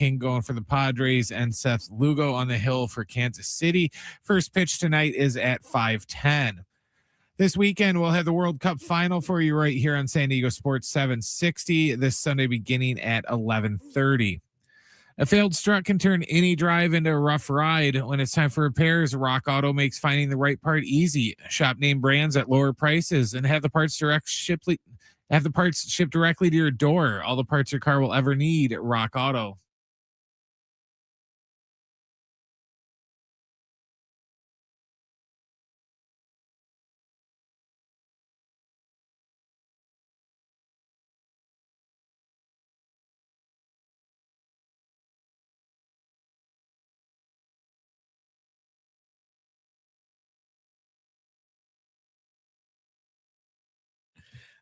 King going for the Padres and Seth Lugo on the hill for Kansas City. First pitch tonight is at 5:10. This weekend, we'll have the World Cup Final for you right here on San Diego Sports 760 this Sunday beginning at 11:30. A failed strut can turn any drive into a rough ride. When it's time for repairs, Rock Auto makes finding the right part easy. Shop name brands at lower prices and have the parts shipped directly to your door. All the parts your car will ever need at Rock Auto.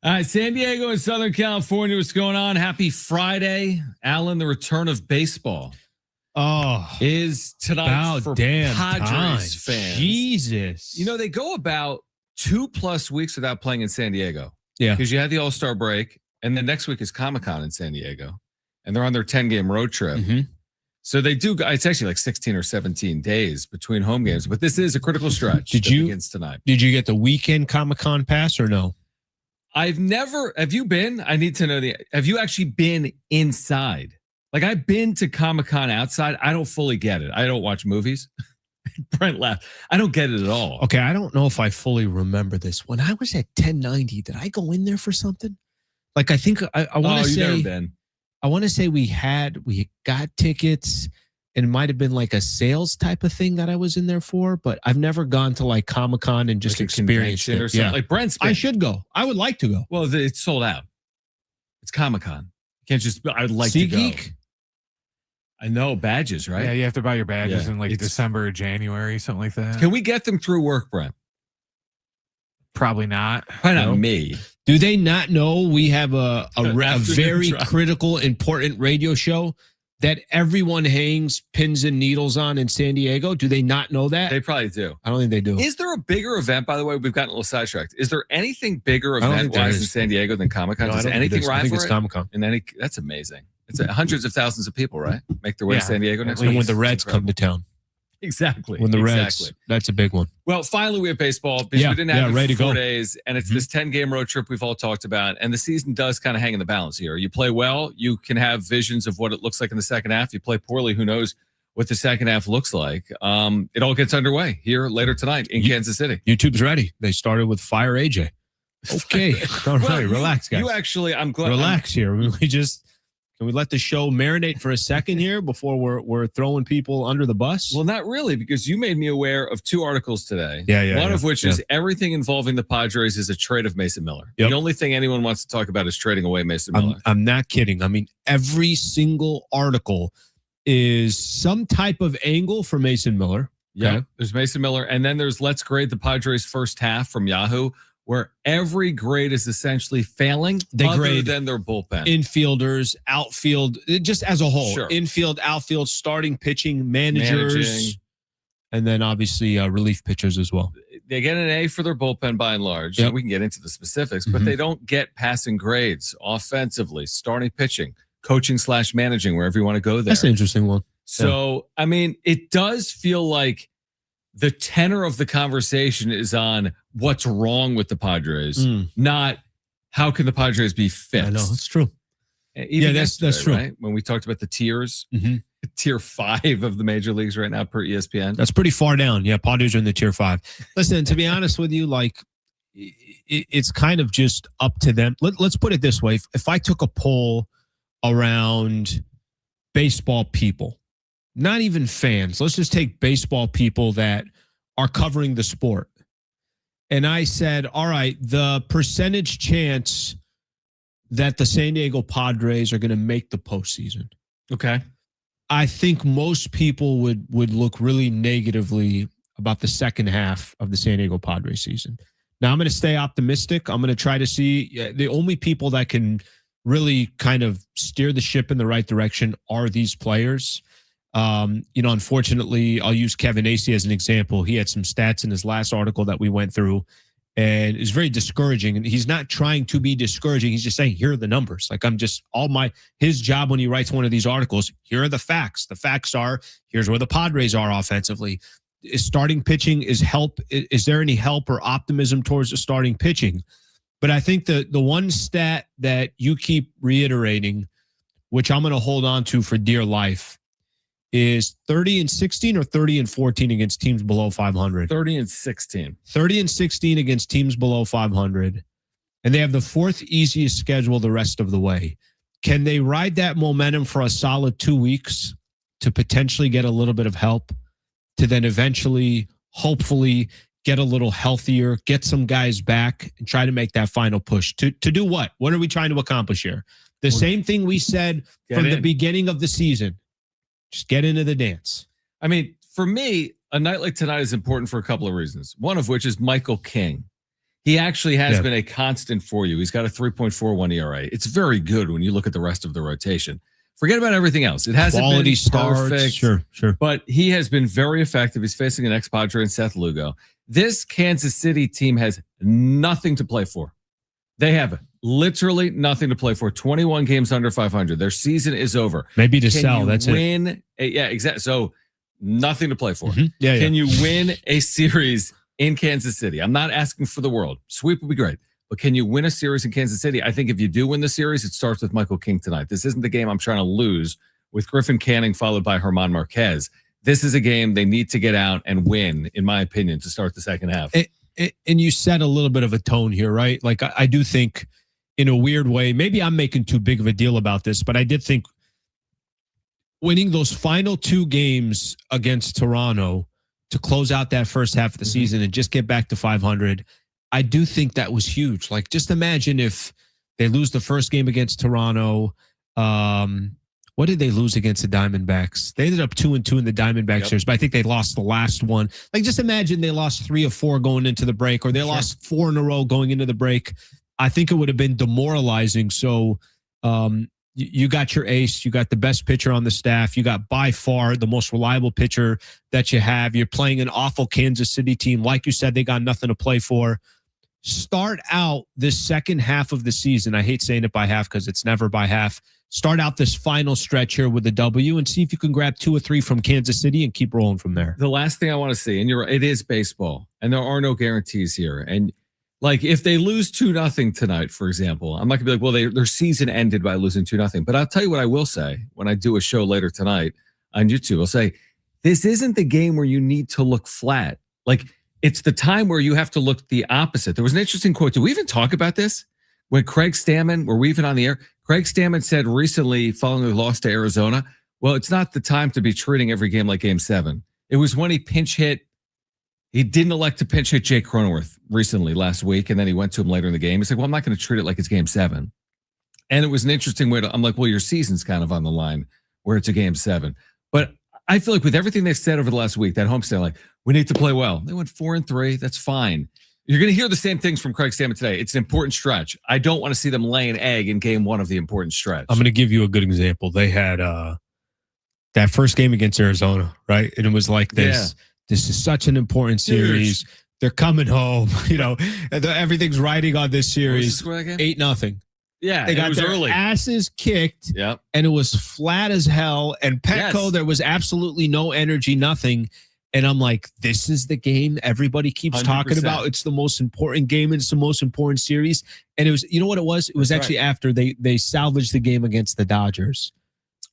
All right, San Diego and Southern California, what's going on? Happy Friday. Alan, the return of baseball is tonight for Padres fans. Jesus. You know, they go about 2+ weeks without playing in San Diego. Yeah. Because you had the All-Star break, and then next week is Comic-Con in San Diego, and they're on their 10-game road trip. Mm-hmm. So they do, it's actually like 16 or 17 days between home games, but this is a critical stretch that begins tonight. Did you get the weekend Comic-Con pass or no? Have you been? I need to know have you actually been inside? Like, I've been to Comic-Con outside. I don't fully get it. I don't watch movies. Brent laughed. I don't get it at all. Okay, I don't know if I fully remember this. When I was at 1090, did I go in there for something? Like, I think I want to say, never been. I want to say we got tickets. And it might have been like a sales type of thing that I was in there for, but I've never gone to like Comic-Con and just experienced it. Or something. Like Brent's been. I should go. I would like to go. Well, it's sold out. It's Comic-Con. You can't just, I'd like to go. SeatGeek? I know, badges, right? Yeah, you have to buy your badges in like December or January, something like that. Can we get them through work, Brent? Probably not. Probably not me. Do they not know we have a very critical, important radio show that everyone hangs pins and needles on in San Diego? Do they not know that? They probably do. I don't think they do. Is there a bigger event, by the way? We've gotten a little sidetracked. Is there anything bigger event-wise in San Diego than Comic-Con? No, Does anything rival it? I think it's Comic-Con. That's amazing. It's hundreds of thousands of people, right? Make their way to San Diego next week. When the Reds come to town. Exactly. When the Reds, that's a big one. Well, finally we have baseball because we didn't have it for 4 days, and it's this 10-game road trip we've all talked about, and the season does kind of hang in the balance here. You play well, you can have visions of what it looks like in the second half. You play poorly, who knows what the second half looks like. It all gets underway here later tonight in Kansas City. YouTube's ready. They started with Fire AJ. Okay. All right, relax, guys. You actually, I'm glad. Relax here. Can we let the show marinate for a second here before we're throwing people under the bus? Well, not really, because you made me aware of 2 articles today. One of which is everything involving the Padres is a trade of Mason Miller. Yep. The only thing anyone wants to talk about is trading away Mason Miller. I'm not kidding. I mean, every single article is some type of angle for Mason Miller. Yeah, there's Mason Miller. And then there's Let's Grade the Padres First Half from Yahoo, where every grade is essentially failing other than their bullpen. Infielders, outfield, just as a whole. Sure. Infield, outfield, starting pitching, managing. And then obviously relief pitchers as well. They get an A for their bullpen by and large. Yep. We can get into the specifics, but they don't get passing grades offensively, starting pitching, coaching/managing, wherever you want to go there. That's an interesting one. So, I mean, it does feel like the tenor of the conversation is on what's wrong with the Padres, not how can the Padres be fixed. I know, it's true. That's true. Right? When we talked about the tiers, tier 5 of the major leagues right now per ESPN. That's pretty far down. Yeah, Padres are in the tier 5. Listen, to be honest with you, like it's kind of just up to them. Let's put it this way. If I took a poll around baseball people, not even fans, let's just take baseball people that are covering the sport. And I said, all right, the percentage chance that the San Diego Padres are going to make the postseason. Okay. I think most people would look really negatively about the second half of the San Diego Padres season. Now, I'm going to stay optimistic. I'm going to try to see the only people that can really kind of steer the ship in the right direction are these players. Unfortunately, I'll use Kevin Acee as an example. He had some stats in his last article that we went through, and it's very discouraging. And he's not trying to be discouraging. He's just saying, here are the numbers. Like his job when he writes one of these articles, here are the facts. The facts are, here's where the Padres are offensively. Is starting pitching is there any help or optimism towards the starting pitching? But I think the one stat that you keep reiterating, which I'm going to hold on to for dear life, is 30-16 or 30-14 against teams below 500. 30-16. 30-16 against teams below 500. And they have the fourth easiest schedule the rest of the way. Can they ride that momentum for a solid 2 weeks to potentially get a little bit of help, to then eventually, hopefully, get a little healthier, get some guys back, and try to make that final push? To do what? What are we trying to accomplish here? The same thing we said from the beginning of the season. Just get into the dance. I mean, for me, a night like tonight is important for a couple of reasons. One of which is Michael King. He actually has been a constant for you. He's got a 3.41 ERA. It's very good when you look at the rest of the rotation. Forget about everything else. It hasn't Quality been perfect. Sure. But he has been very effective. He's facing an ex-Padre in Seth Lugo. This Kansas City team has nothing to play for. They have literally nothing to play for. 21 games under 500. Their season is over. Maybe to sell. That's it. Yeah, exactly. So nothing to play for. Mm-hmm. Can you win a series in Kansas City? I'm not asking for the world. Sweep would be great. But can you win a series in Kansas City? I think if you do win the series, it starts with Michael King tonight. This isn't the game I'm trying to lose with Griffin Canning followed by German Marquez. This is a game they need to get out and win, in my opinion, to start the second half. And you set a little bit of a tone here, right? Like I do think in a weird way, maybe I'm making too big of a deal about this, but I did think winning those final 2 games against Toronto to close out that first half of the season and just get back to 500, I do think that was huge. Like, just imagine if they lose the first game against Toronto. What did they lose against the Diamondbacks? They ended up 2-2 in the Diamondback series, but I think they lost the last one. Like, just imagine they lost 3 or 4 going into the break, or they lost 4 in a row going into the break. I think it would have been demoralizing. So you got your ace. You got the best pitcher on the staff. You got by far the most reliable pitcher that you have. You're playing an awful Kansas City team. Like you said, they got nothing to play for. Start out this second half of the season. I hate saying it by half because it's never by half. Start out this final stretch here with a W and see if you can grab 2 or 3 from Kansas City and keep rolling from there. The last thing I want to see, and it is baseball, and there are no guarantees here. And like if they lose 2-0 tonight, for example, I'm not gonna be like, well, their season ended by losing 2-0. But I'll tell you what I will say when I do a show later tonight on YouTube. I'll say, this isn't the game where you need to look flat. Like, it's the time where you have to look the opposite. There was an interesting quote. Did we even talk about this? When Craig Stammen, were we even on the air? Craig Stammen said recently, following the loss to Arizona, well, it's not the time to be treating every game like Game 7. It was when he pinch hit. He didn't elect to pinch hit Jake Cronenworth recently last week, and then he went to him later in the game. He's like, well, I'm not going to treat it like it's Game 7. And it was an interesting way I'm like, well, your season's kind of on the line where it's a Game 7. But I feel like with everything they've said over the last week, that homestand, like, we need to play well. They went 4-3. That's fine. You're going to hear the same things from Craig Stammen today. It's an important stretch. I don't want to see them lay an egg in Game 1 of the important stretch. I'm going to give you a good example. They had that first game against Arizona, right? And it was like this. Yeah. This is such an important series. Huge. They're coming home. Everything's riding on this series. 8-0. Yeah, they got their asses kicked. Yep. And it was flat as hell. And Petco, there was absolutely no energy, nothing. And I'm like, this is the game everybody keeps 100%. Talking about. It's the most important game. It's the most important series. And it was, you know what it was? It was actually after they salvaged the game against the Dodgers.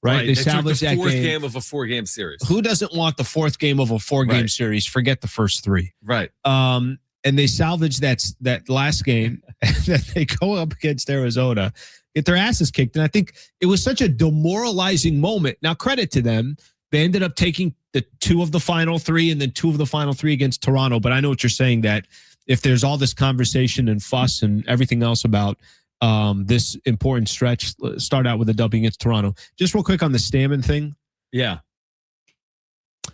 Right? They salvaged the fourth game of a 4-game series. Who doesn't want the fourth game of a 4-game series? Forget the first 3. Right. And they salvaged that last game, and then they go up against Arizona, get their asses kicked. And I think it was such a demoralizing moment. Now, credit to them. They ended up taking the 2 of the final 3 and then 2 of the final 3 against Toronto. But I know what you're saying, that if there's all this conversation and fuss and everything else about this important stretch, start out with a W against Toronto. Just real quick on the Stammen thing. Yeah.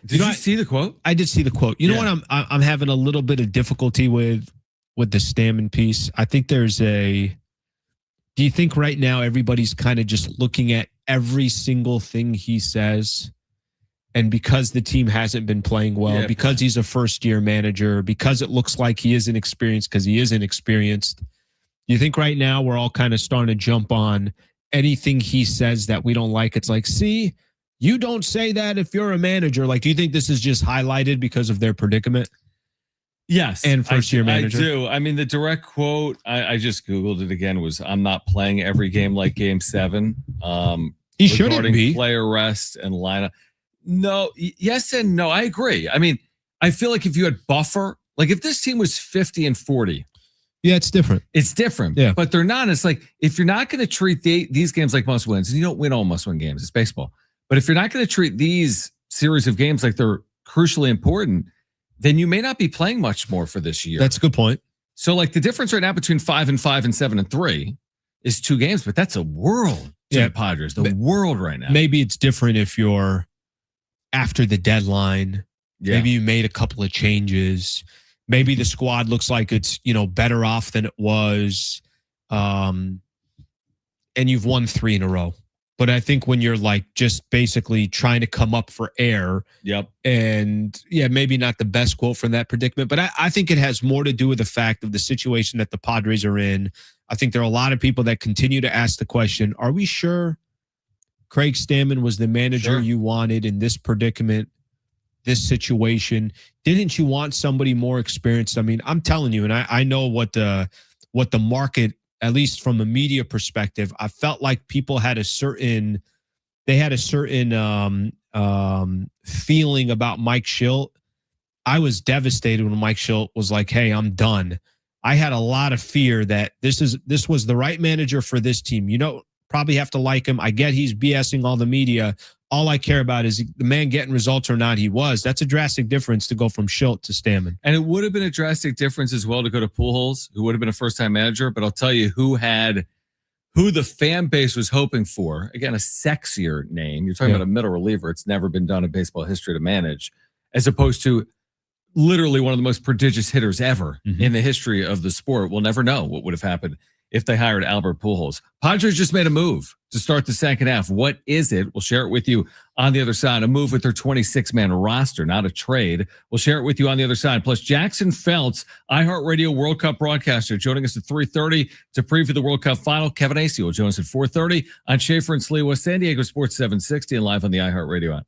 Did you see the quote? I did see the quote. You know what I'm having a little bit of difficulty with the Stammen piece? I think do you think right now everybody's kind of just looking at every single thing he says And because the team hasn't been playing well, because he's a first-year manager, because it looks like he isn't experienced because he isn't experienced, do you think right now we're all kind of starting to jump on anything he says that we don't like? It's like, see, you don't say that if you're a manager. Like, do you think this is just highlighted because of their predicament? Yes. And first-year manager? I do. I mean, the direct quote, I just Googled it again, was, I'm not playing every game like Game 7. He shouldn't be. Player rest and lineup. No, yes and no. I agree. I mean, I feel like if you had buffer, like if this team was 50-40. Yeah, it's different. It's different. Yeah. But they're not. It's like, if you're not going to treat these games like must wins, and you don't win all must win games, it's baseball. But if you're not going to treat these series of games like they're crucially important, then you may not be playing much more for this year. That's a good point. So like the difference right now between 5-5 and 7-3 is 2 games, but that's a world to the Padres, the world right now. Maybe it's different if you're after the deadline. Maybe you made a couple of changes. Maybe the squad looks like it's, better off than it was. And you've won 3 in a row. But I think when you're like just basically trying to come up for air. And maybe not the best quote from that predicament, but I think it has more to do with the fact of the situation that the Padres are in. I think there are a lot of people that continue to ask the question, are we sure Craig Stammen was the manager you wanted in this predicament, this situation? Didn't you want somebody more experienced? I mean, I'm telling you, and I know what the market, at least from a media perspective, I felt like people had a certain feeling about Mike Schilt. I was devastated when Mike Schilt was like, hey, I'm done. I had a lot of fear that this was the right manager for this team. Probably have to like him. I get he's BSing all the media. All I care about is the man getting results or not. He was. That's a drastic difference to go from Schilt to Stammen. And it would have been a drastic difference as well to go to Pujols, who would have been a first-time manager. But I'll tell you who the fan base was hoping for. Again, a sexier name. You're talking about a middle reliever. It's never been done in baseball history to manage, as opposed to literally one of the most prodigious hitters ever in the history of the sport. We'll never know what would have happened if they hired Albert Pujols. Padres just made a move to start the second half. What is it? We'll share it with you on the other side. A move with their 26-man roster, not a trade. We'll share it with you on the other side. Plus, Jackson Feltz, iHeartRadio World Cup broadcaster, joining us at 3:30 to preview the World Cup Final. Kevin Acee will join us at 4:30 on Schaeffer and Sliwa, San Diego Sports 760, and live on the iHeartRadio app.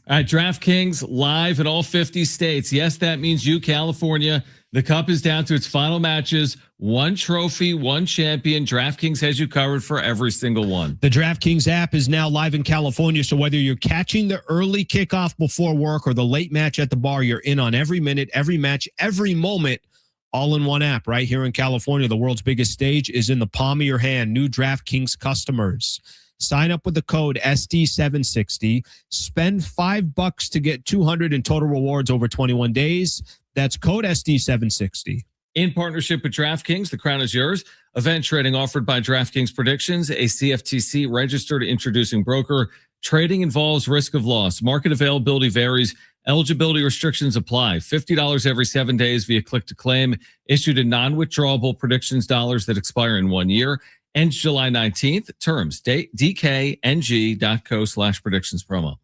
All right, DraftKings live in all 50 states. Yes, that means you, California. The Cup is down to its final matches. 1 trophy, 1 champion. DraftKings has you covered for every single one. The DraftKings app is now live in California, so whether you're catching the early kickoff before work or the late match at the bar, you're in on every minute, every match, every moment, all in one app. Right here in California, the world's biggest stage is in the palm of your hand. New DraftKings customers. Sign up with the code SD760. Spend $5 to get $200 in total rewards over 21 days. That's code SD760. In partnership with DraftKings, the crown is yours. Event trading offered by DraftKings Predictions, a CFTC registered introducing broker. Trading involves risk of loss. Market availability varies. Eligibility restrictions apply. $50 every 7 days via click to claim. Issued in non-withdrawable predictions dollars that expire in 1 year. Ends July 19th. Terms, dkng.co/predictions promo.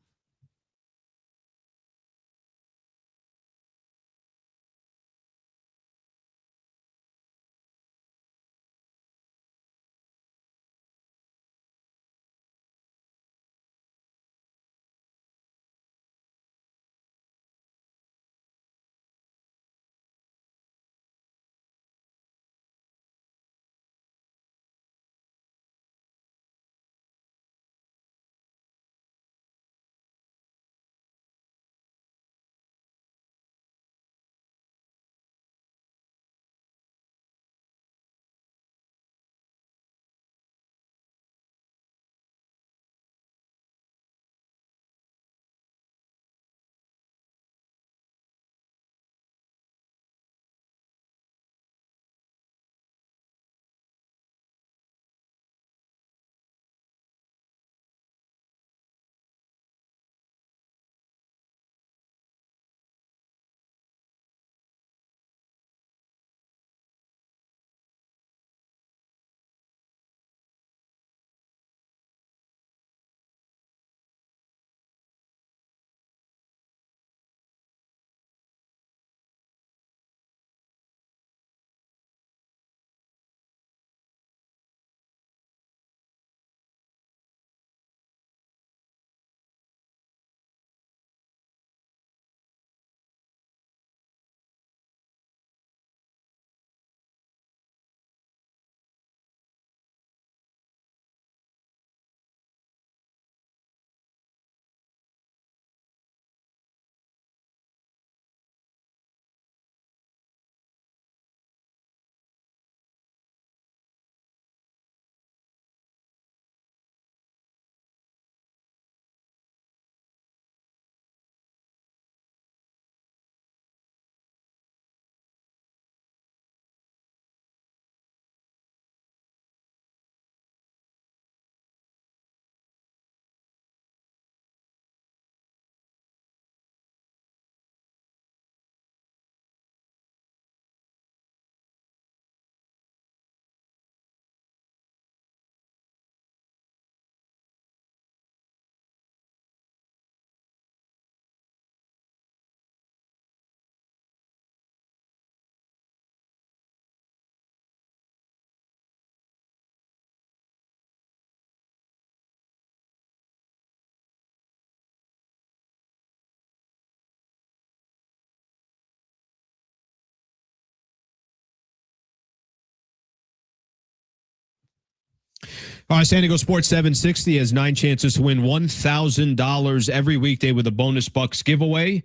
All right, San Diego Sports 760 has 9 chances to win $1,000 every weekday with a bonus bucks giveaway.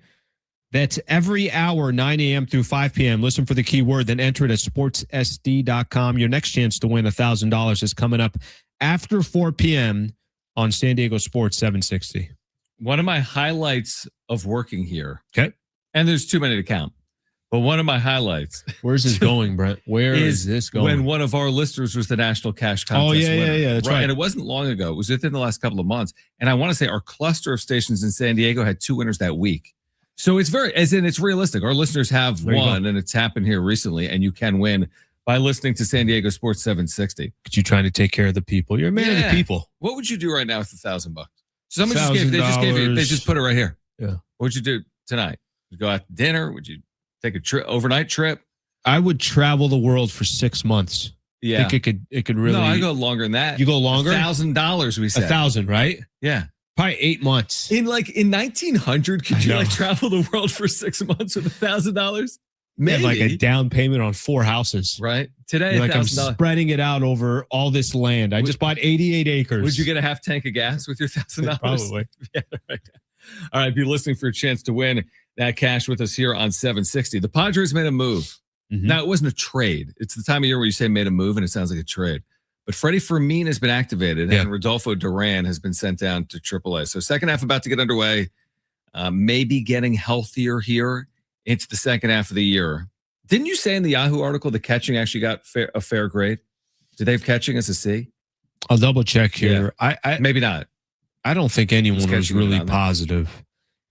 That's every hour, 9 a.m. through 5 p.m. Listen for the keyword, then enter it at sportssd.com. Your next chance to win $1,000 is coming up after 4 p.m. on San Diego Sports 760. One of my highlights of working here. Okay. And there's too many to count. But one of my highlights. Where's this going, Brent? Where is this going? When one of our listeners was the National Cash Contest winner. Yeah. That's right. And it wasn't long ago. It was within the last couple of months. And I want to say our cluster of stations in San Diego had 2 winners that week. So it's it's realistic. Our listeners have won, and it's happened here recently, and you can win by listening to San Diego Sports 760. Because you're trying to take care of the people. You're a man of the people. What would you do right now with $1,000? Somebody they just put it right here. Yeah. What would you do tonight? Would you go out to dinner? Would you take a trip, overnight trip? I would travel the world for 6 months. Yeah. I think it could really. No, I go longer than that. You go longer? $1,000, we said. 1,000, right? Yeah. Probably 8 months. In 1900, could you travel the world for 6 months with $1,000? Maybe. Like a down payment on 4 houses. Right. Today, I'm spreading it out over all this land. I just bought 88 acres. Would you get a half tank of gas with your $1,000? Probably. Yeah, right. All right. Be listening for a chance to win that cash with us here on 760. The Padres made a move. Mm-hmm. Now, it wasn't a trade. It's the time of year where you say made a move and it sounds like a trade. But Freddie Fermin has been activated and Rodolfo Duran has been sent down to AAA. So second half about to get underway. Maybe getting healthier here. It's the second half of the year. Didn't you say in the Yahoo article the catching actually got a fair grade? Did they have catching as a C? I'll double check here. Yeah. I maybe not. I don't think anyone was really positive.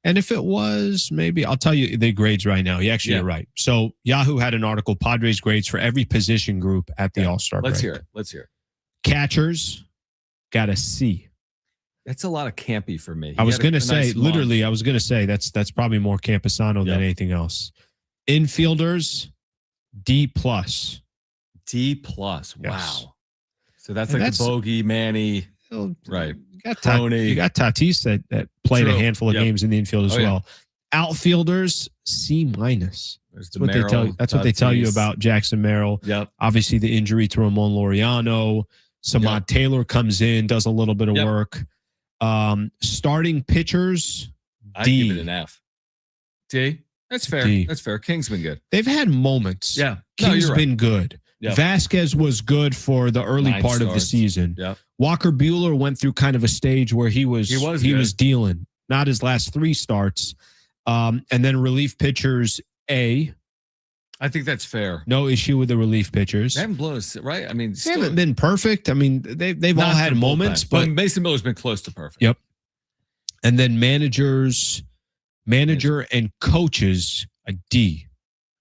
And if it was, maybe I'll tell you the grades right now. You actually are right. So Yahoo had an article, Padres grades for every position group at the All-Star break. Let's hear it. Catchers got a C. That's a lot of campy for me. I was going to say that's probably more Camposano than anything else. Infielders, D+. D+. Wow. So that's like the Bogey, Manny, right? You got Tatis that played a handful of games in the infield as well. Outfielders, C-. That's what they tell you. That's what they tell you about Jackson Merrill. Yep. Obviously, the injury to Ramon Laureano. Samad Taylor comes in, does a little bit of work. Starting pitchers, I'd D. give it an F. D. That's fair. D. That's fair. King's been good. They've had moments. Yeah. King's been good. Yep. Vasquez was good for the early part of the season. Yep. Walker Buehler went through kind of a stage where he was dealing, not his last 3 starts. And then relief pitchers, A. I think that's fair. No issue with the relief pitchers. They haven't blown us, right? I mean, they haven't been perfect. I mean, they've all had moments, but Mason Miller's been close to perfect. Yep. And then manager and coaches, a D.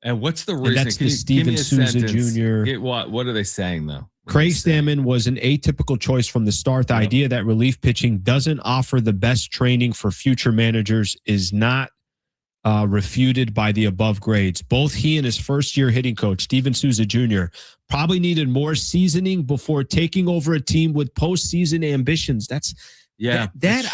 And what's the reason? And that's the Steven Souza Jr. What are they saying, though? Craig Stammen was an atypical choice from the start. The idea that relief pitching doesn't offer the best training for future managers is not refuted by the above grades. Both he and his first-year hitting coach, Steven Souza Jr., probably needed more seasoning before taking over a team with postseason ambitions. That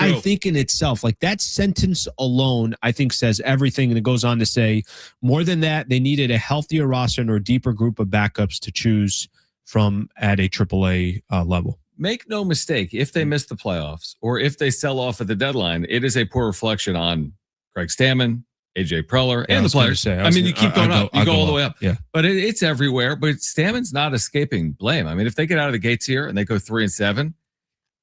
I think in itself, like that sentence alone, I think says everything. And it goes on to say, more than that, they needed a healthier roster and or deeper group of backups to choose from at a AAA level. Make no mistake, if they miss the playoffs or if they sell off at the deadline, it is a poor reflection on Craig Stammen, AJ Preller, and the players. You keep going up. You go all the way up. Yeah. But it's everywhere. But Stammen's not escaping blame. I mean, if they get out of the gates here and they go 3-7,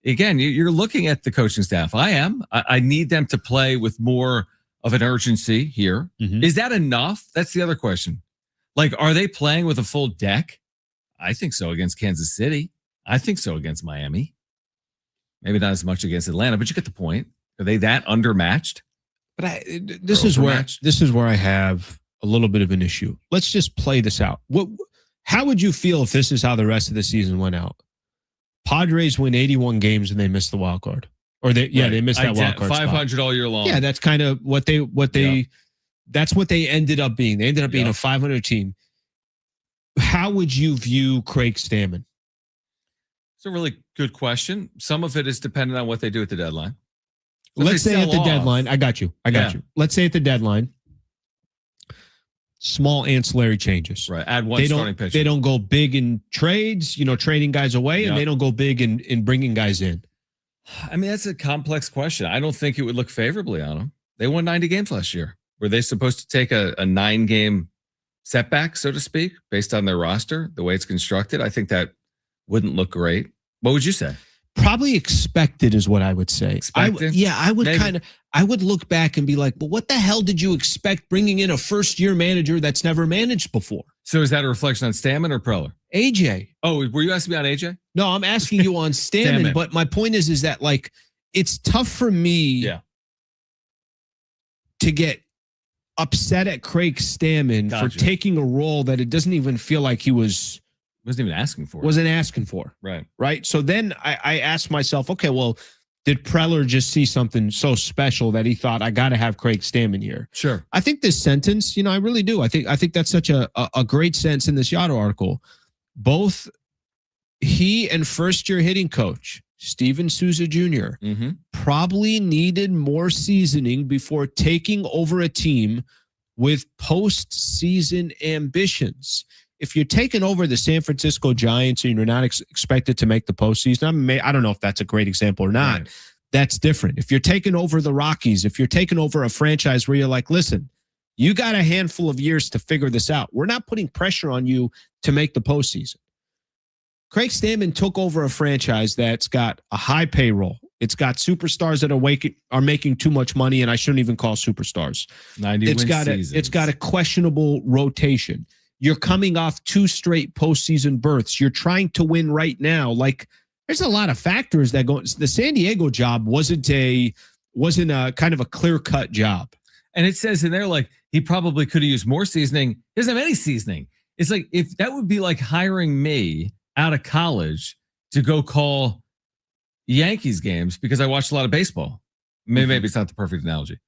again, you're looking at the coaching staff. I am. I need them to play with more of an urgency here. Mm-hmm. Is that enough? That's the other question. Like, are they playing with a full deck? I think so against Kansas City. I think so against Miami. Maybe not as much against Atlanta, but you get the point. Are they that undermatched? But this is where I have a little bit of an issue. Let's just play this out. How would you feel if this is how the rest of the season went out? Padres win 81 games and they miss the wild card, or they missed that wild card. 500 spot. All year long. Yeah, that's kind of what they that's what they ended up being. They ended up being a 500 team. How would you view Craig Stammen? It's a really good question. Some of it is dependent on what they do at the deadline. Let's say at the deadline, I got you. Let's say at the deadline, small ancillary changes. Right. Add one starting pitcher. They don't go big in trades, trading guys away, and they don't go big in bringing guys in. I mean, that's a complex question. I don't think it would look favorably on them. They won 90 games last year. Were they supposed to take a 9-game setback, so to speak, based on their roster, the way it's constructed? I think that wouldn't look great. What would you say? Probably expected is what I would say. Expected? I would I would look back and be like, well, what the hell did you expect bringing in a first-year manager that's never managed before? So is that a reflection on Stammen or Preller? AJ. Oh, were you asking me on AJ? No, I'm asking you on Stammen, but my point is that, like, it's tough for me to get upset at Craig Stammen for taking a role that it doesn't even feel like he wasn't even asking for. Wasn't asking for. Right. So then I asked myself, okay, well, did Preller just see something so special that he thought, I got to have Craig Stammen here? Sure. I think this sentence, I really do. I think that's such a great sense in this Yachty article. Both he and first-year hitting coach Steven Souza Jr. Probably needed more seasoning before taking over a team with postseason ambitions. If you're taking over the San Francisco Giants and you're not expected to make the postseason, I don't know if that's a great example or not. Right. That's different. If you're taking over the Rockies, if you're taking over a franchise where you're like, listen, you got a handful of years to figure this out. We're not putting pressure on you to make the postseason. Craig Stammen took over a franchise that's got a high payroll. It's got superstars that are making too much money, and I shouldn't even call superstars. 90 win seasons. It's got a questionable rotation. You're coming off 2 straight postseason berths. You're trying to win right now. Like, there's a lot of factors that go. The San Diego job wasn't a kind of a clear-cut job. And it says in there, like, he probably could have used more seasoning. He doesn't have any seasoning. It's like, if that would be like hiring me out of college to go call Yankees games because I watched a lot of baseball. Maybe it's not the perfect analogy,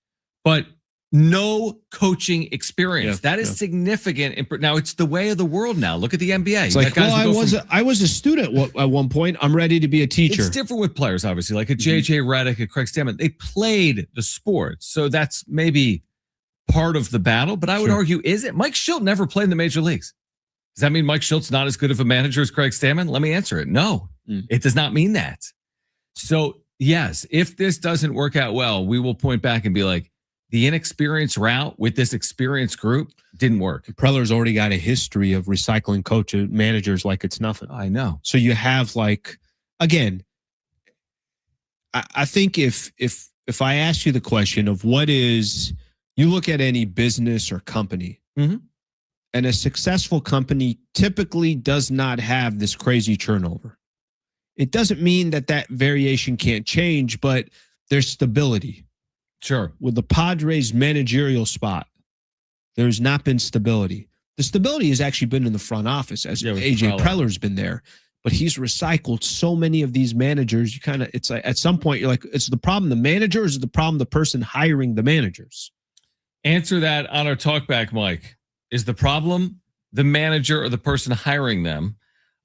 but no coaching experience. That is significant. Now it's the way of the world now. Look at the NBA. It's like, I was a student at one point. I'm ready to be a teacher. It's different with players, obviously, like a JJ Redick, a Craig Stammen. They played the sport. So that's maybe part of the battle, but I would argue, is it? Mike Schilt never played in the major leagues. Does that mean Mike Schilt's not as good of a manager as Craig Stammen? Let me answer it. No, it does not mean that. So yes, if this doesn't work out well, we will point back and be like, the inexperienced route with this experienced group didn't work. Preller's already got a history of recycling managers like it's nothing. I know. So you have, like, again, I think if I ask you the question of you look at any business or company, and a successful company typically does not have this crazy turnover. It doesn't mean that variation can't change, but there's stability. Sure. With the Padres managerial spot, there's not been stability. The stability has actually been in the front office as AJ Preller's been there, but he's recycled so many of these managers. It's like, at some point you're like, is the problem the manager or is the problem the person hiring the managers? Answer that on our talkback, Mike. Is the problem the manager or the person hiring them?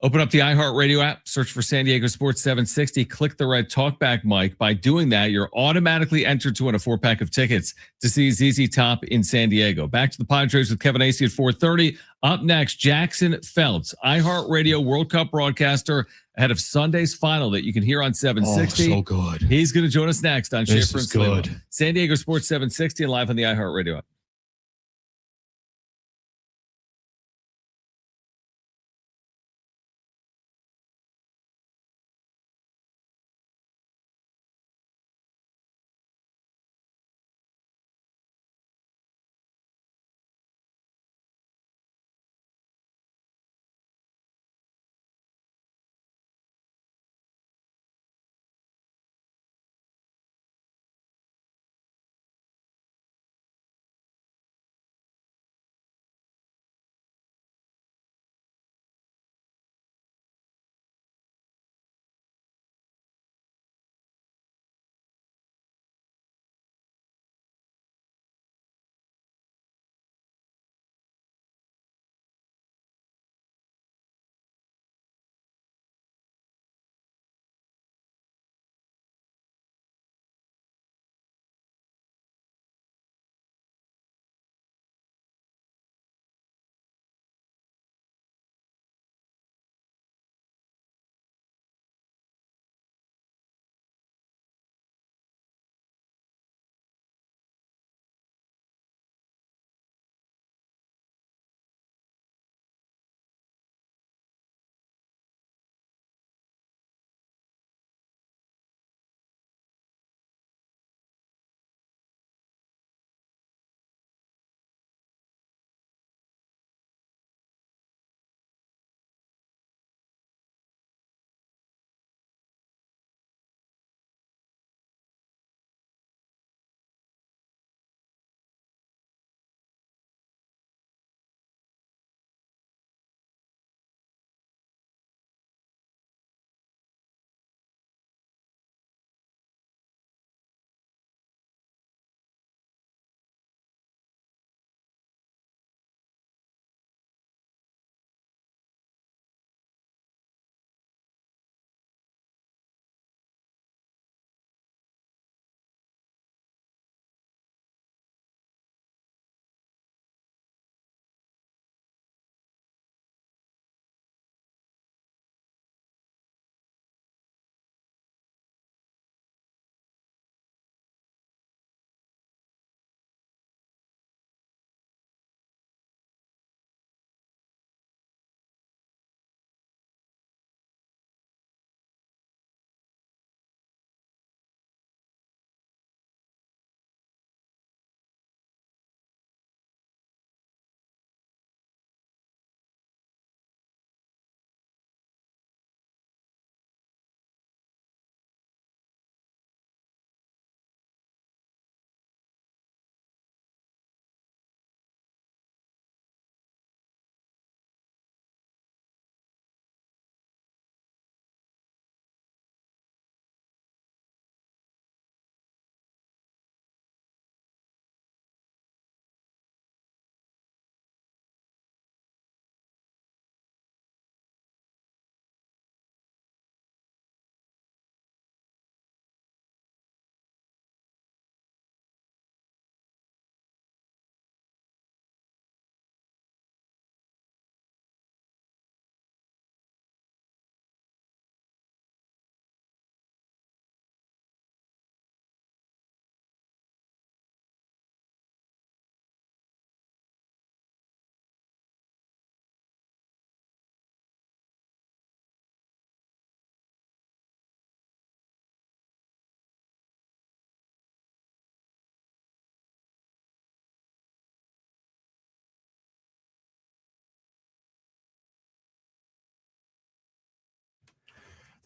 Open up the iHeartRadio app, search for San Diego Sports 760, click the red talkback mic. By doing that, you're automatically entered to win a 4-pack of tickets to see ZZ Top in San Diego. Back to the Padres with Kevin Acee at 4:30. Up next, Jackson Feltz, iHeartRadio World Cup broadcaster, ahead of Sunday's final that you can hear on 760. Oh, so good. He's going to join us next on Schaeffer and Sliwa. Good. San Diego Sports 760 and live on the iHeartRadio app.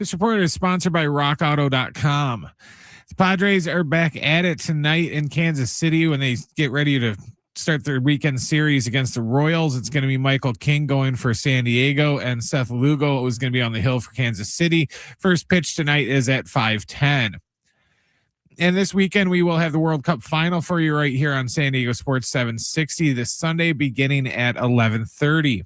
This report is sponsored by rockauto.com. The Padres are back at it tonight in Kansas City when they get ready to start their weekend series against the Royals. It's going to be Michael King going for San Diego, and Seth Lugo is going to be on the hill for Kansas City. First pitch tonight is at 5:10. And this weekend, we will have the World Cup Final for you right here on San Diego Sports 760 this Sunday, beginning at 11:30.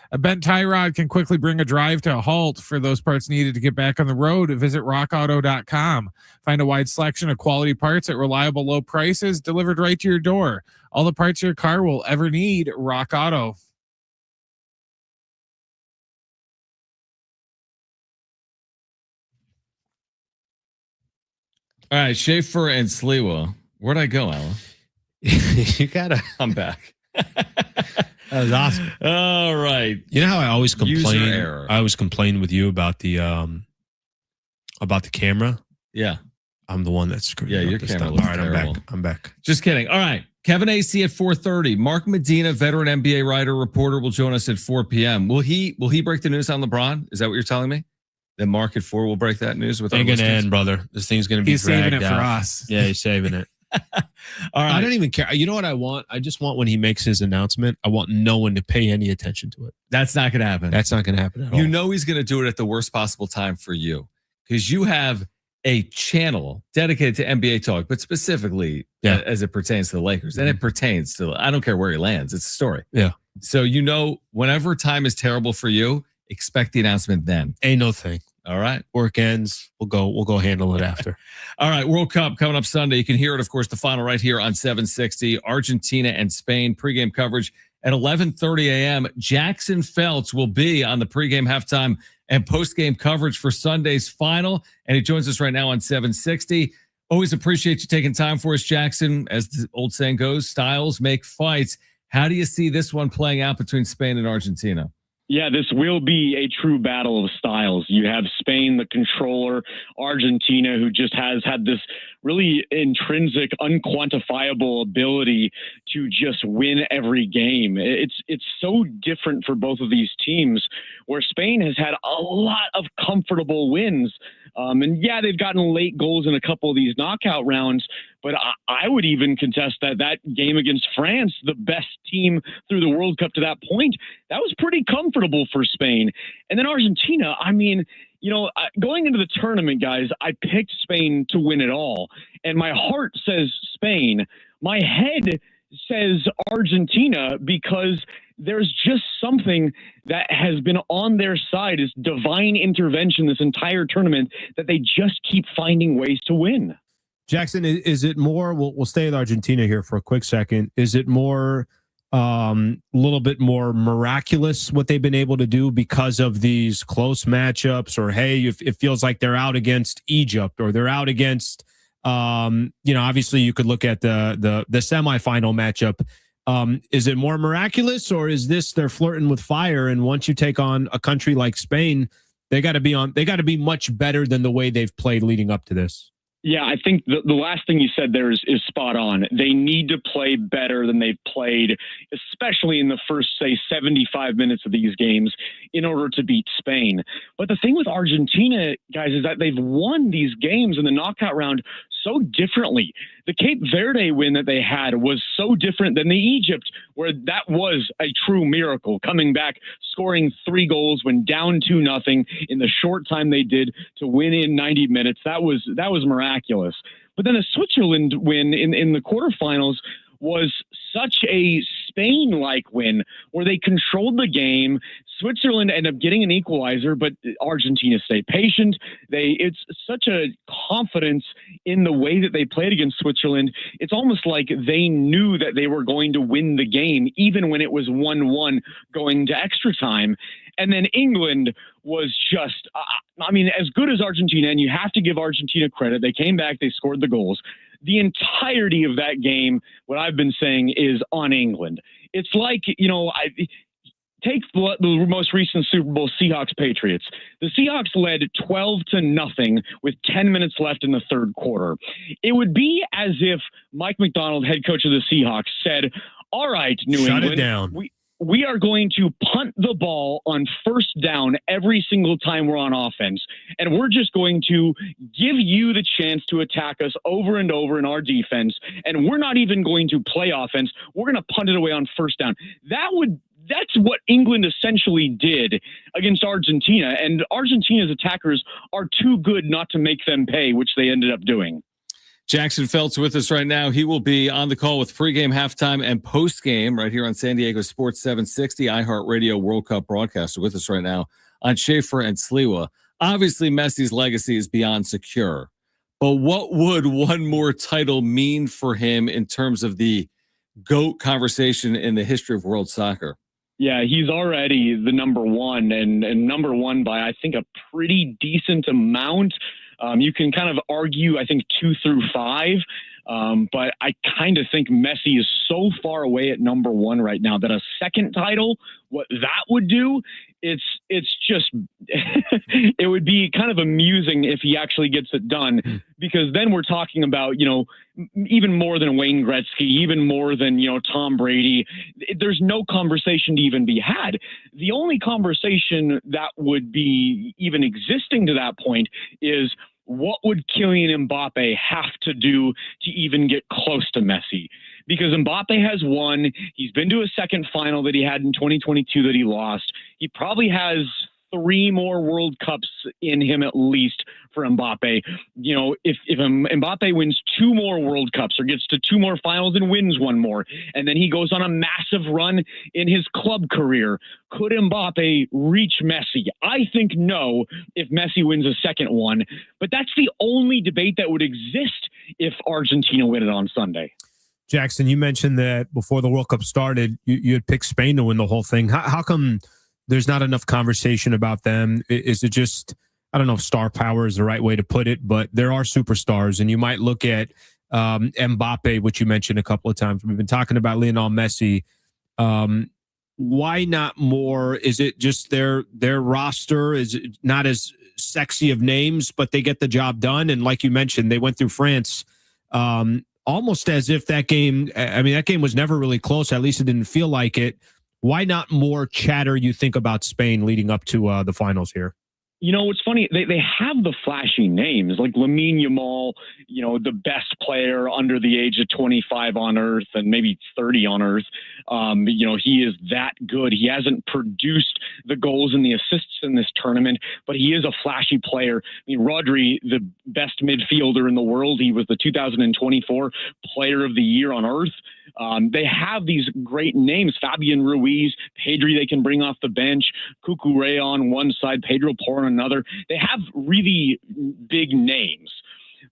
A bent tie rod can quickly bring a drive to a halt. For those parts needed to get back on the road, visit rockauto.com. Find a wide selection of quality parts at reliable low prices delivered right to your door. All the parts your car will ever need, Rock Auto. All right, Schaeffer and Sliwa. Where'd I go, Alan? You gotta. I'm back. That was awesome. All right. You know how I always complain? User error. I always complain with you about the camera. Yeah. I'm the one that's screwed. Yeah, your camera looks terrible. I'm back. Just kidding. All right. Kevin Acee at 4:30. Mark Medina, veteran NBA writer, reporter, will join us at 4 p.m. Will he break the news on LeBron? Is that what you're telling me? Then Mark at 4 will break that news with our listeners? Ain't gonna end, brother. This thing's gonna be He's saving it out. for us. Yeah, he's saving it. All right. I don't even care. You know what I want? I just want when he makes his announcement, I want no one to pay any attention to it. That's not going to happen. That's not going to happen at all. You know he's going to do it at the worst possible time for you because you have a channel dedicated to NBA talk, but specifically as it pertains to the Lakers. And it pertains to, I don't care where he lands. It's a story. Yeah. So, whenever time is terrible for you, expect the announcement then. Ain't no thing. All right. Work ends. We'll go handle it after. All right. World Cup coming up Sunday. You can hear it, of course, the final right here on 760. Argentina and Spain pregame coverage at 11:30 a.m. Jackson Feltz will be on the pregame, halftime, and postgame coverage for Sunday's final. And he joins us right now on 760. Always appreciate you taking time for us, Jackson. As the old saying goes, styles make fights. How do you see this one playing out between Spain and Argentina? Yeah, this will be a true battle of styles. You have Spain, the controller, Argentina, who just has had this really intrinsic, unquantifiable ability to just win every game. It's so different for both of these teams, where Spain has had a lot of comfortable wins. And yeah, they've gotten late goals in a couple of these knockout rounds, but I would even contest that game against France, the best team through the World Cup to that point, that was pretty comfortable for Spain. And then Argentina, I mean, going into the tournament, guys, I picked Spain to win it all. And my heart says Spain. My head says Argentina, because there's just something that has been on their side, is divine intervention this entire tournament, that they just keep finding ways to win. Jackson, is it more, we'll stay with Argentina here for a quick second. Is it more, a little bit more miraculous what they've been able to do because of these close matchups, or, hey, it feels like they're out against Egypt, or they're out against, obviously you could look at the semifinal matchup. Is it more miraculous, or is this they're flirting with fire? And once you take on a country like Spain, they got to be much better than the way they've played leading up to this. Yeah, I think the last thing you said there is spot on. They need to play better than they've played, especially in the first, say, 75 minutes of these games, in order to beat Spain. But the thing with Argentina, guys, is that they've won these games in the knockout round so differently. The Cape Verde win that they had was so different than the Egypt, where that was a true miracle, coming back, scoring 3 goals when down 2-0 in the short time they did to win in 90 minutes. That was miraculous. But then a Switzerland win in the quarterfinals was such a Spain-like win, where they controlled the game. Switzerland ended up getting an equalizer, but Argentina stayed patient. It's such a confidence in the way that they played against Switzerland. It's almost like they knew that they were going to win the game, even when it was 1-1 going to extra time. And then England was just, as good as Argentina, and you have to give Argentina credit. They came back, they scored the goals. The entirety of that game, what I've been saying, is on England. It's like, take the most recent Super Bowl, Seahawks-Patriots. The Seahawks led 12-0 with 10 minutes left in the third quarter. It would be as if Mike Macdonald, head coach of the Seahawks, said, all right, New England. Shut it down. we are going to punt the ball on first down every single time we're on offense. And we're just going to give you the chance to attack us over and over in our defense. And we're not even going to play offense. We're going to punt it away on first down. That's what England essentially did against Argentina. And Argentina's attackers are too good not to make them pay, which they ended up doing. Jackson Felt's with us right now. He will be on the call with pregame, halftime, and postgame right here on San Diego Sports 760, iHeartRadio World Cup broadcaster with us right now on Schaeffer and Sliwa. Obviously, Messi's legacy is beyond secure. But what would one more title mean for him in terms of the GOAT conversation in the history of world soccer? Yeah, he's already the number one, and number one by, I think, a pretty decent amount. You can kind of argue, I think, 2 through 5, but I kind of think Messi is so far away at number one right now that a second title, what that would do, it's just, it would be kind of amusing if he actually gets it done, because then we're talking about, even more than Wayne Gretzky, even more than, Tom Brady. There's no conversation to even be had. The only conversation that would be even existing to that point is, what would Kylian Mbappe have to do to even get close to Messi? Because Mbappe has won. He's been to a second final that he had in 2022 that he lost. He probably has 3 more World Cups in him at least for Mbappe. If Mbappe wins 2 more World Cups or gets to 2 more finals and wins 1 more, and then he goes on a massive run in his club career, could Mbappe reach Messi? I think no, if Messi wins a second one. But that's the only debate that would exist if Argentina win it on Sunday. Jackson, you mentioned that before the World Cup started, you had picked Spain to win the whole thing. How come there's not enough conversation about them? Is it just, I don't know if star power is the right way to put it, but there are superstars, and you might look at Mbappe, which you mentioned a couple of times. We've been talking about Lionel Messi. Why not more? Is it just their roster is not as sexy of names, but they get the job done? And like you mentioned, they went through France almost as if that game was never really close. At least it didn't feel like it. Why not more chatter, you think, about Spain leading up to the finals here? What's funny, they have the flashy names like Lamine Yamal, the best player under the age of 25 on earth and maybe 30 on earth. He is that good. He hasn't produced the goals and the assists in this tournament, but he is a flashy player. I mean, Rodri, the best midfielder in the world. He was the 2024 Player of the Year on earth. They have these great names, Fabian Ruiz, Pedri they can bring off the bench, Cucurella on one side, Pedro Porro on another. They have really big names.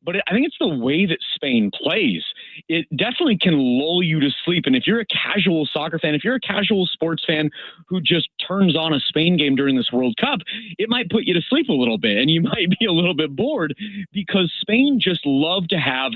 But I think it's the way that Spain plays. It definitely can lull you to sleep. And if you're a casual soccer fan, if you're a casual sports fan who just turns on a Spain game during this World Cup, it might put you to sleep a little bit and you might be a little bit bored, because Spain just love to have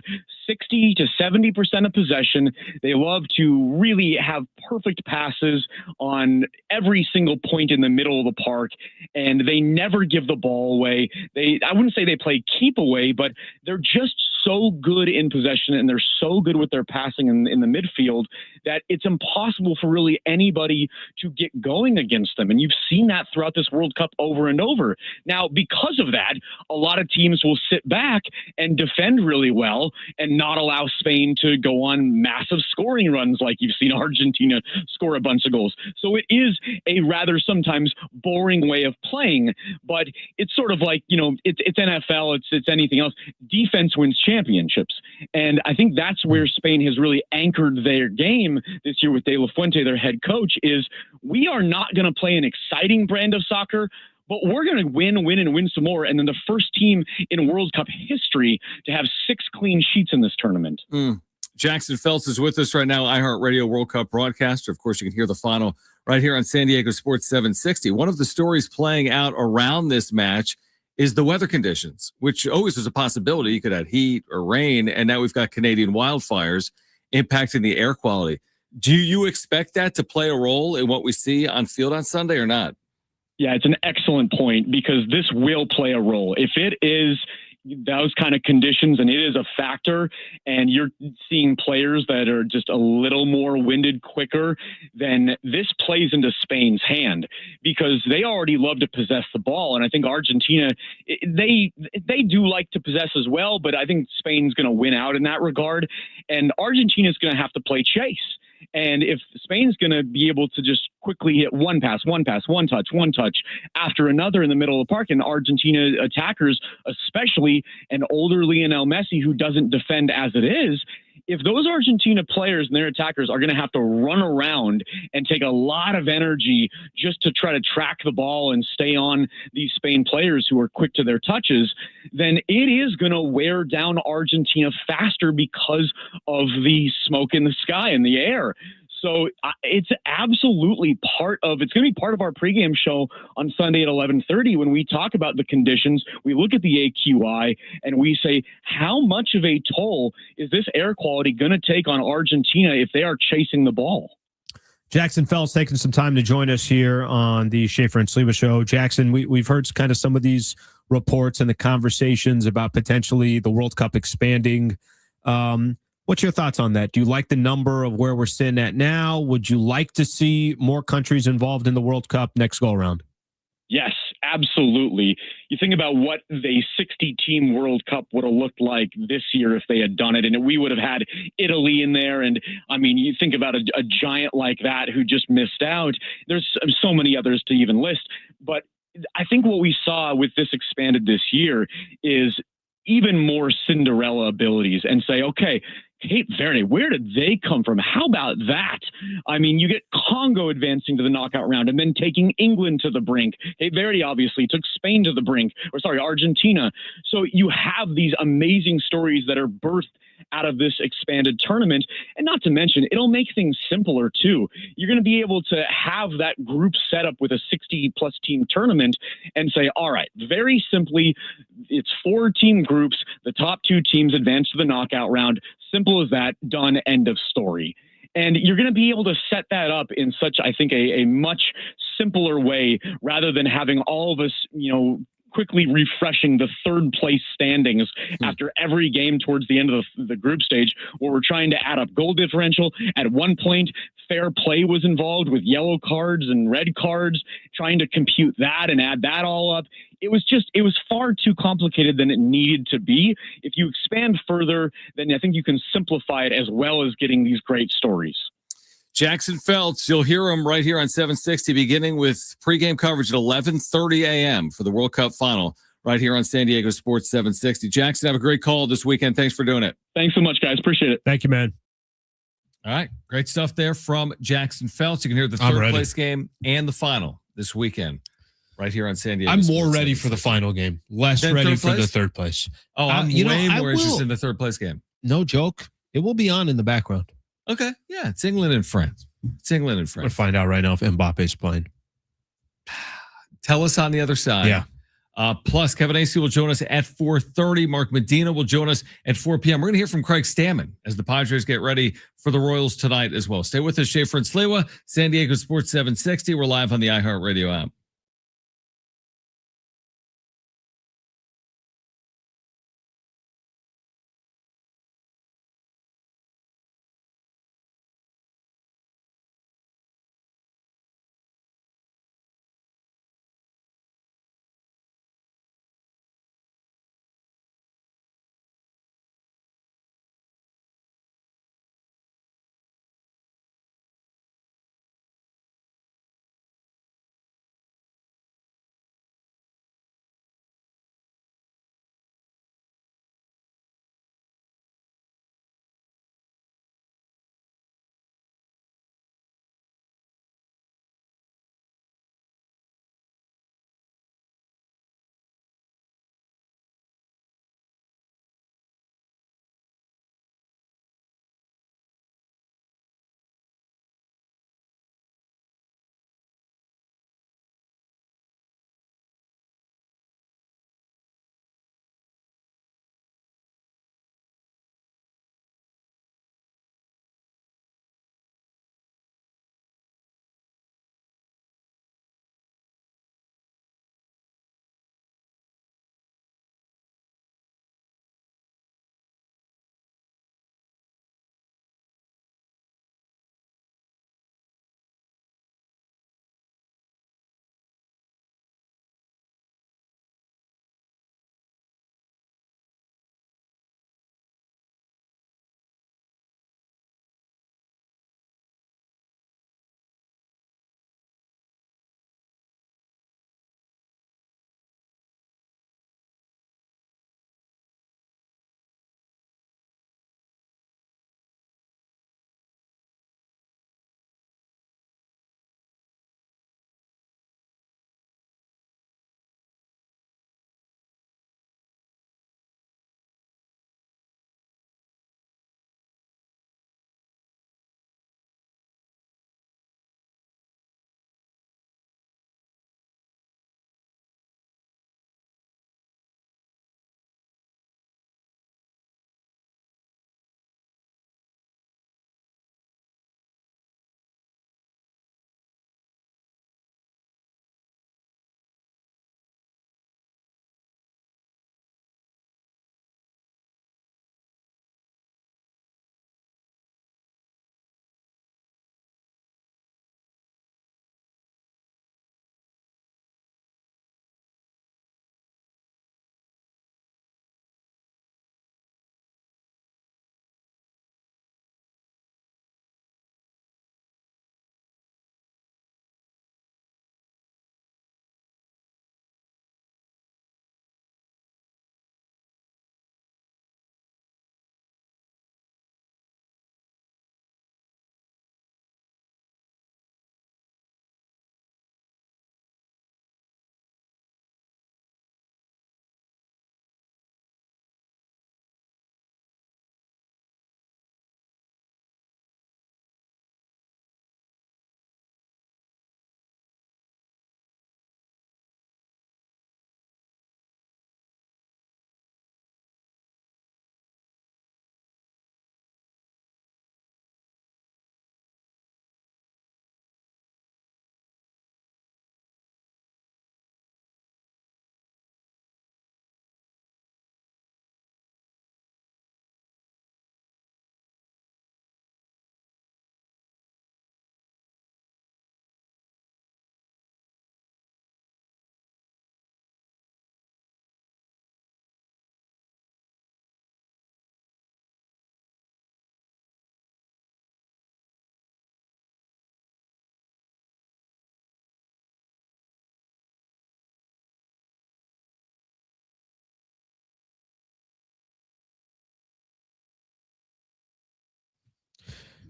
60 to 70% of possession. They love to really have perfect passes on every single point in the middle of the park, and they never give the ball away. I wouldn't say they play keep away, but they're just so good in possession, and they're so good with their passing in the midfield that it's impossible for really anybody to get going against them. And you've seen that throughout this World Cup over and over. Now, because of that, a lot of teams will sit back and defend really well and not allow Spain to go on massive scoring runs like you've seen Argentina score a bunch of goals. So it is a rather sometimes boring way of playing, but it's sort of like, it's NFL, it's anything else. Defense wins championships. And I think that's where Spain has really anchored their game this year with De La Fuente, their head coach, is we are not going to play an exciting brand of soccer, but we're going to win some more. And then the first team in World Cup history to have 6 clean sheets in this tournament. Jackson Feltz is with us right now, iHeartRadio World Cup broadcaster. Of course, you can hear the final right here on San Diego Sports 760. One of the stories playing out around this match is the weather conditions, which always was a possibility. You could have heat or rain, and now we've got Canadian wildfires impacting the air quality. Do you expect that to play a role in what we see on field on Sunday or not? Yeah, it's an excellent point, because this will play a role. If it is those kind of conditions, and it is a factor. And you're seeing players that are just a little more winded quicker. Then this plays into Spain's hand because they already love to possess the ball, and I think Argentina they do like to possess as well. But I think Spain's going to win out in that regard, and Argentina's going to have to play chase. And if Spain's going to be able to just quickly hit one pass, one touch after another in the middle of the park, and Argentina attackers, especially an older Lionel Messi who doesn't defend as it is, if those Argentina players and their attackers are going to have to run around and take a lot of energy just to try to track the ball and stay on these Spain players who are quick to their touches, then it is going to wear down Argentina faster because of the smoke in the sky and the air. So it's absolutely it's going to be part of our pregame show on Sunday at 11:30 when we talk about the conditions. We look at the AQI and we say, how much of a toll is this air quality going to take on Argentina if they are chasing the ball? Jackson Felt's taking some time to join us here on the Schaeffer and Sliwa show. Jackson, we've heard kind of some of these reports and the conversations about potentially the World Cup expanding. What's your thoughts on that? Do you like the number of where we're sitting at now? Would you like to see more countries involved in the World Cup next go around? Yes, absolutely. You think about what the 60-team World Cup would have looked like this year if they had done it, and we would have had Italy in there. And I mean, you think about a giant like that who just missed out. There's so many others to even list. But I think what we saw with this expanded this year is even more Cinderella abilities and say, okay, Cape Verde, where did they come from? How about that? I mean, you get Congo advancing to the knockout round and then taking England to the brink. Cape Verde obviously took Spain to the brink, Argentina. So you have these amazing stories that are birthed out of this expanded tournament. And not to mention, it'll make things simpler too. You're going to be able to have that group set up with a 60-plus team tournament and say, all right, very simply, it's 4-team groups. The top 2 teams advance to the knockout round. Simple as that, done, end of story. And you're going to be able to set that up in such, I think, a much simpler way rather than having all of us, quickly refreshing the third place standings after every game towards the end of the group stage, where we're trying to add up goal differential. At one point, fair play was involved with yellow cards and red cards, trying to compute that and add that all up. It was far too complicated than it needed to be. If you expand further, then I think you can simplify it as well as getting these great stories. Jackson Feltz, you'll hear him right here on 760, beginning with pregame coverage at 11:30 a.m. for the World Cup Final, right here on San Diego Sports 760. Jackson, have a great call this weekend. Thanks for doing it. Thanks so much, guys. Appreciate it. Thank you, man. All right, great stuff there from Jackson Feltz. You can hear the third place game and the final this weekend, right here on San Diego. I'm more ready for the final game, less ready for the third place. Oh, I'm way more interested in the third place game. No joke. It will be on in the background. Okay. Yeah, it's England and France. We'll find out right now if Mbappe's playing. Tell us on the other side. Yeah. Plus, Kevin Acee will join us at 4:30. Mark Medina will join us at 4 p.m. We're going to hear from Craig Stammen as the Padres get ready for the Royals tonight as well. Stay with us, Schaeffer and Sliwa, San Diego Sports 760. We're live on the iHeartRadio app.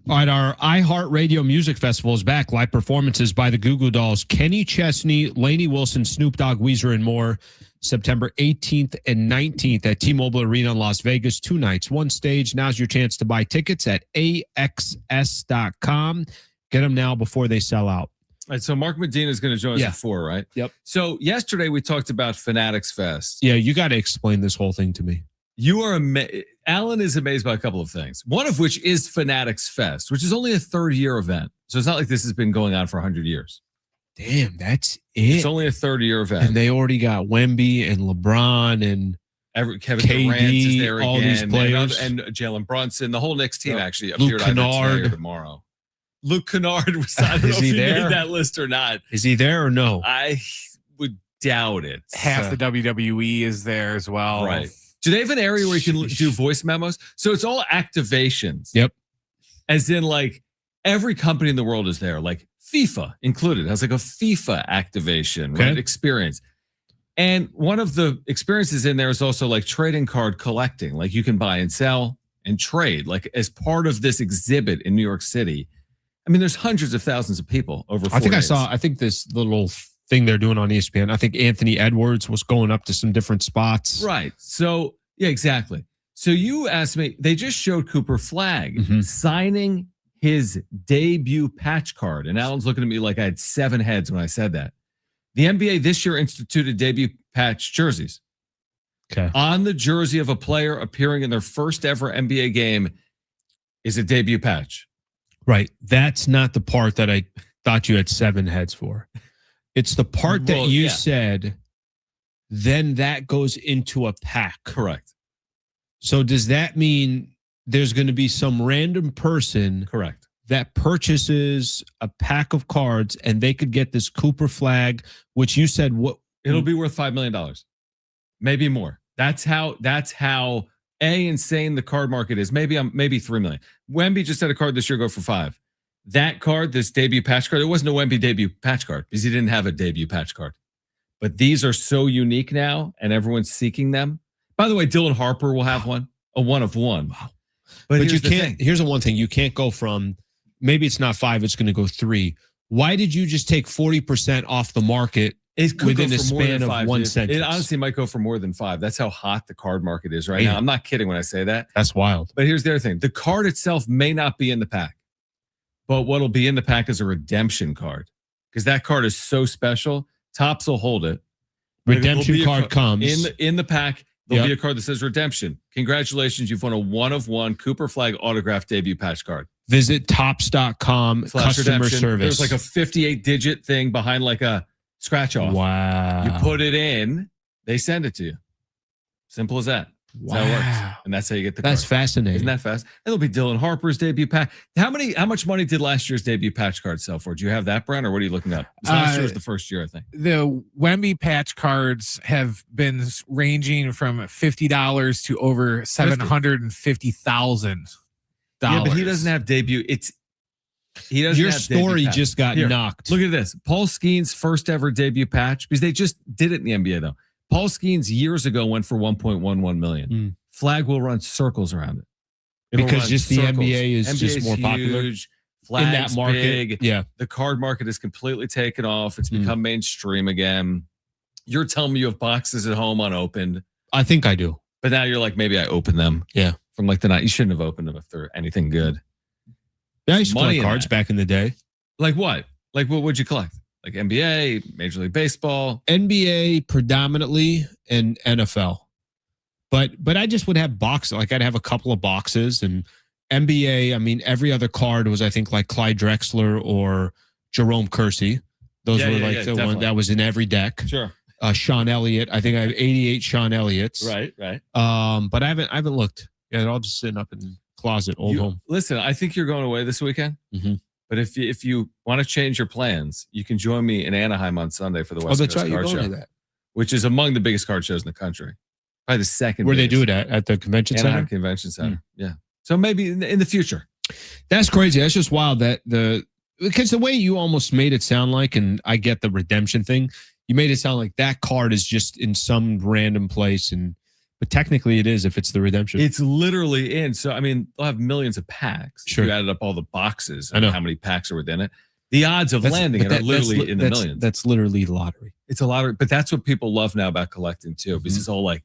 All right, our iHeartRadio Music Festival is back. Live performances by the Goo Goo Dolls, Kenny Chesney, Lainey Wilson, Snoop Dogg, Weezer, and more. September 18th and 19th at T-Mobile Arena in Las Vegas. 2 nights, 1 stage. Now's your chance to buy tickets at AXS.com. Get them now before they sell out. All right, so Mark Medina is going to join us at 4, right? Yep. So yesterday we talked about Fanatics Fest. Yeah, you got to explain this whole thing to me. You are Alan is amazed by a couple of things. One of which is Fanatics Fest, which is only a 3rd-year event. So it's not like this has been going on for 100 years. Damn, that's it. It's only a 3rd-year event. And they already got Wemby and LeBron and Kevin KD, Durant is there all again. These players. And Jalen Brunson. The whole Knicks team actually Luke appeared either Kennard. today or tomorrow. Luke Kennard was, I don't know if he made that list or not. Is he there or no? I would doubt it. Half the WWE is there as well. Right. Do they have an area where you can do voice memos? So it's all activations. Yep. As in, like, every company in the world is there, like FIFA included. It has like a FIFA activation, right? Experience. And one of the experiences in there is also like trading card collecting. Like you can buy and sell and trade, like as part of this exhibit in New York City. I mean, there's hundreds of thousands of people over 4 days. I think this little thing they're doing on ESPN, I think Anthony Edwards was going up to some different spots. Right. So, yeah, exactly. So you asked me, they just showed Cooper Flagg signing his debut patch card. And Alan's looking at me like I had 7 heads when I said that. The NBA this year instituted debut patch jerseys. Okay. On the jersey of a player appearing in their first ever NBA game is a debut patch. Right. That's not the part that I thought you had 7 heads for. It's the part that you said, then that goes into a pack. Correct. So does that mean there's going to be some random person correct that purchases a pack of cards and they could get this Cooper Flagg, which you said what it'll be worth $5 million, maybe more. That's how insane the card market is. Maybe $3 million. Wemby just had a card this year go for $5 million. That card, this debut patch card, it wasn't a Wemby debut patch card because he didn't have a debut patch card. But these are so unique now, and everyone's seeking them. By the way, Dylan Harper will have one, a 1 of 1. Wow. But you can't. Here's the one thing: you can't go from maybe it's not 5, it's going to go 3. Why did you just take 40% off the market within a span of 1 sentence? It honestly might go for more than 5. That's how hot the card market is right now. I'm not kidding when I say that. That's wild. But here's the other thing: the card itself may not be in the pack, but what'll be in the pack is a redemption card because that card is so special. Topps will hold it. Redemption card comes in the pack. There'll be a card that says redemption. Congratulations, you've won a 1 of 1 Cooper Flagg autographed debut patch card. Visit Topps.com customer service. There's like a 58-digit thing behind like a scratch off. Wow. You put it in, they send it to you. Simple as that. Wow. That's how it works. And that's how you get the That's card. fascinating. Isn't that fast? It'll be Dylan Harper's debut patch. How much money did last year's debut patch card sell for? Do you have that, Brian, or what are you looking up? Last year was the first year, I think. The Wemby patch cards have been ranging from $50 to over $750,000. Yeah, but he doesn't have debut. He doesn't. Your have story debut just got knocked. Look at this. Paul Skeens' first ever debut patch, because they just did it in the NBA though. Paul Skeens years ago went for $1.11 million. Flagg will run circles around it. Because just the NBA is just more popular huge. Flagg's in that market. Big. Yeah. The card market is completely taken off. It's become mainstream again. You're telling me you have boxes at home unopened. I think I do. But now you're like, maybe I open them. Yeah. From like the night. You shouldn't have opened them if they're anything good. Yeah, I used to collect cards back in the day. Like what? Like what would you collect? Like NBA, Major League Baseball? NBA predominantly and NFL. But I just would have boxes. Like I'd have a couple of boxes, and NBA, I mean, every other card was, I think, like Clyde Drexler or Jerome Kersey. Those were the definitely. One that was in every deck. Sure. Sean Elliott. I think I have 88 Sean Elliott's. Right. But I haven't looked. Yeah, they're all just sitting up in the closet, home. Listen, I think you're going away this weekend. Mm-hmm. But if you want to change your plans, you can join me in Anaheim on Sunday for the West Coast Card Show, which is among the biggest card shows in the country. Probably the second. Where biggest. They do it at the convention Anaheim center? Convention Center. Yeah. So maybe in the future. That's crazy. That's just wild because the way you almost made it sound like, and I get the redemption thing, you made it sound like that card is just in some random place and But technically it is if it's the redemption. It's literally in. So, I mean, they'll have millions of packs. Sure. If you added up all the boxes I and know. how many packs are within it. The odds of landing it are literally in the millions. That's literally lottery. It's a lottery. But that's what people love now about collecting too. Because it's all like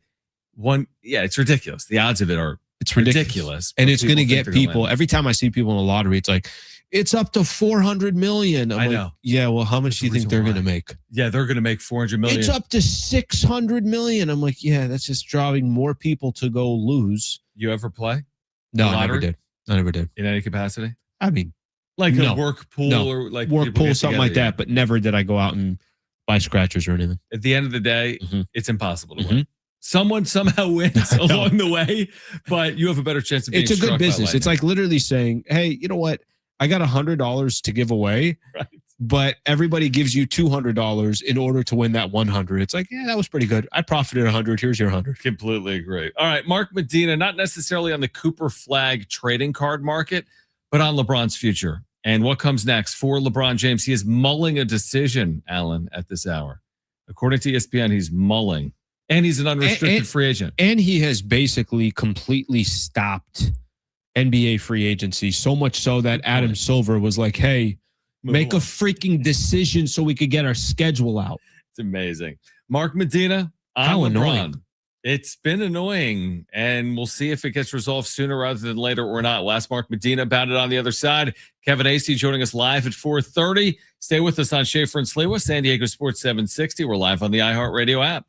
it's ridiculous. The odds of it are ridiculous. And it's going to get people. Every time I see people in the lottery, it's like, it's up to 400 million. I know. Yeah, well, how much do you think they're going to make? Yeah, they're going to make 400 million. It's up to 600 million. I'm like, yeah, that's just driving more people to go lose. You ever play? No, I never did. In any capacity? I mean, like a work pool or like work pool, something like that. But never did I go out and buy scratchers or anything. At the end of the day, it's impossible to win. Someone somehow wins along the way, but you have a better chance of being struck by lightning. It's a good business. It's like literally saying, hey, you know what? I got $100 to give away, but everybody gives you $200 in order to win that 100. It's like, yeah, that was pretty good. I profited 100. Here's your 100. Completely agree. All right, Mark Medina, not necessarily on the Cooper flag trading card market, but on LeBron's future. And what comes next for LeBron James? He is mulling a decision, Alan, at this hour. According to ESPN, he's mulling. And he's an unrestricted free agent. And he has basically completely stopped NBA free agency, so much so that Adam Silver was like, hey, make a freaking decision so we could get our schedule out. It's amazing. Mark Medina, how annoying. It's been annoying, and we'll see if it gets resolved sooner rather than later or not. Last Mark Medina about it on the other side. Kevin Acee joining us live at 4:30. Stay with us on Schaeffer and Sliwa, San Diego Sports 760. We're live on the iHeartRadio app.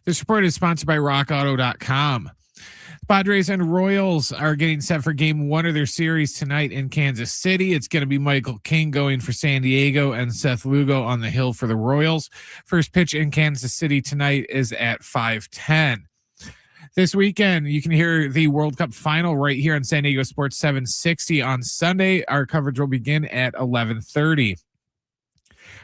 This report is sponsored by RockAuto.com. Padres and Royals are getting set for game 1 of their series tonight in Kansas City. It's going to be Michael King going for San Diego and Seth Lugo on the hill for the Royals. First pitch in Kansas City tonight is at 5:10. This weekend, you can hear the World Cup Final right here on San Diego Sports 760 on Sunday. Our coverage will begin at 11:30.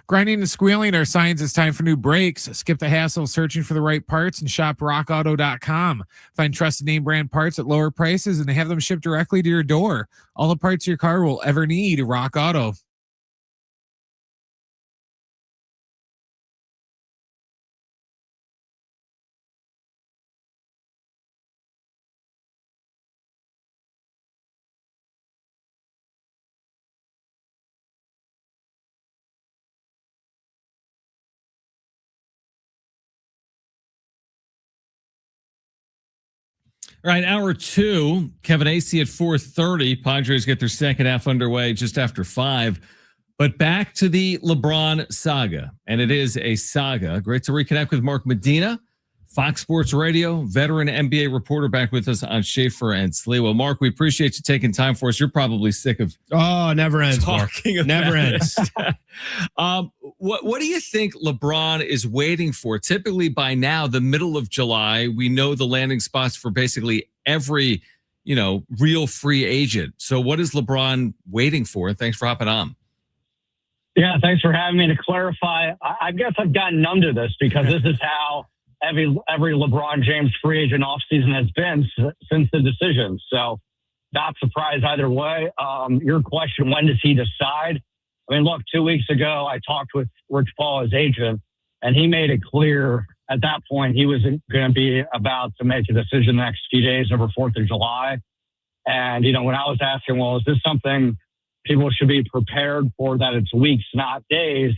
Grinding and squealing are signs it's time for new brakes. Skip the hassle searching for the right parts and shop rockauto.com. Find trusted name brand parts at lower prices and have them shipped directly to your door. All the parts your car will ever need. Rock Auto. All right, hour 2, Kevin Acee at 4:30. Padres get their second half underway just after 5. But back to the LeBron saga, and it is a saga. Great to reconnect with Mark Medina, Fox Sports Radio, veteran NBA reporter, back with us on Schaeffer and Sliwa. Mark, we appreciate you taking time for us. You're probably sick of never ends, talking about never ends. What do you think LeBron is waiting for? Typically by now, the middle of July, we know the landing spots for basically every, real free agent. So what is LeBron waiting for? Thanks for hopping on. Yeah, thanks for having me. To clarify, I guess I've gotten numb to this because this is how every LeBron James free agent offseason has been since the decision. So not surprised either way. Your question, when does he decide? I mean, look, 2 weeks ago, I talked with Rich Paul, his agent, and he made it clear at that point he was going to be about to make a decision the next few days over 4th of July. And, when I was asking, well, is this something people should be prepared for, that it's weeks, not days?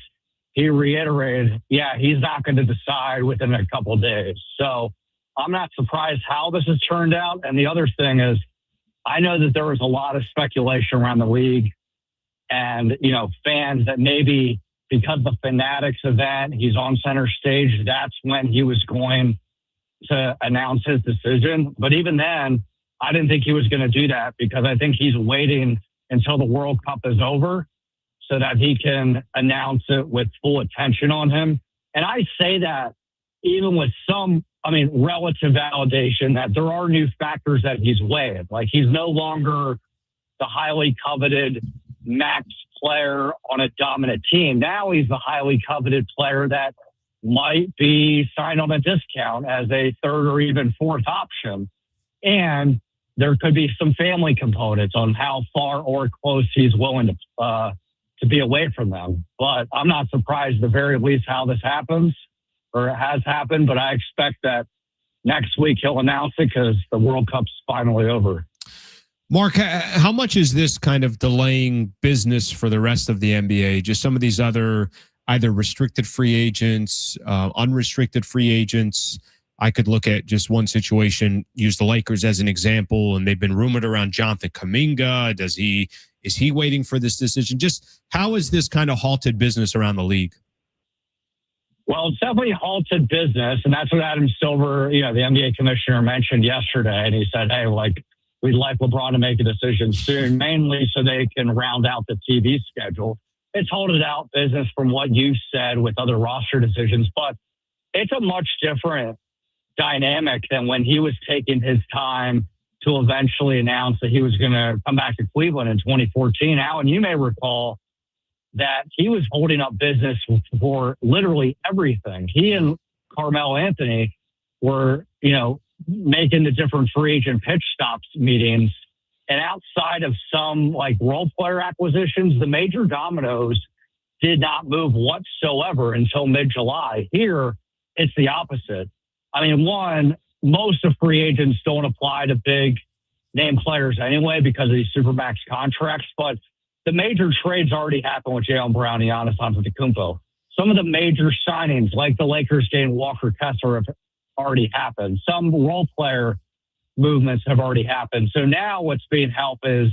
He reiterated, yeah, he's not going to decide within a couple of days. So I'm not surprised how this has turned out. And the other thing is, I know that there was a lot of speculation around the league and, fans that maybe because the Fanatics event, he's on center stage, that's when he was going to announce his decision. But even then, I didn't think he was going to do that because I think he's waiting until the World Cup is over so that he can announce it with full attention on him. And I say that even with some, relative validation that there are new factors that he's weighing. Like he's no longer the highly coveted max player on a dominant team. Now he's the highly coveted player that might be signed on a discount as a third or even fourth option. And there could be some family components on how far or close he's willing to be away from them. But I'm not surprised at the very least how this happens or has happened. But I expect that next week he'll announce it because the World Cup's finally over. Mark, how much is this kind of delaying business for the rest of the NBA? Just some of these other either restricted free agents, unrestricted free agents. I could look at just one situation, use the Lakers as an example, and they've been rumored around Jonathan Kuminga. Is he waiting for this decision? Just how is this kind of halted business around the league? Well, it's definitely halted business, and that's what Adam Silver, the NBA commissioner, mentioned yesterday. And he said, hey, we'd like LeBron to make a decision soon, mainly so they can round out the TV schedule. It's halted out business from what you said with other roster decisions, but it's a much different dynamic than when he was taking his time to eventually announce that he was going to come back to Cleveland in 2014. Alan, you may recall that he was holding up business for literally everything. He and Carmelo Anthony were, making the different free agent pitch stops meetings. And outside of some role player acquisitions, the major dominoes did not move whatsoever until mid-July. Here, it's the opposite. One, most of free agents don't apply to big name players anyway because of these supermax contracts, but the major trades already happened with Jaylen Brown and Giannis Antetokounmpo. Some of the major signings, like the Lakers getting Walker Kessler, have already happened. Some role player movements have already happened. So now what's being helped is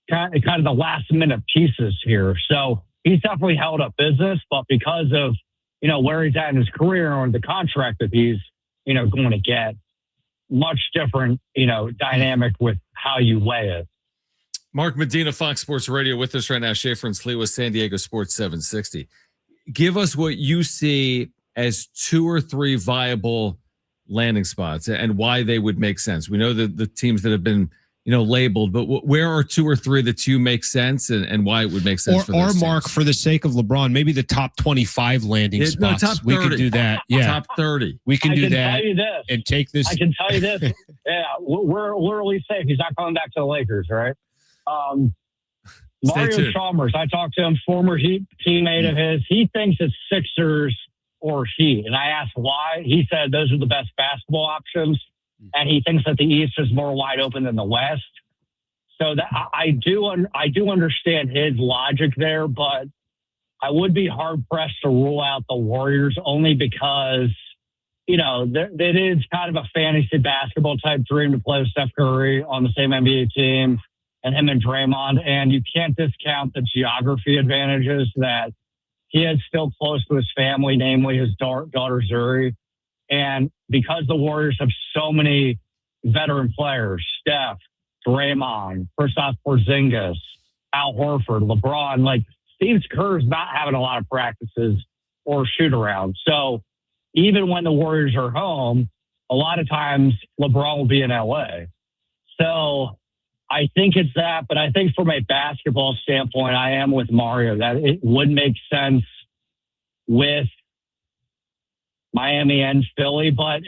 kind of the last minute pieces here. So he's definitely held up business, but because of, where he's at in his career or the contract that he's going to get much different, dynamic with how you weigh it. Mark Medina, Fox Sports Radio, with us right now. Schaeffer and Sliwa, San Diego Sports 760. Give us what you see as 2 or 3 viable landing spots and why they would make sense. We know that the teams that have been, labeled, but where are 2 or 3 that to you make sense and why it would make sense for those Mark, teams? for the sake of LeBron, maybe the top 25 landing spots. Top 30. We could do that. Yeah. Top 30. We can do that tell you this. and take this. I can tell you this. Yeah, we're literally safe. He's not coming back to the Lakers, right? Mario Chalmers, I talked to him, former Heat teammate of his. He thinks it's Sixers or Heat. And I asked why. He said those are the best basketball options. And he thinks that the East is more wide open than the West. So that I do understand his logic there, but I would be hard pressed to rule out the Warriors only because, it is kind of a fantasy basketball type dream to play with Steph Curry on the same NBA team and him and Draymond. And you can't discount the geography advantages that he is still close to his family, namely his daughter Zuri. And because the Warriors have so many veteran players, Steph, Draymond, Kristaps Porzingis, Al Horford, LeBron, like Steve Kerr's not having a lot of practices or shoot around. So even when the Warriors are home, a lot of times LeBron will be in LA. So I think it's that, but I think from a basketball standpoint, I am with Mario that it would make sense with Miami and Philly. But,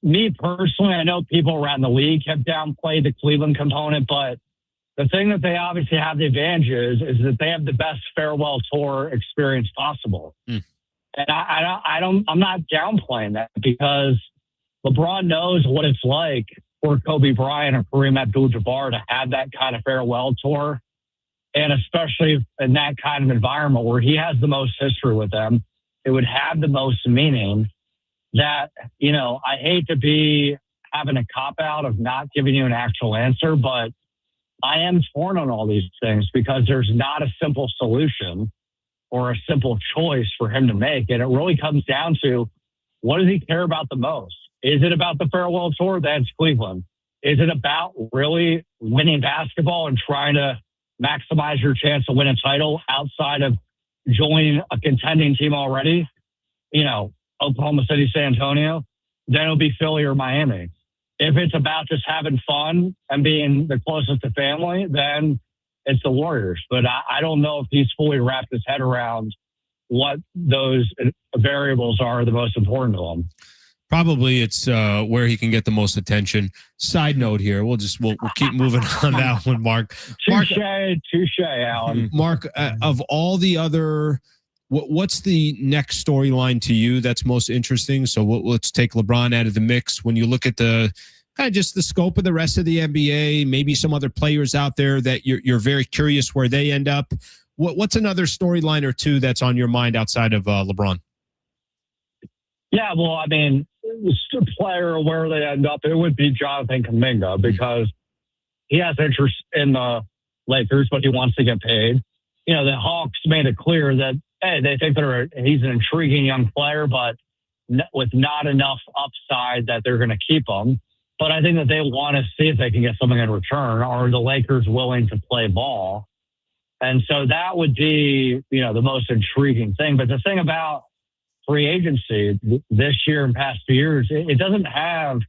me personally, I know people around the league have downplayed the Cleveland component, but the thing that they obviously have the advantage is that they have the best farewell tour experience possible. And I'm not downplaying that because LeBron knows what it's like for Kobe Bryant or Kareem Abdul-Jabbar to have that kind of farewell tour. And especially in that kind of environment where he has the most history with them, it would have the most meaning that, I hate to be having a cop out of not giving you an actual answer, but I am torn on all these things because there's not a simple solution or a simple choice for him to make. And it really comes down to, what does he care about the most? Is it about the farewell tour? That's Cleveland. Is it about really winning basketball and trying to maximize your chance to win a title outside of joining a contending team already? Oklahoma City, San Antonio, then it'll be Philly or Miami. If it's about just having fun and being the closest to family, then it's the Warriors. But I don't know if he's fully wrapped his head around what those variables are the most important to him. Probably it's where he can get the most attention. Side note here, we'll keep moving on that one, Mark. Touche, Alan. Mark, of all the other, what's the next storyline to you that's most interesting? So let's take LeBron out of the mix. When you look at the kind of just the scope of the rest of the NBA, maybe some other players out there that you're very curious where they end up. What's another storyline or two that's on your mind outside of LeBron? Yeah, well, I mean, the player where they end up, it would be Jonathan Kuminga because he has interest in the Lakers, but he wants to get paid. The Hawks made it clear that, hey, they think he's an intriguing young player, but with not enough upside that they're going to keep him. But I think that they want to see if they can get something in return. Are the Lakers willing to play ball? And so that would be, the most intriguing thing. But the thing about free agency this year and past few years, it doesn't have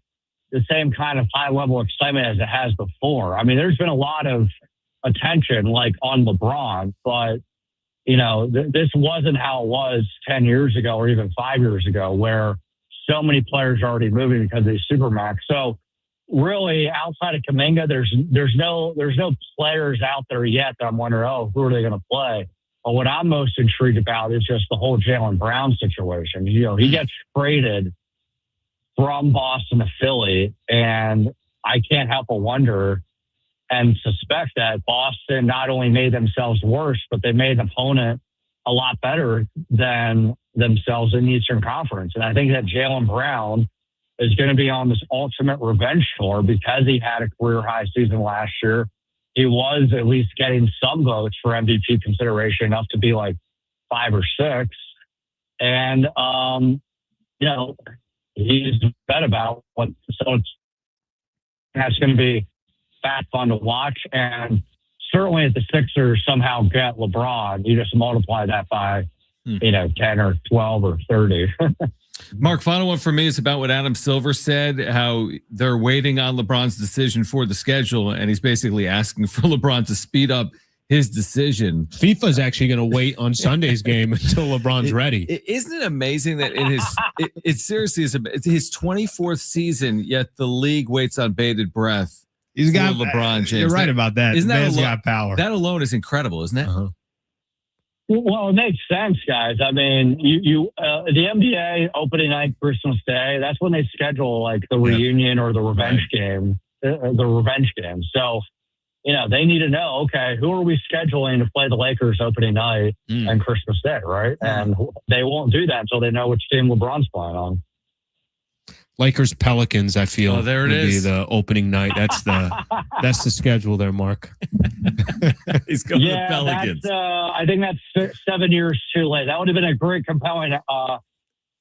the same kind of high level excitement as it has before. I mean, there's been a lot of attention on LeBron, but this wasn't how it was 10 years ago or even 5 years ago, where so many players are already moving because of these supermax. So really, outside of Kuminga, there's no players out there yet that I'm wondering, who are they going to play? But what I'm most intrigued about is just the whole Jaylen Brown situation. He gets traded from Boston to Philly, and I can't help but wonder and suspect that Boston not only made themselves worse, but they made the opponent a lot better than themselves in the Eastern Conference. And I think that Jaylen Brown is going to be on this ultimate revenge tour because he had a career-high season last year. He was at least getting some votes for MVP consideration, enough to be like 5 or 6. And, he's bet about what. So that's going to be fun to watch. And certainly if the Sixers somehow get LeBron, you just multiply that by, 10 or 12 or 30. Mark, final one for me is about what Adam Silver said, how they're waiting on LeBron's decision for the schedule, and he's basically asking for LeBron to speed up his decision. FIFA's actually going to wait on Sunday's game until LeBron's ready. Isn't it amazing that in his it seriously is his 24th season, yet the league waits on bated breath. He's got LeBron James. You're right about that. Isn't that got power? That alone is incredible, isn't it? Uh-huh. Well, it makes sense, guys. I mean, the NBA opening night, Christmas Day, that's when they schedule like the reunion or the revenge game, the revenge game. So, they need to know, okay, who are we scheduling to play the Lakers opening night and Christmas Day, right? And they won't do that until they know which team LeBron's playing on. Lakers Pelicans, I feel. Oh, there it is. Be the opening night. That's the schedule there, Mark. He's going to the Pelicans. I think that's 7 years too late. That would have been a great compelling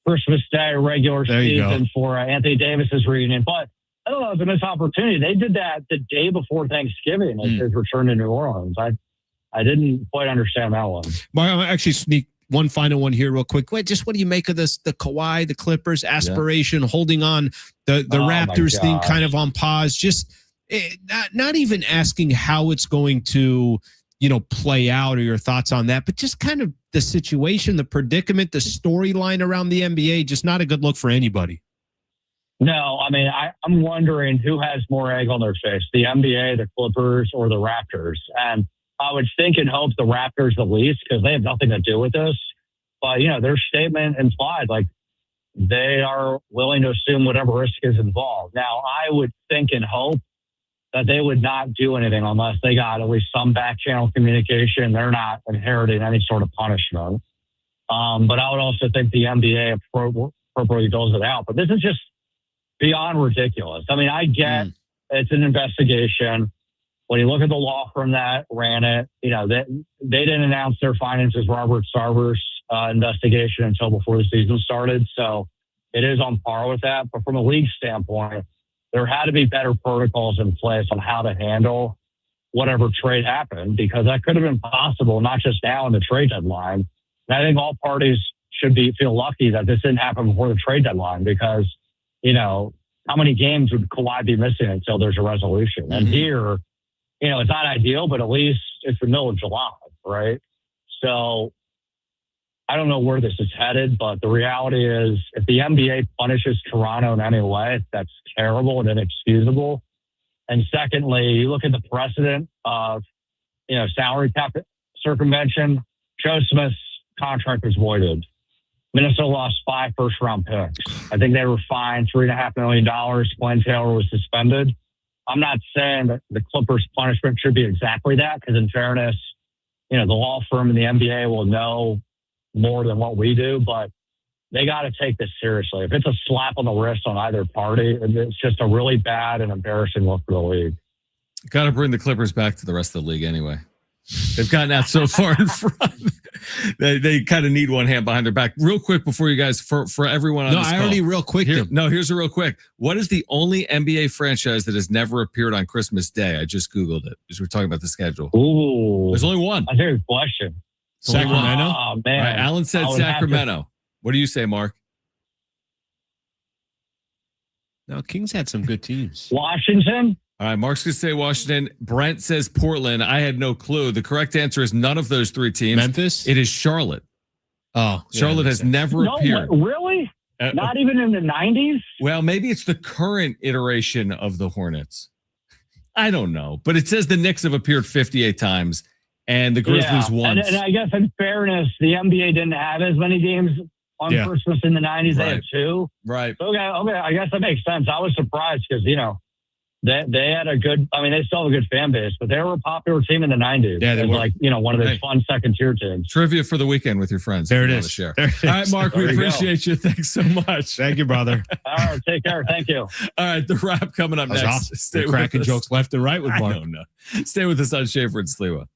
Christmas Day regular season for Anthony Davis's reunion. But I don't know, it's a missed opportunity. They did that the day before Thanksgiving as his return to New Orleans. I didn't quite understand that one. Mark, I'm actually sneak one final one here real quick. What do you make of this? The Kawhi, the Clippers aspiration, holding on the Raptors thing kind of on pause, just not even asking how it's going to, play out or your thoughts on that, but just kind of the situation, the predicament, the storyline around the NBA, just not a good look for anybody. No, I mean, I'm wondering who has more egg on their face, the NBA, the Clippers, or the Raptors. And I would think and hope the Raptors the least because they have nothing to do with this. But, their statement implied like they are willing to assume whatever risk is involved. Now, I would think and hope that they would not do anything unless they got at least some back channel communication. They're not inheriting any sort of punishment. But I would also think the NBA appropriately doles it out. But this is just beyond ridiculous. I mean, I get it's an investigation. When you look at the law firm that ran it, they didn't announce their findings as Robert Sarver's investigation until before the season started. So it is on par with that. But from a league standpoint, there had to be better protocols in place on how to handle whatever trade happened, because that could have been possible, not just now in the trade deadline. And I think all parties should feel lucky that this didn't happen before the trade deadline, because, how many games would Kawhi be missing until there's a resolution? And here, it's not ideal, but at least it's the middle of July, right? So I don't know where this is headed, but the reality is if the NBA punishes Toronto in any way, that's terrible and inexcusable. And secondly, you look at the precedent of, salary cap circumvention. Joe Smith's contract was voided. Minnesota lost 5 first-round picks. I think they were fined $3.5 million. Glenn Taylor was suspended. I'm not saying that the Clippers' punishment should be exactly that, because in fairness, the law firm and the NBA will know more than what we do, but they got to take this seriously. If it's a slap on the wrist on either party, it's just a really bad and embarrassing look for the league. Got to bring the Clippers back to the rest of the league anyway. They've gotten out so far in front. They kind of need one hand behind their back. Real quick before you guys, for everyone on this call. Here's a real quick. What is the only NBA franchise that has never appeared on Christmas Day? I just Googled it because we're talking about the schedule. Ooh. There's only one. That's a good question. Sacramento? Oh, man. Right, Alan said Sacramento. What do you say, Mark? No, Kings had some good teams. Washington? All right, Mark's going to say Washington. Brent says Portland. I had no clue. The correct answer is none of those 3 teams. Memphis? It is Charlotte. Oh, Charlotte has never appeared. Really? Not even in the 90s? Well, maybe it's the current iteration of the Hornets. I don't know. But it says the Knicks have appeared 58 times and the Grizzlies once. And I guess in fairness, the NBA didn't have as many games on Christmas in the 90s. They had 2. Right. Okay. I guess that makes sense. I was surprised because, they had a good, they still have a good fan base, but they were a popular team in the 90s. Yeah, they were like, one of those fun second tier teams. Trivia for the weekend with your friends. There it is. Share. All right, Mark, we appreciate you. Thanks so much. Thank you, brother. All right, take care. Thank you. All right, the wrap coming up next. Awesome. Stay cracking jokes left and right with Mark. I don't know. Stay with us on Schaeffer and Sliwa.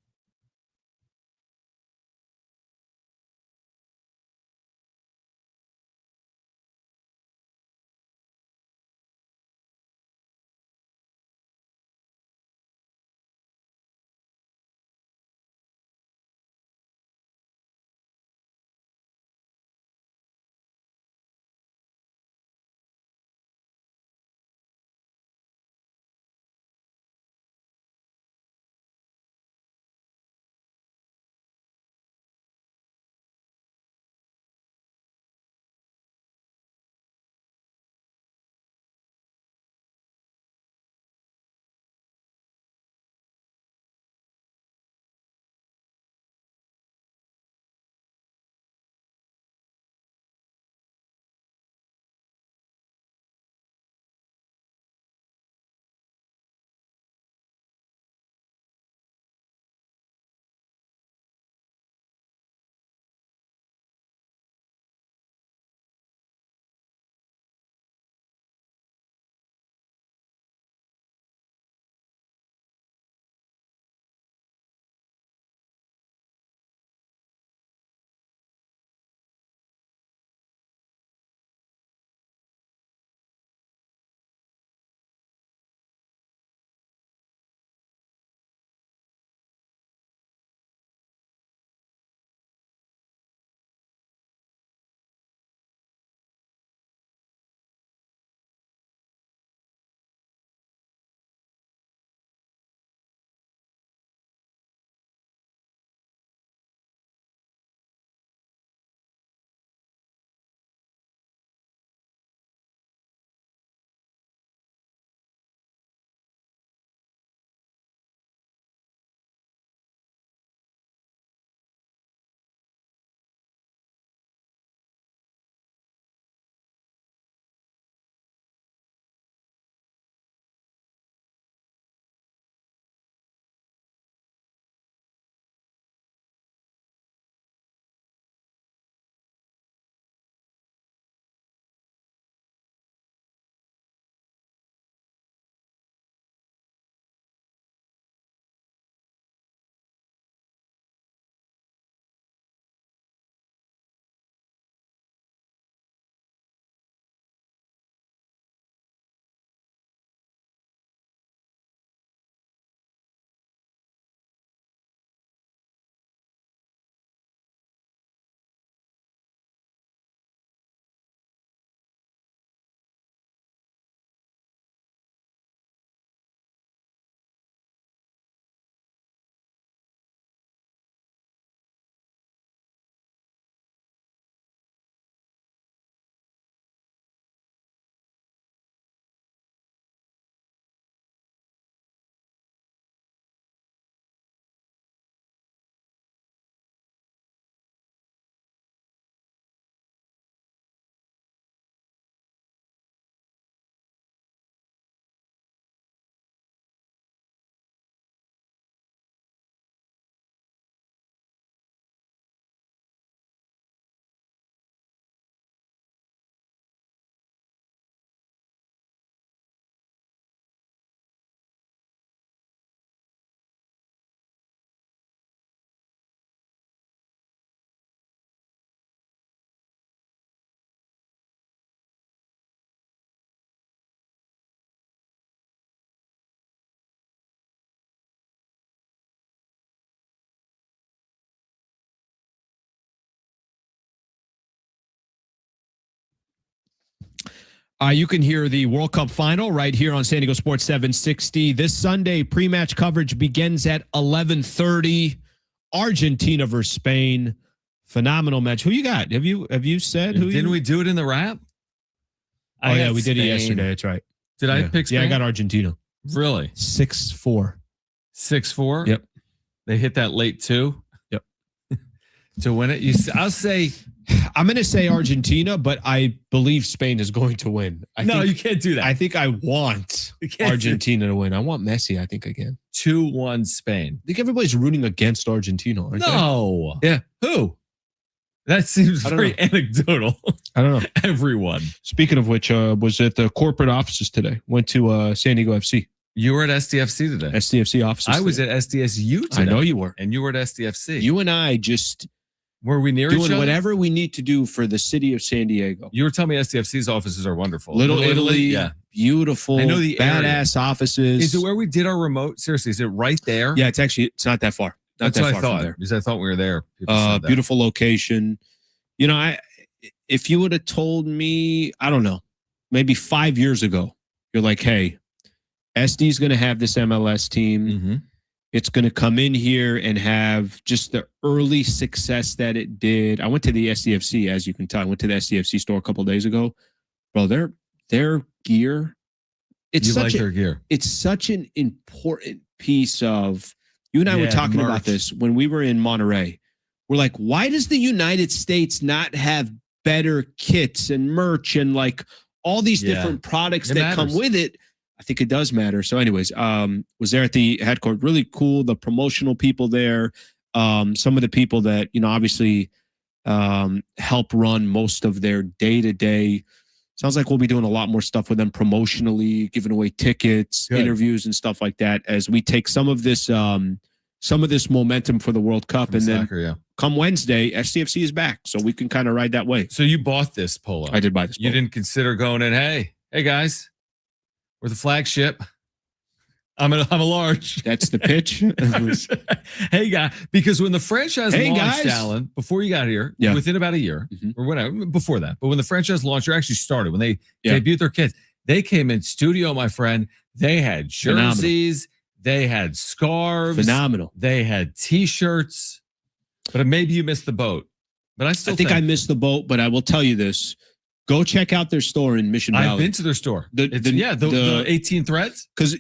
You can hear the World Cup Final right here on San Diego Sports 760. This Sunday, pre-match coverage begins at 11:30. Argentina versus Spain. Phenomenal match. Who you got? Have you said who? Didn't we do it in the wrap? Oh, yeah, we did it yesterday. That's right. Did I pick Spain? Yeah, I got Argentina. Really? 6-4. 6-4? Yep. They hit that late too? Yep. To win it? I'm going to say Argentina, but I believe Spain is going to win. You can't do that. I think I want Argentina to win. I want Messi, I think, again. 2-1 Spain. I think everybody's rooting against Argentina, aren't No. they? Yeah. Who? That seems very anecdotal. I don't know. Everyone. Speaking of which, was at the corporate offices today. Went to San Diego FC. You were at SDFC today. SDFC offices. I was at SDSU today. I know you were. And you were at SDFC. You and I just were we near each other? Doing whatever we need to do for the city of San Diego. You were telling me SDFC's offices are wonderful. Little Italy, yeah. Beautiful. I know the badass area. Offices. Is it where we did our remote? Seriously, is it right there? Yeah, it's not that far. That's what I thought. Because I thought we were there. Beautiful location. You know, if you would have told me, I don't know, maybe 5 years ago, you're like, hey, SD's going to have this MLS team. Mm-hmm. It's going to come in here and have just the early success that it did. I went to the SDFC, as you can tell. I went to the SDFC store a couple of days ago. Bro, their gear. Their gear. It's such an important piece of. You and I were talking about this when we were in Monterey. We're like, why does the United States not have better kits and merch and like all these different products that come with it? I think it does matter. So anyways, was there at the headquarters. Really cool. The promotional people there. Some of the people that, obviously help run most of their day-to-day. Sounds like we'll be doing a lot more stuff with them promotionally, giving away tickets, interviews and stuff like that as we take some of this momentum for the World Cup. And then come Wednesday, SCFC is back. So we can kind of ride that way. So you bought this polo. I did buy this polo. You didn't consider going in, hey guys, we're the flagship. I'm a large. That's the pitch. Hey, guy, because when the franchise launched, guys. Alan, before you got here, within about a year or whatever, before that, but when the franchise launched, or actually started, when they debuted their kids, they came in studio, my friend. They had jerseys. They had scarves. Phenomenal. They had T-shirts. But maybe you missed the boat. But I think I missed the boat, but I will tell you this. Go check out their store in Mission Valley. I've been to their store. The 18 threads. Because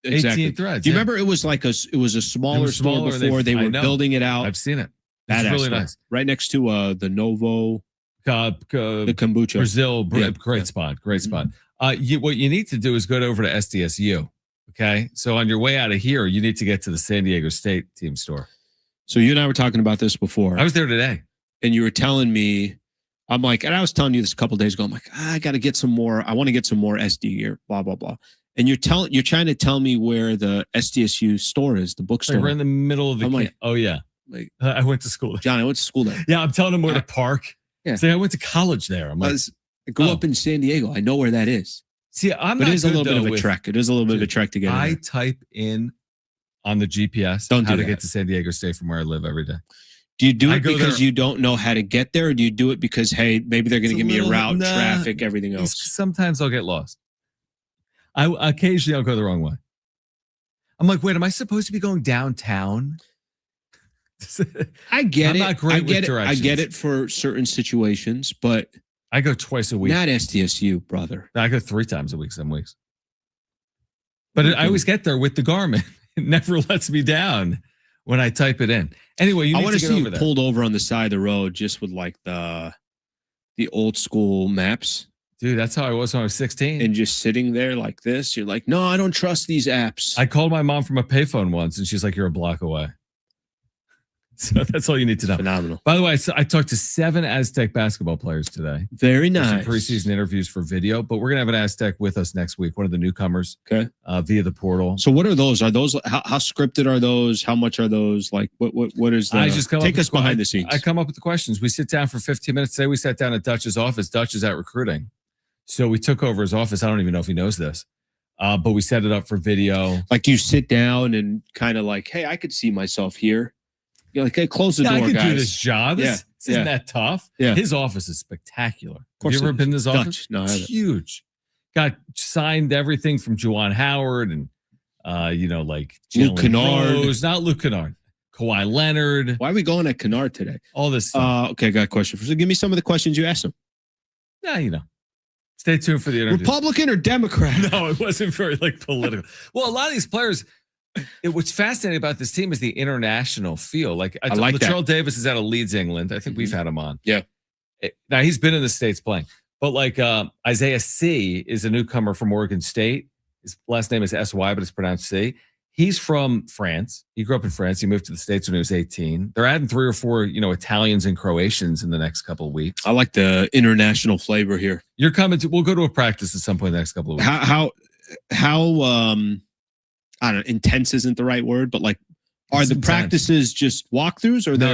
18 threads. Do you remember it was like a smaller store before they were building it out? I've seen it. That's really nice. Right next to the Novo, the kombucha. Brazil, great spot. Great spot. What you need to do is go over to SDSU. Okay, so on your way out of here, you need to get to the San Diego State team store. So you and I were talking about this before. I was there today, and you were telling me, I'm like, and I was telling you this a couple of days ago. I'm like, I got to get some more. I want to get some more SD gear. Blah blah blah. And you're trying to tell me where the SDSU store is, the bookstore. We're in the middle of the. I'm like, oh yeah. Like I went to school there. John, I went to school there. Yeah, I'm telling him where to park. Yeah. Say I went to college there. I'm like, I grew up in San Diego. I know where that is. See, but it is a little bit of a trek. It is a little bit of a trek to get in. I type in on the GPS how to get to San Diego State from where I live every day. Do you do it because you don't know how to get there, or do you do it because, hey, maybe they're going to give me a route, traffic, everything else? Sometimes I'll get lost. Occasionally I'll go the wrong way. I'm like, wait, am I supposed to be going downtown? I get I'm it. Not great with directions. I get it for certain situations, but I go twice a week. Not SDSU, brother. I go 3 times a week some weeks. But I always get there with the Garmin. It never lets me down when I type it in. Anyway, I want to see you pulled over on the side of the road just with like the old school maps. Dude, that's how I was when I was 16. And just sitting there like this, you're like, no, I don't trust these apps. I called my mom from a payphone once, and she's like, you're a block away. So that's all you need to know. Phenomenal. By the way, I talked to 7 Aztec basketball players today. Very nice. Some preseason interviews for video, but we're going to have an Aztec with us next week, one of the newcomers. Okay. Via the portal. So what are those? Are those, how scripted are those? How much are those? Like, what is the, I just take us behind the scenes. I come up with the questions. We sit down for 15 minutes. Today we sat down at Dutch's office. Dutch is out recruiting. So we took over his office. I don't even know if he knows this. But we set it up for video. Like you sit down and kind of like, hey, I could see myself here. You're like, hey, close the door, I could guys. do this job. This isn't that tough. Yeah. His office is spectacular. Of course Have you ever been to his office? No, I haven't. Huge. got signed everything from Juwan Howard and like Luke Kennard. Rose, not Luke Kennard, Kawhi Leonard. Why are we going at Kennard today? All this stuff. Okay, I got a question. So give me some of the questions you asked him. Yeah, stay tuned for the interview. Republican or Democrat? No, it wasn't very political. Well, a lot of these players. What's fascinating about this team is the international feel. Like Latrell Davis is out of Leeds, England. I think we've had him on. Yeah. Now he's been in the States playing, but Isaiah C is a newcomer from Oregon State. His last name is S-Y, but it's pronounced C. He's from France. He grew up in France. He moved to the States when he was 18. They're adding 3 or 4, Italians and Croatians in the next couple of weeks. I like the international flavor here. You're coming we'll go to a practice at some point in the next couple of weeks. How I don't know, intense isn't the right word, but are the practices just walkthroughs or they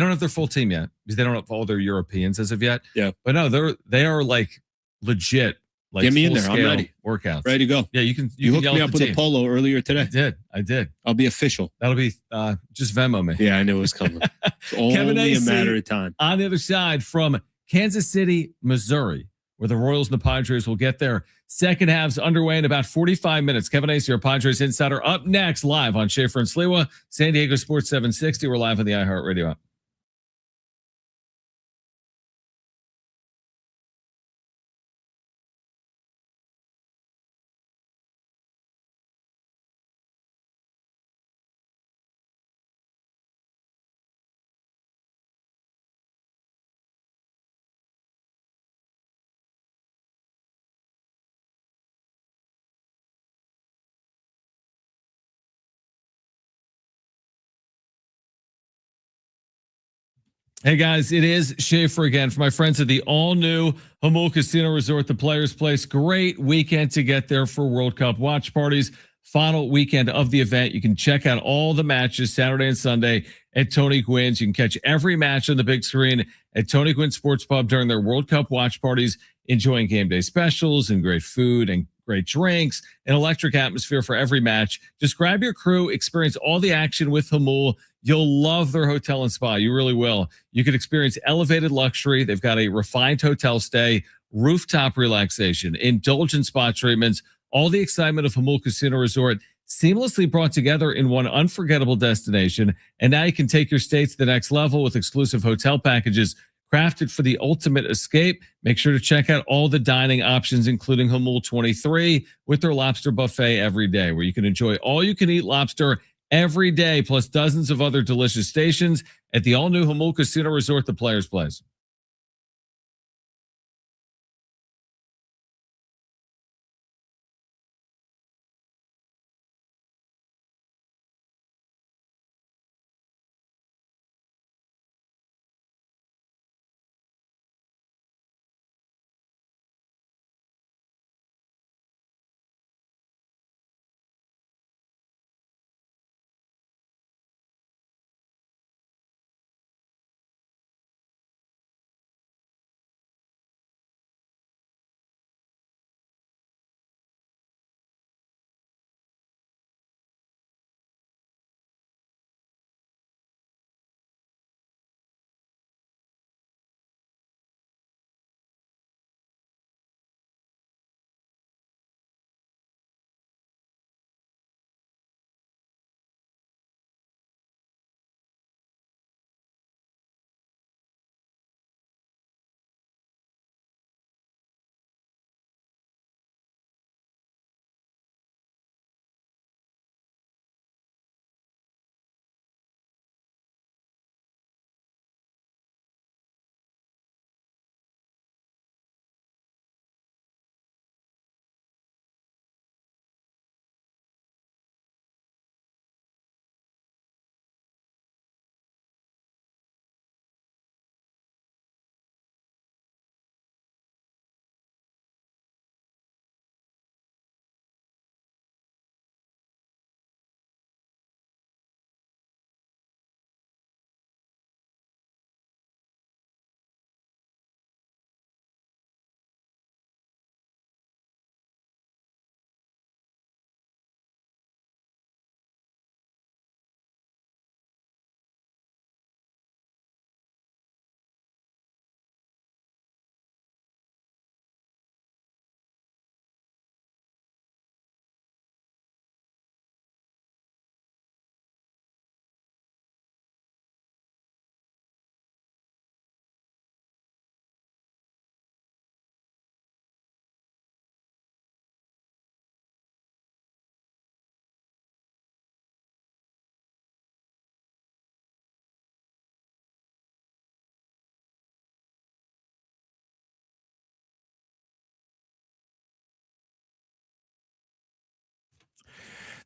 don't have their full team yet because they don't have all their Europeans as of yet. Yeah. But no, they are legit. Get me in there. I'm ready. Workouts. Ready to go. Yeah, you can hooked me up with a polo earlier today. I did. I'll be official. That'll be just Venmo me. Yeah, I knew it was coming. It's only a matter of time. On the other side from Kansas City, Missouri, where the Royals and the Padres will get their second halves underway in about 45 minutes. Kevin Acee, your Padres Insider, up next live on Schaeffer and Sliwa, San Diego Sports 760. We're live on the iHeartRadio app. Hey guys, it is Schaeffer again for my friends at the all-new Jamul Casino Resort, the Players Place. Great weekend to get there for World Cup watch parties. Final weekend of the event. You can check out all the matches Saturday and Sunday at Tony Gwynn's. You can catch every match on the big screen at Tony Gwynn Sports Pub during their World Cup watch parties, enjoying game day specials and great food and great drinks, an electric atmosphere for every match. Just grab your crew, experience all the action with Jamul. You'll love their hotel and spa. You really will. You can experience elevated luxury. They've got a refined hotel stay, rooftop relaxation, indulgent spa treatments, all the excitement of Jamul Casino Resort seamlessly brought together in one unforgettable destination. And now you can take your stay to the next level with exclusive hotel packages crafted for the ultimate escape. Make sure to check out all the dining options, including Jamul 23 with their lobster buffet every day, where you can enjoy all-you-can-eat lobster every day, plus dozens of other delicious stations at the all-new Jamul Casino Resort, the Players Place.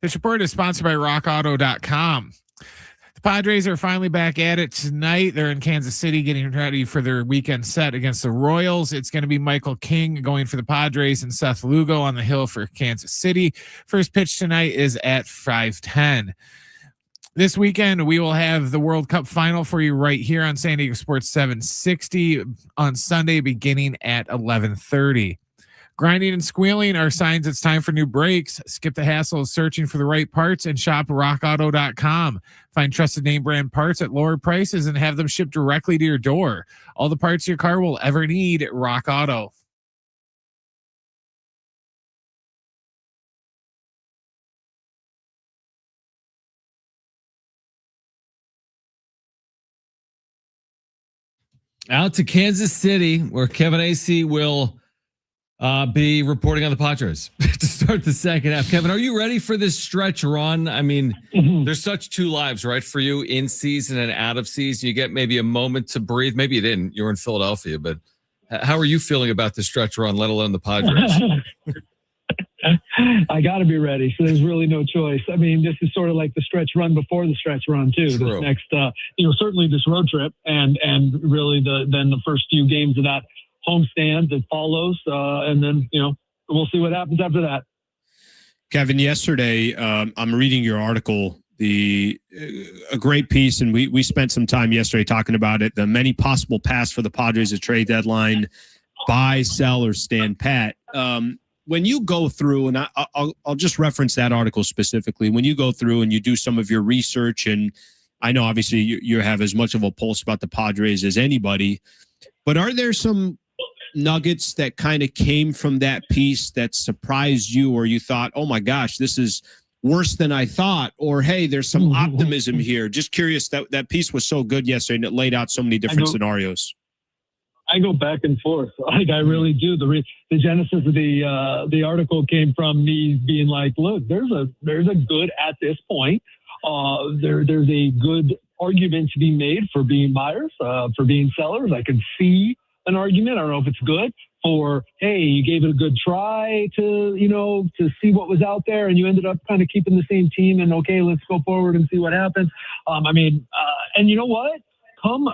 This report is sponsored by rockauto.com. The Padres are finally back at it tonight. They're in Kansas City getting ready for their weekend set against the Royals. It's going to be Michael King going for the Padres and Seth Lugo on the hill for Kansas City. First pitch tonight is at 5:10. This weekend, we will have the World Cup Final for you right here on San Diego Sports 760 on Sunday beginning at 11:30. Grinding and squealing are signs it's time for new brakes. Skip the hassle of searching for the right parts and shop rockauto.com. Find trusted name brand parts at lower prices and have them shipped directly to your door. All the parts your car will ever need at Rock Auto. Out to Kansas City, where Kevin Acee will be reporting on the Padres to start the second half. Kevin, are you ready for this stretch run? I mean, there's such two lives, right, for you in season and out of season. You get maybe a moment to breathe. Maybe you didn't. You were in Philadelphia, but how are you feeling about the stretch run, let alone the Padres? I got to be ready. So there's really no choice. I mean, this is sort of like the stretch run before the stretch run too. True. This next, certainly this road trip and really then the first few games of that homestand that follows. And then, we'll see what happens after that. Kevin, yesterday, I'm reading your article, a great piece. And we spent some time yesterday talking about it. The many possible paths for the Padres at trade deadline, buy, sell, or stand pat. When you go through, and I'll just reference that article specifically, when you go through and you do some of your research, and I know obviously you have as much of a pulse about the Padres as anybody, but are there some nuggets that kind of came from that piece that surprised you, or you thought, oh my gosh, this is worse than I thought, or hey, there's some optimism here? Just curious, that piece was so good yesterday and it laid out so many different scenarios. I go back and forth. Like I really do. The genesis of the article came from me being like, look, there's a good at this point. There's a good argument to be made for being buyers, for being sellers. I can see an argument. I don't know if it's good for, hey, you gave it a good try to see what was out there, and you ended up kind of keeping the same team. And okay, let's go forward and see what happens. And you know what? Come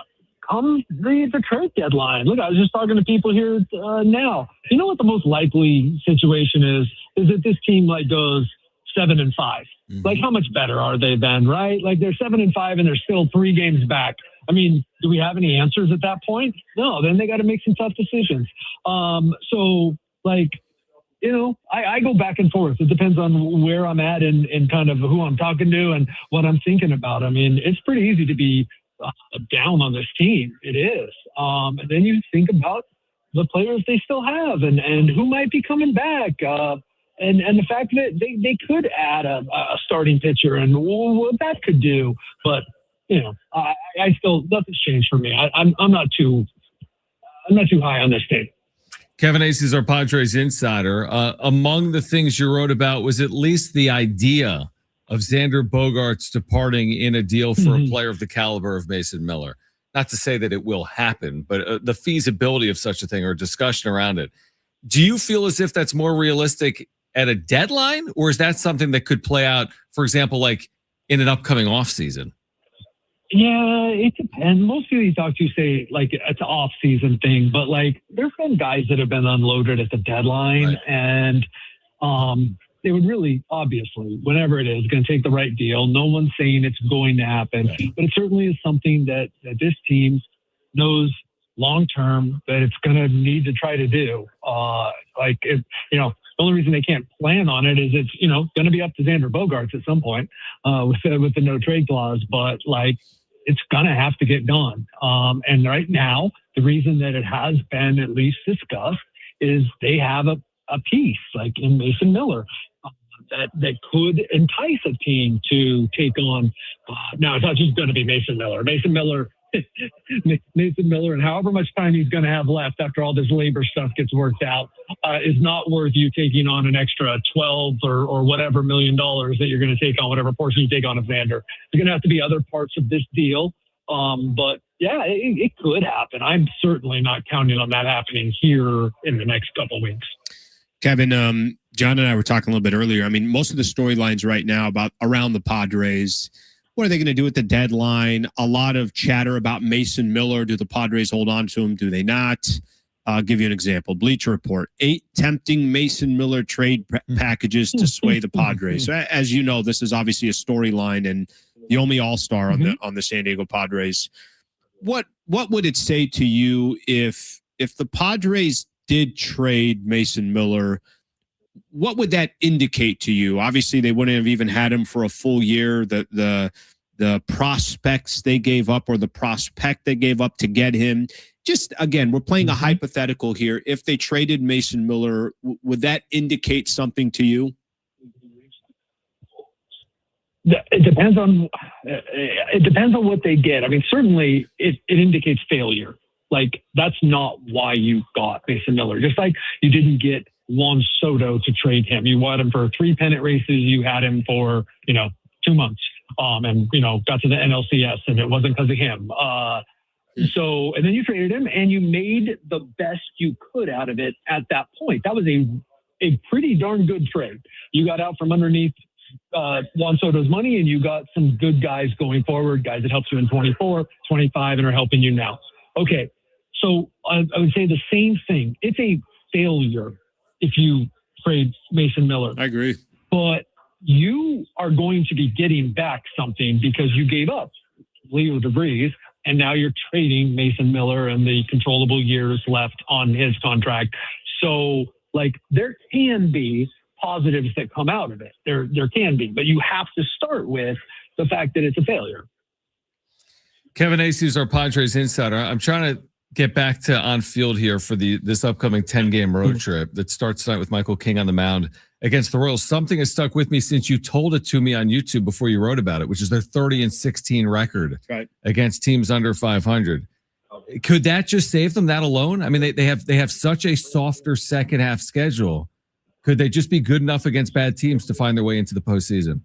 the trade deadline. Look, I was just talking to people here now. You know what the most likely situation is that this team goes 7-5. Mm-hmm. Like, how much better are they then, right? Like, they're 7-5 and they're still 3 games back. I mean, do we have any answers at that point? No. Then they got to make some tough decisions. I go back and forth. It depends on where I'm at and kind of who I'm talking to and what I'm thinking about. I mean, it's pretty easy to be down on this team. It is. And then you think about the players they still have and who might be coming back. And the fact that they could add a starting pitcher and what that could do. But, I still, nothing's changed for me. I'm not too high on this team. Kevin Acee is our Padres insider. Among the things you wrote about was at least the idea of Xander Bogaerts departing in a deal for a player of the caliber of Mason Miller. Not to say that it will happen, but the feasibility of such a thing or discussion around it. Do you feel as if that's more realistic at a deadline, or is that something that could play out, for example, like in an upcoming offseason? Yeah, it depends. Most people you talk to say it's an off-season thing, but there's been guys that have been unloaded at the deadline, right. And they would really, obviously, whenever it is, going to take the right deal. No one's saying it's going to happen, right. But it certainly is something that this team knows long-term that it's going to need to try to do. The only reason they can't plan on it is it's, going to be up to Xander Bogaerts at some point with the no trade clause, but it's going to have to get done. And right now, the reason that it has been at least discussed is they have a piece in Mason Miller that could entice a team to take on. Now, it's not just going to be Mason Miller. Mason Miller, and however much time he's going to have left after all this labor stuff gets worked out, is not worth you taking on an extra $12 or whatever $1 million that you're going to take on, whatever portion you take on of Xander. There's going to have to be other parts of this deal. But yeah, it could happen. I'm certainly not counting on that happening here in the next couple of weeks. Kevin, John and I were talking a little bit earlier. I mean, most of the storylines right now around the Padres, what are they going to do at the deadline? A lot of chatter about Mason Miller. Do the Padres hold on to him? Do they not? I'll give you an example. Bleacher Report, 8 tempting Mason Miller trade packages to sway the Padres. So as you know, this is obviously a storyline and the only all-star on the San Diego Padres. What would it say to you if the Padres did trade Mason Miller? What would that indicate to you? Obviously, they wouldn't have even had him for a full year. The prospects they gave up, or the prospect they gave up to get him. Just again, we're playing a hypothetical here. If they traded Mason Miller, would that indicate something to you? It depends on what they get. I mean, certainly it indicates failure. Like, that's not why you got Mason Miller. Just like you didn't get Juan Soto to trade him. You wanted him for 3 pennant races. You had him for, 2 months. And, got to the NLCS, and it wasn't because of him. So, and then you traded him, and you made the best you could out of it at that point. That was a pretty darn good trade. You got out from underneath Juan Soto's money, and you got some good guys going forward, guys that helped you in 24, 25, and are helping you now. Okay, so I would say the same thing. It's a failure if you trade Mason Miller. I agree. But you are going to be getting back something because you gave up Leo DeVries, and now you're trading Mason Miller and the controllable years left on his contract. So, there can be positives that come out of it. There can be, but you have to start with the fact that it's a failure. Kevin Acee is our Padres insider. I'm trying to get back to on field here for this upcoming 10-game road trip that starts tonight with Michael King on the mound against the Royals. Something has stuck with me since you told it to me on YouTube before you wrote about it, which is their 30-16 record against teams under 500. Could that just save them, that alone? I mean, they have such a softer second half schedule. Could they just be good enough against bad teams to find their way into the postseason?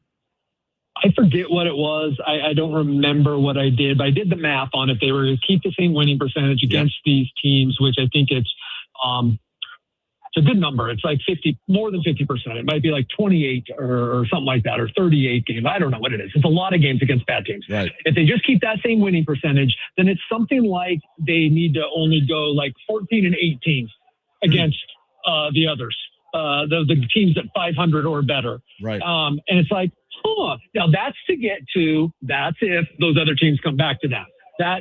I forget what it was. I don't remember what I did, but I did the math on it. They were to keep the same winning percentage against these teams, which I think it's a good number. It's like 50, more than 50%. It might be like 28 or something like that, or 38 games. I don't know what it is. It's a lot of games against bad teams. Right. If they just keep that same winning percentage, then it's something like they need to only go like 14 and 18 against the others, the teams at 500 or better. Right. And it's like, now that's if those other teams come back to that.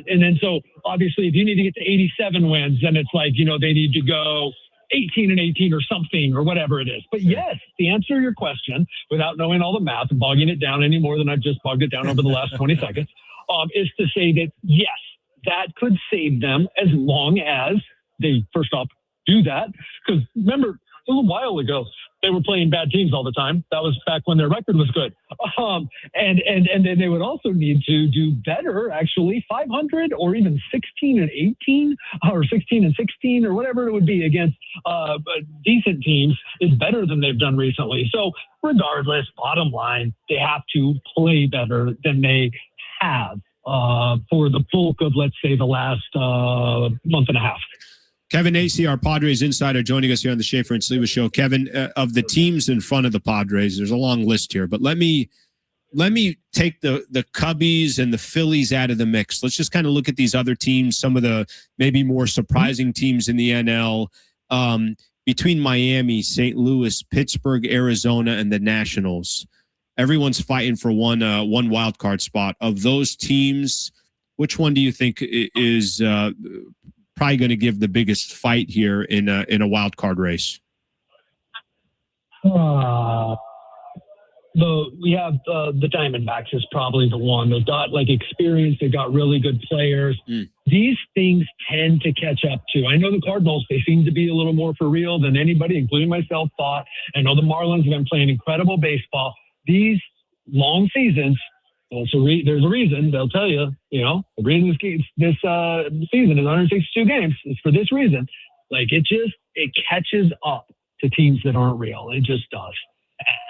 And then so obviously if you need to get to 87 wins, then it's like, they need to go 18 and 18 or something or whatever it is. But yes, to answer your question without knowing all the math and bogging it down any more than I've just bogged it down over the last 20 seconds, is to say that yes, that could save them as long as they first off do that. Because remember, a little while ago, they were playing bad teams all the time. That was back when their record was good. And then they would also need to do better, actually, 500 or even 16 and 18 or 16 and 16 or whatever it would be against decent teams is better than they've done recently. So regardless, bottom line, they have to play better than they have for the bulk of, let's say, the last month and a half. Kevin Acee, our Padres insider, joining us here on the Schaeffer and Sliwa show. Kevin, of the teams in front of the Padres, there's a long list here, but let me take the Cubbies and the Phillies out of the mix. Let's just kind of look at these other teams, some of the maybe more surprising teams in the NL. Between Miami, St. Louis, Pittsburgh, Arizona, and the Nationals, everyone's fighting for one wild card spot. Of those teams, which one do you think is probably going to give the biggest fight here in a wild card race? We have the Diamondbacks is probably the one. They've got experience. They've got really good players. These things tend to catch up to. I know the Cardinals, they seem to be a little more for real than anybody, including myself, thought. I know the Marlins have been playing incredible baseball. These long seasons, there's a reason they'll tell you, the reason this season is 162 games. It's for this reason. It catches up to teams that aren't real. It just does.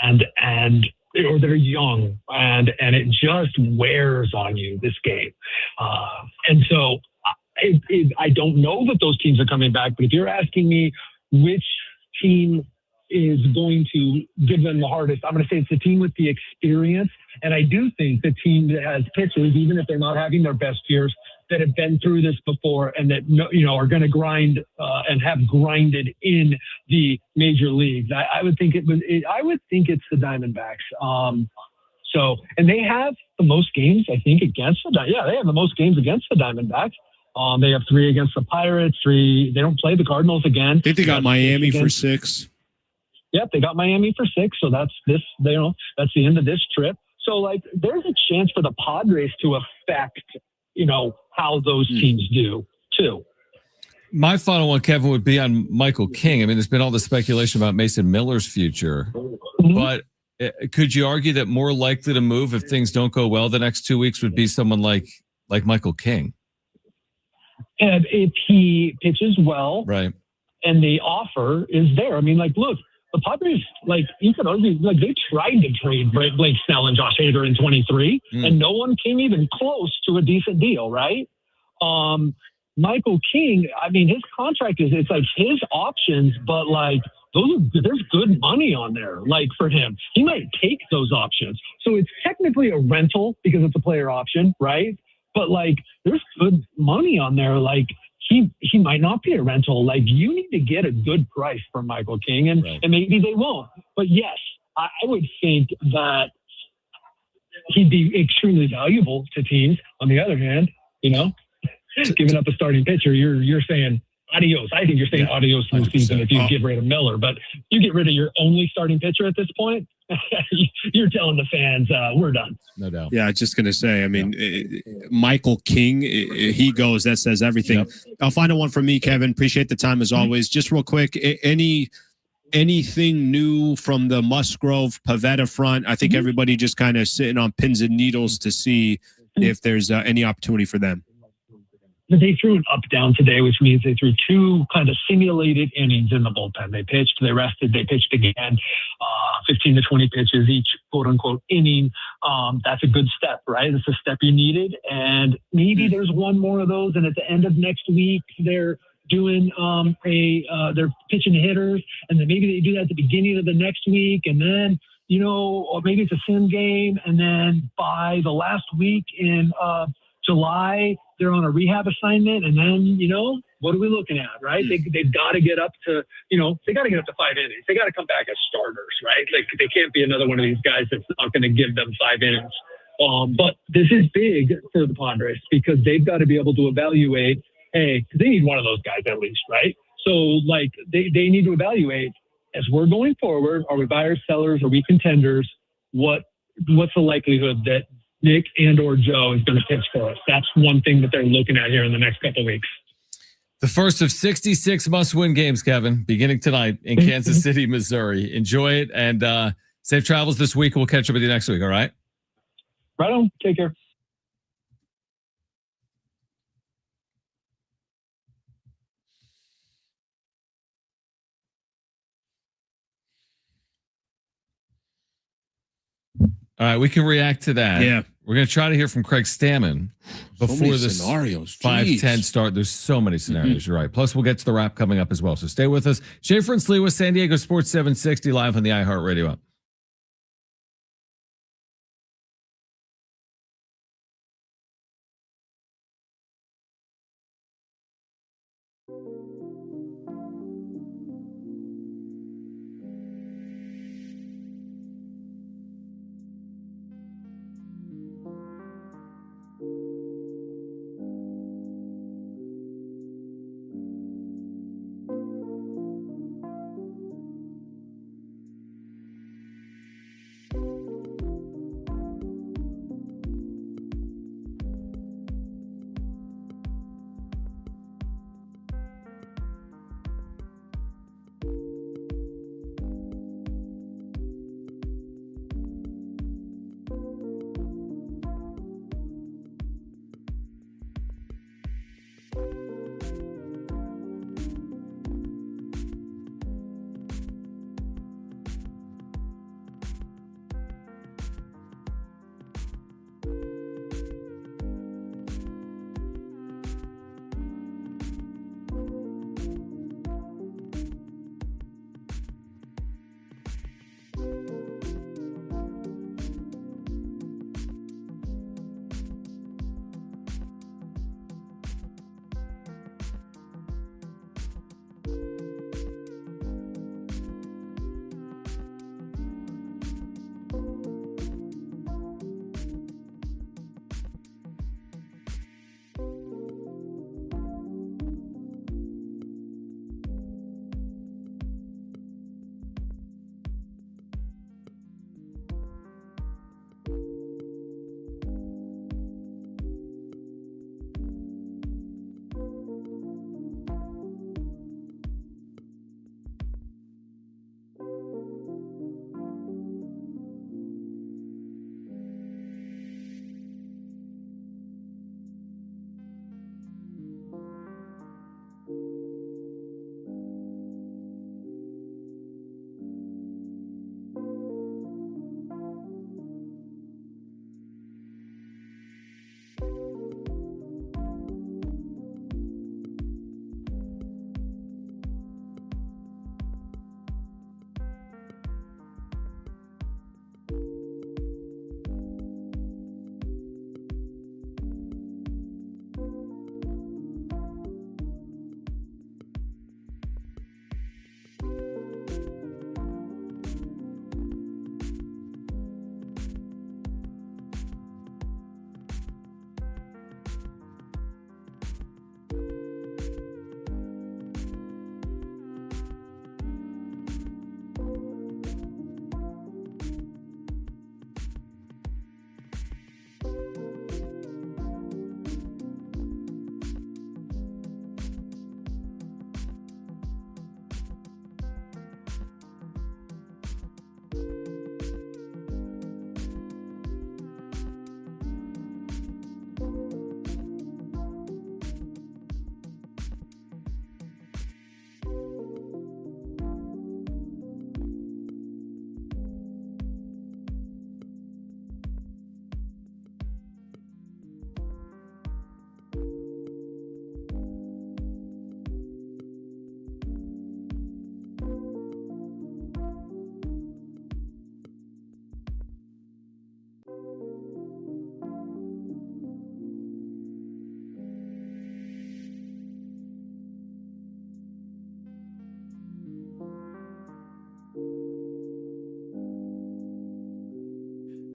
Or they're young and it just wears on you, this game. And so I don't know that those teams are coming back, but if you're asking me which team is going to give them the hardest. I'm going to say it's the team with the experience. And I do think the team that has pitchers, even if they're not having their best years, that have been through this before and that, are going to grind and have grinded in the major leagues. I would think it's the Diamondbacks. And they have the most games, I think, against they have the most games against the Diamondbacks. They have 3 against the Pirates, 3. They don't play the Cardinals again. I think they got Miami for 6. Yep, they got Miami for 6. So that's that's the end of this trip. So there's a chance for the Padres to affect, how those teams do too. My final one, Kevin, would be on Michael King. I mean, there's been all the speculation about Mason Miller's future, but could you argue that more likely to move if things don't go well the next 2 weeks would be someone like Michael King? And if he pitches well, right, and the offer is there, I mean, look, the Padres, you could argue, they tried to trade Blake Snell and Josh Hader in 23, and no one came even close to a decent deal, right? Michael King, I mean, his contract it's his options, but there's good money on there, for him. He might take those options. So it's technically a rental because it's a player option, right? But there's good money on there. He might not be a rental. You need to get a good price for Michael King, and maybe they won't. But yes, I would think that he'd be extremely valuable to teams. On the other hand, giving up a starting pitcher, you're saying adios. I think you're saying adios this season if you get rid of Miller. But you get rid of your only starting pitcher at this point, you're telling the fans, we're done. No doubt. Yeah, I was just going to say, I mean, Michael King, he goes, that says everything. Yep. I'll find one for me, Kevin. Appreciate the time as always. Just real quick, anything new from the Musgrove Pavetta front? I think everybody just kind of sitting on pins and needles to see if there's any opportunity for them. They threw an up-down today, which means they threw 2 kind of simulated innings in the bullpen. They pitched, they rested, they pitched again, 15 to 20 pitches each, quote-unquote, inning. That's a good step, right? It's a step you needed. And maybe there's one more of those, and at the end of next week, they're doing they're pitching hitters, and then maybe they do that at the beginning of the next week, and then, or maybe it's a sim game, and then by the last week in July, they're on a rehab assignment, and then, what are we looking at, right? They've got to get up to, they got to get up to 5 innings. They got to come back as starters, right? They can't be another one of these guys that's not going to give them 5 innings. But this is big for the Padres because they've got to be able to evaluate, hey, they need one of those guys at least, right? So, they need to evaluate, as we're going forward, are we buyers, sellers, are we contenders? What's the likelihood that Nick and or Joe is going to pitch for us? That's one thing that they're looking at here in the next couple of weeks. The first of 66 must-win games, Kevin, beginning tonight in Kansas City, Missouri. Enjoy it, and safe travels this week. We'll catch up with you next week, all right? Right on. Take care. All right, we can react to that. Yeah. We're going to try to hear from Craig Stammen before this scenarios. 5:10 start. There's so many scenarios. You're right. Plus, we'll get to the wrap coming up as well. So stay with us. Schaeffer and Sliwa, San Diego Sports 760, live on the iHeartRadio app.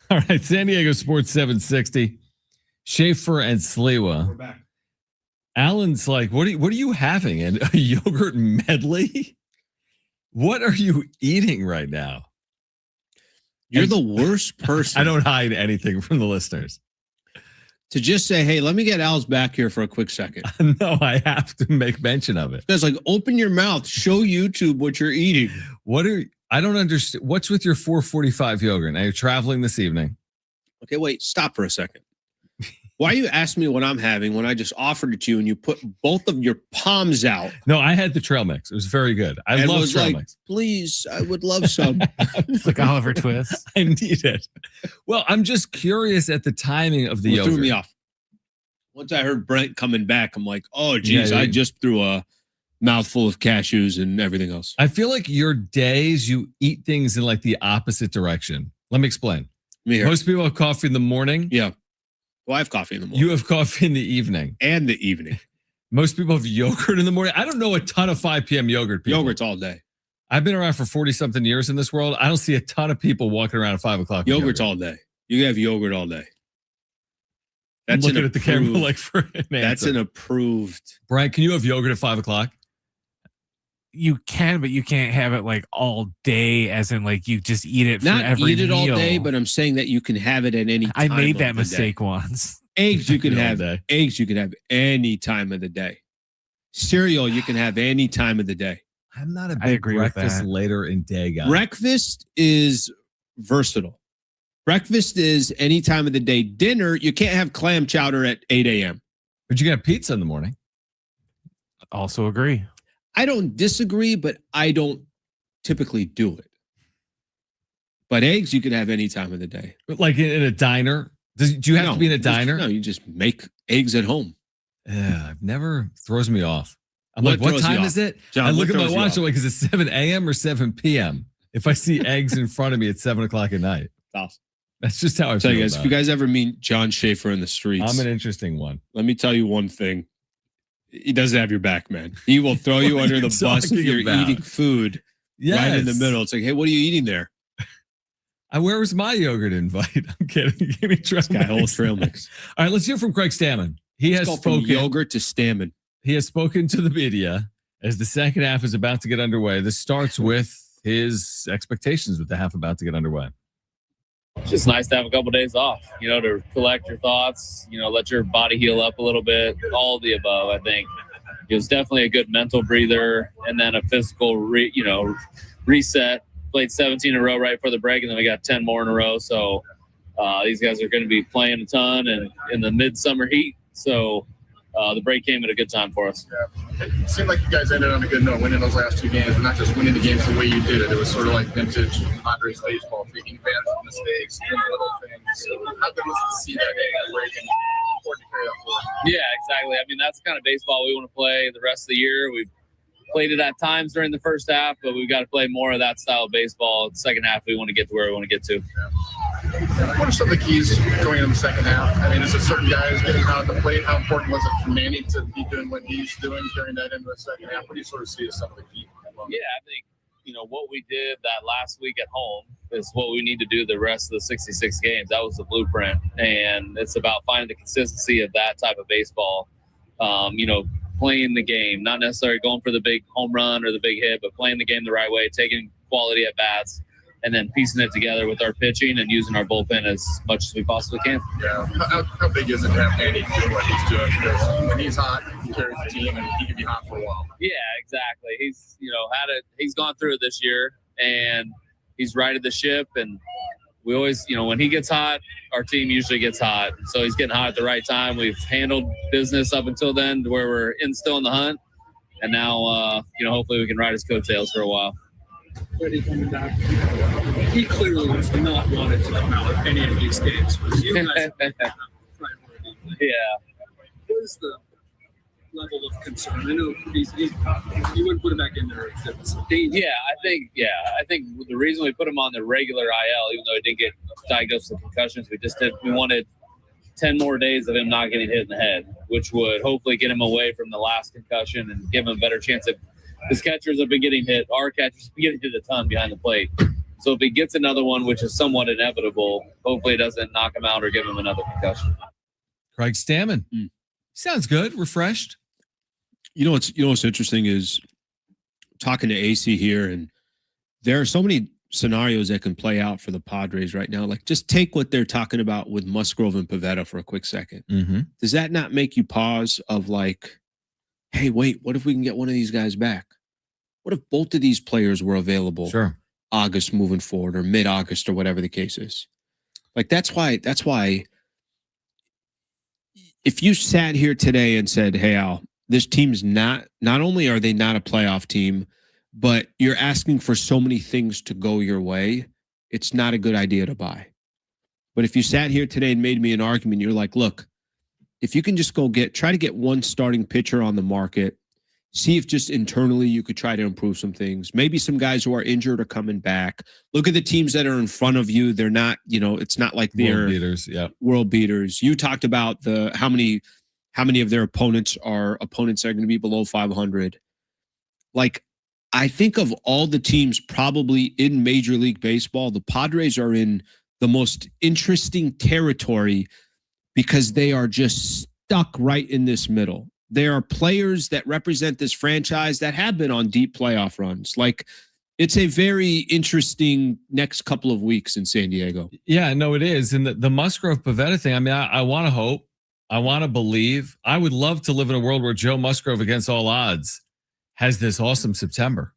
All right, San Diego Sports 760. Schaeffer and Sliwa. We're back. Alan's like, what are you having? A yogurt medley? What are you eating right now? You're the worst person. I don't hide anything from the listeners. To just say, hey, let me get Al's back here for a quick second. No, I have to make mention of it. It's like, open your mouth, show YouTube what you're eating. I don't understand. What's with your 445 yogurt? Now you're traveling this evening. Okay, wait, stop for a second. Why you ask me what I'm having when I just offered it to you and you put both of your palms out? No, I had the trail mix. It was very good. I love trail mix. Please, I would love some. It's like Oliver Twist. I need it. Well, I'm just curious at the timing of the yogurt. Threw me off. Once I heard Brent coming back, I'm like, oh, geez, I just threw a mouthful of cashews and everything else. I feel like your days, you eat things in like the opposite direction. Let me explain. Most people have coffee in the morning. Yeah. Well, I have coffee in the morning. You have coffee in the evening. And the evening. Most people have yogurt in the morning. I don't know a ton of 5 p.m. yogurt people. Yogurt's all day. I've been around for 40-something years in this world. I don't see a ton of people walking around at 5 o'clock. Yogurt's all day. You can have yogurt all day. That's looking at the camera like for an answer. That's an approved. Brian, can you have yogurt at 5 o'clock? You can, but you can't have it like all day, as in like you just eat it for every meal. Not eat it all day, but I'm saying that you can have it at any time. I made that mistake once. Eggs you can have. Eggs you can have any time of the day. Cereal you can have any time of the day. I'm not a big breakfast later in day guy. Breakfast is versatile. Breakfast is any time of the day. Dinner, you can't have clam chowder at 8 a.m. But you can have pizza in the morning. Also agree. I don't disagree, but I don't typically do it. But eggs you can have any time of the day. Like in a diner? Do you have to be in a diner? No, you just make eggs at home. Yeah, I've never throws me off. I'm like, what time is it? John, I look at my watch. I'm like, is it 7 a.m. or 7 p.m.? If I see eggs in front of me at 7 o'clock at night. Awesome. That's just how I tell feel. You guys, if you guys ever meet John Schaeffer in the streets, I'm an interesting one. Let me tell you one thing. He doesn't have your back, man. He will throw you under the bus if you're eating food right in the middle. It's like, hey, what are you eating there? Where was my yogurt invite? I'm kidding. Give me trail mix. Whole trail mix. All right, let's hear from Craig Stammen. He has spoken. From yogurt to Stammen. He has spoken to the media as the second half is about to get underway. This starts with his expectations with the half about to get underway. It's just nice to have a couple of days off, to collect your thoughts, let your body heal up a little bit, all of the above. I think it was definitely a good mental breather and then a physical, reset. Played 17 in a row right before the break, and then we got 10 more in a row. So these guys are going to be playing a ton and in the midsummer heat. So the break came at a good time for us. Yeah. It seemed like you guys ended on a good note, winning those last 2 games, but not just winning the games the way you did it. It was sort of like vintage Padres baseball, taking advantage of mistakes, doing little things. So how good was it to see that game break and important to carry that forward? Yeah, exactly. I mean, that's the kind of baseball we want to play the rest of the year. We've played it at times during the first half, but we've got to play more of that style of baseball. The second half, we want to get to where we want to get to. What are some of the keys going in the second half? I mean, is it certain guys getting out of the plate? How important was it for Manny to be doing what he's doing, carrying that into the second half? What do you sort of see as some of the keys? Yeah, I think, what we did that last week at home is what we need to do the rest of the 66 games. That was the blueprint, and it's about finding the consistency of that type of baseball. Playing the game, not necessarily going for the big home run or the big hit, but playing the game the right way, taking quality at bats, and then piecing it together with our pitching and using our bullpen as much as we possibly can. Yeah. How big is it to have Manny doing what he's doing? Because when he's hot, he carries the team, and he can be hot for a while. Yeah, exactly. He's had it. He's gone through it this year, and he's righted the ship. And we always, when he gets hot, our team usually gets hot. So he's getting hot at the right time. We've handled business up until then to where we're still in the hunt. And now, hopefully we can ride his coattails for a while. Freddie coming back, he clearly was not wanted to come out of any of these games. But you guys yeah. What is the level of concern? I know you wouldn't put him back in there if it was dangerous. I think the reason we put him on the regular IL, even though he didn't get diagnosed with concussions, we wanted 10 more days of him not getting hit in the head, which would hopefully get him away from the last concussion and give him a better chance of his catchers have been getting hit. Our catchers have been getting hit a ton behind the plate. So if he gets another one, which is somewhat inevitable, hopefully it doesn't knock him out or give him another concussion. Craig Stammen. Sounds good. Refreshed. What's interesting is talking to Acee here, and there are so many scenarios that can play out for the Padres right now. Like, just take what they're talking about with Musgrove and Pivetta for a quick second. Mm-hmm. Does that not make you pause of like, hey, wait, what if we can get one of these guys back? What if both of these players were available August moving forward, or mid-August, or whatever the case is? Like, that's why if you sat here today and said, hey, Al, this team's not only are they not a playoff team, but you're asking for so many things to go your way, it's not a good idea to buy. But if you sat here today and made me an argument, you're like, look, if you can just try to get one starting pitcher on the market, see if just internally you could try to improve some things. Maybe some guys who are injured are coming back. Look at the teams that are in front of you. They're not, it's not like they're world beaters. Yeah. World beaters. You talked about how many of their opponents are going to be below 500. Like, I think of all the teams probably in Major League Baseball, the Padres are in the most interesting territory because they are just stuck right in this middle. There are players that represent this franchise that have been on deep playoff runs. Like, it's a very interesting next couple of weeks in San Diego. Yeah, no, it is. And the Musgrove Pivetta thing, I mean, I want to hope. I want to believe. I would love to live in a world where Joe Musgrove, against all odds, has this awesome September.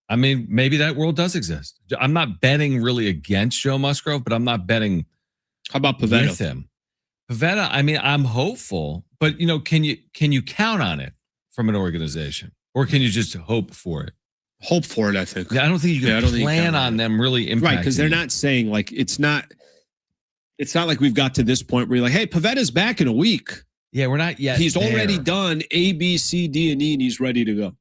I mean, maybe that world does exist. I'm not betting really against Joe Musgrove, but I'm not betting. How about Pivetta? With him. Pivetta, I mean, I'm hopeful, but can you count on it from an organization, or can you just hope for it? Hope for it, I think. Yeah, I don't think you can plan on them really impacting. Right, because they're not saying, like, it's not like we've got to this point where you're like, hey, Pavetta's back in a week. Yeah, we're not yet. He's already done A, B, C, D, and E, and he's ready to go.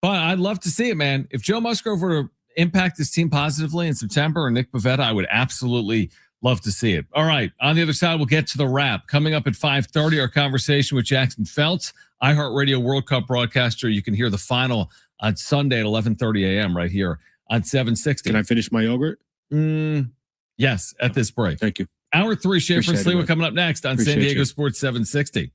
But I'd love to see it, man. If Joe Musgrove were to impact this team positively in September, or Nick Pivetta, I would absolutely love to see it. All right, on the other side, we'll get to the wrap. Coming up at 5:30, our conversation with Jackson Feltz, iHeartRadio World Cup broadcaster. You can hear the final on Sunday at 11:30 a.m. right here on 760. Can I finish my yogurt? Yes, at this break. Thank you. Hour 3, Schaeffer and Sliwa coming up next on San Diego Sports 760.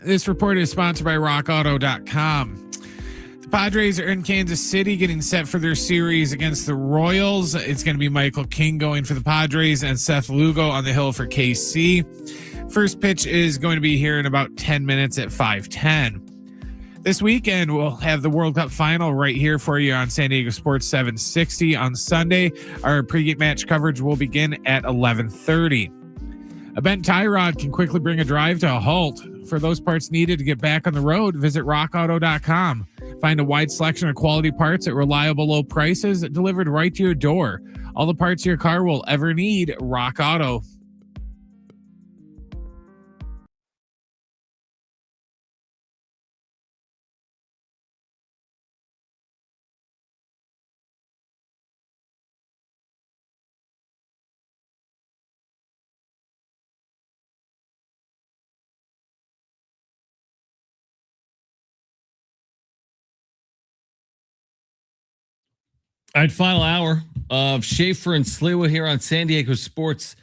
This report is sponsored by RockAuto.com. The Padres are in Kansas City getting set for their series against the Royals. It's going to be Michael King going for the Padres and Seth Lugo on the hill for KC. First pitch is going to be here in about 10 minutes at 5:10. This weekend, we'll have the World Cup Final right here for you on San Diego Sports 760 on Sunday. Our pregame match coverage will begin at 11:30. A bent tie rod can quickly bring a drive to a halt. For those parts needed to get back on the road, visit rockauto.com. Find a wide selection of quality parts at reliable low prices delivered right to your door. All the parts your car will ever need, Rock Auto. All right, final hour of Schaeffer and Sliwa here on San Diego Sports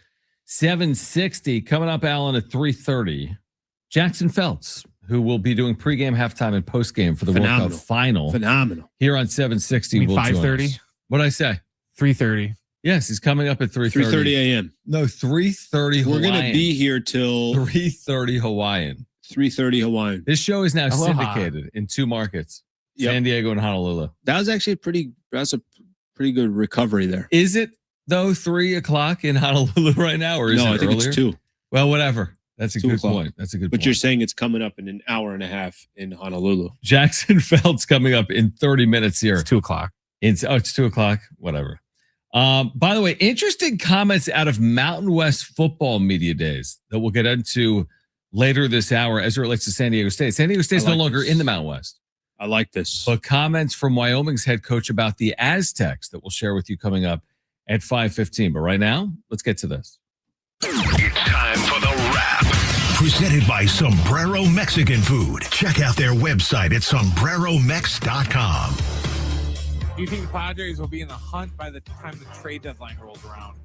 760. Coming up, Alan, at 3:30. Jackson Feltz, who will be doing pregame, halftime, and postgame for the World Cup Final. Phenomenal. Here on 760. 5:30? What did I say? 3:30. Yes, he's coming up at 3:30. 3:30 a.m. No, 3:30 Hawaiian. We're going to be here till 3:30 Hawaiian. 3:30 Hawaiian. This show is now Aloha. syndicated in 2 markets, San Diego and Honolulu. That was actually that's a pretty good recovery there. Is it, though, 3 o'clock in Honolulu right now, or is it I think earlier? it's 2. Well, whatever. That's a 2 good o'clock. point. That's a good But point. you're saying it's coming up in an hour and a half in Honolulu. Jackson Feltz coming up in 30 minutes here. It's 2 o'clock. It's 2 o'clock. Whatever. By the way, interesting comments out of Mountain West football media days that we'll get into later this hour as it relates to San Diego State. San Diego State's no longer in the Mountain West. I like this. But comments from Wyoming's head coach about the Aztecs that we'll share with you coming up at 5:15. But right now, let's get to this. It's time for the wrap. Presented by Sombrero Mexican Food. Check out their website at sombreromex.com. Do you think the Padres will be in the hunt by the time the trade deadline rolls around?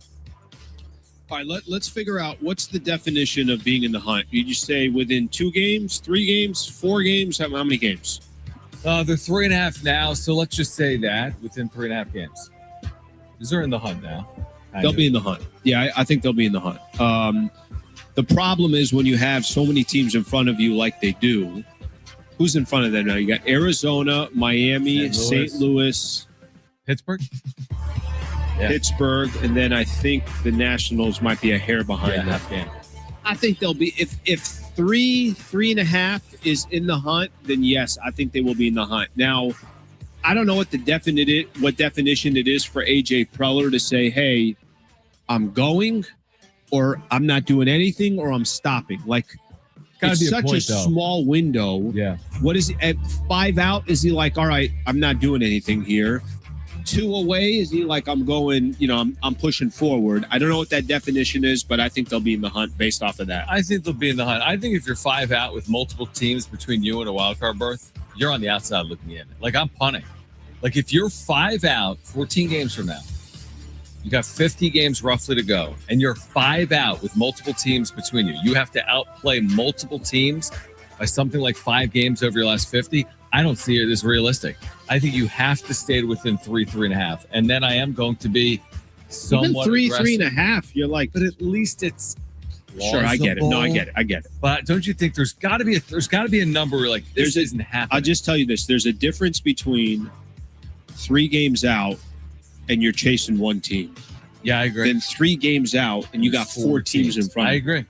All right, let's figure out what's the definition of being in the hunt. You just say within 2 games, 3 games, 4 games? How many games? They're 3.5 now, so let's just say that within 3.5 games. Because they're in the hunt now. They'll be in the hunt. Yeah, I think they'll be in the hunt. The problem is when you have so many teams in front of you like they do, who's in front of them now? You got Arizona, Miami, St. Louis, Pittsburgh, Pittsburgh, and then I think the Nationals might be a hair behind them. half game. I think they'll be if 3.5 is in the hunt, then yes, I think they will be in the hunt. Now, I don't know what definition it is for AJ Preller to say, "Hey, I'm going," or "I'm not doing anything," or "I'm stopping." Like, it's such a small window. Yeah. What is at 5 out? Is he like, "All right, I'm not doing anything here"? 2 away, is he like, "I'm going, I'm pushing forward"? I don't know what that definition is, but I think they'll be in the hunt based off of that. I think they'll be in the hunt. I think if you're 5 out with multiple teams between you and a wild card berth, you're on the outside looking in. Like, I'm punting. Like, if you're 5 out 14 games from now, you got 50 games roughly to go, and you're 5 out with multiple teams between you. You have to outplay multiple teams by something like 5 games over your last 50. I don't see it as realistic. I think you have to stay within 3.5. And then I am going to be somewhat even aggressive. 3.5, you're like, but at least it's sure, I get it. No, I get it. But don't you think there's got to be a number where like this isn't happening? I'll just tell you this: there's a difference between 3 games out and you're chasing 1 team. Yeah, I agree. Then 3 games out and you got 4 teams in front. I agree.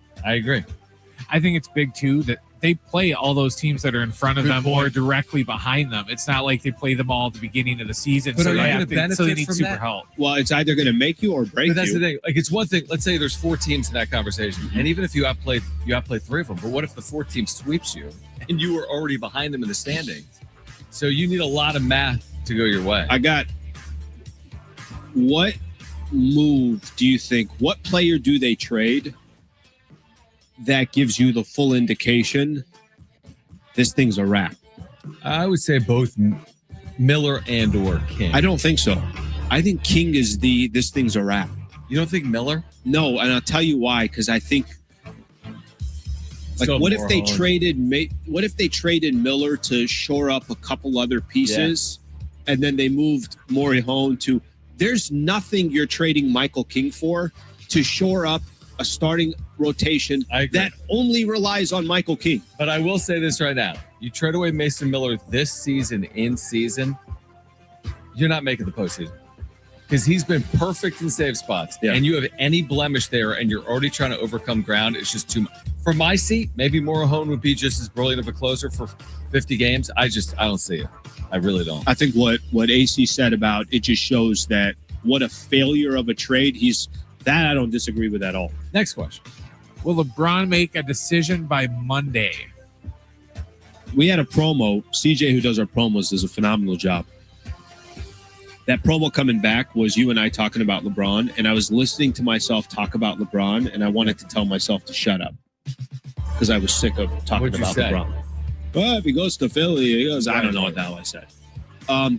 I think it's big too that they play all those teams that are in front of them or directly behind them. It's not like they play them all at the beginning of the season. But so are you they going to benefit so they need from super that? help. Well, it's either going to make you or break you. But that's the thing. Like, it's one thing. Let's say there's 4 teams in that conversation, and even if you outplay 3 of them. But what if the 4th team sweeps you and you were already behind them in the standings? So you need a lot of math to go your way. I got. What move do you think? What player do they trade that gives you the full indication this thing's a wrap? I would say both Miller and or King. I don't think so. I think King is this thing's a wrap. You don't think Miller? No, and I'll tell you why. Because I think Like, what if they traded Miller to shore up a couple other pieces, and then they moved Morihone to? There's nothing you're trading Michael King for to shore up a starting rotation that only relies on Michael King. But I will say this right now: you trade away Mason Miller this season, you're not making the postseason. Because he's been perfect in save spots, and you have any blemish there, and you're already trying to overcome ground. It's just too much. For my seat, maybe Morihone would be just as brilliant of a closer for 50 games. I don't see it. I really don't. I think what Acee said about it just shows that what a failure of a trade. I don't disagree with at all. Next question. Will LeBron make a decision by Monday? We had a promo. CJ, who does our promos, does a phenomenal job. That promo coming back was you and I talking about LeBron, and I was listening to myself talk about LeBron, and I wanted to tell myself to shut up because I was sick of talking about LeBron. Well, if he goes to Philly, he goes, I don't know what the hell I said.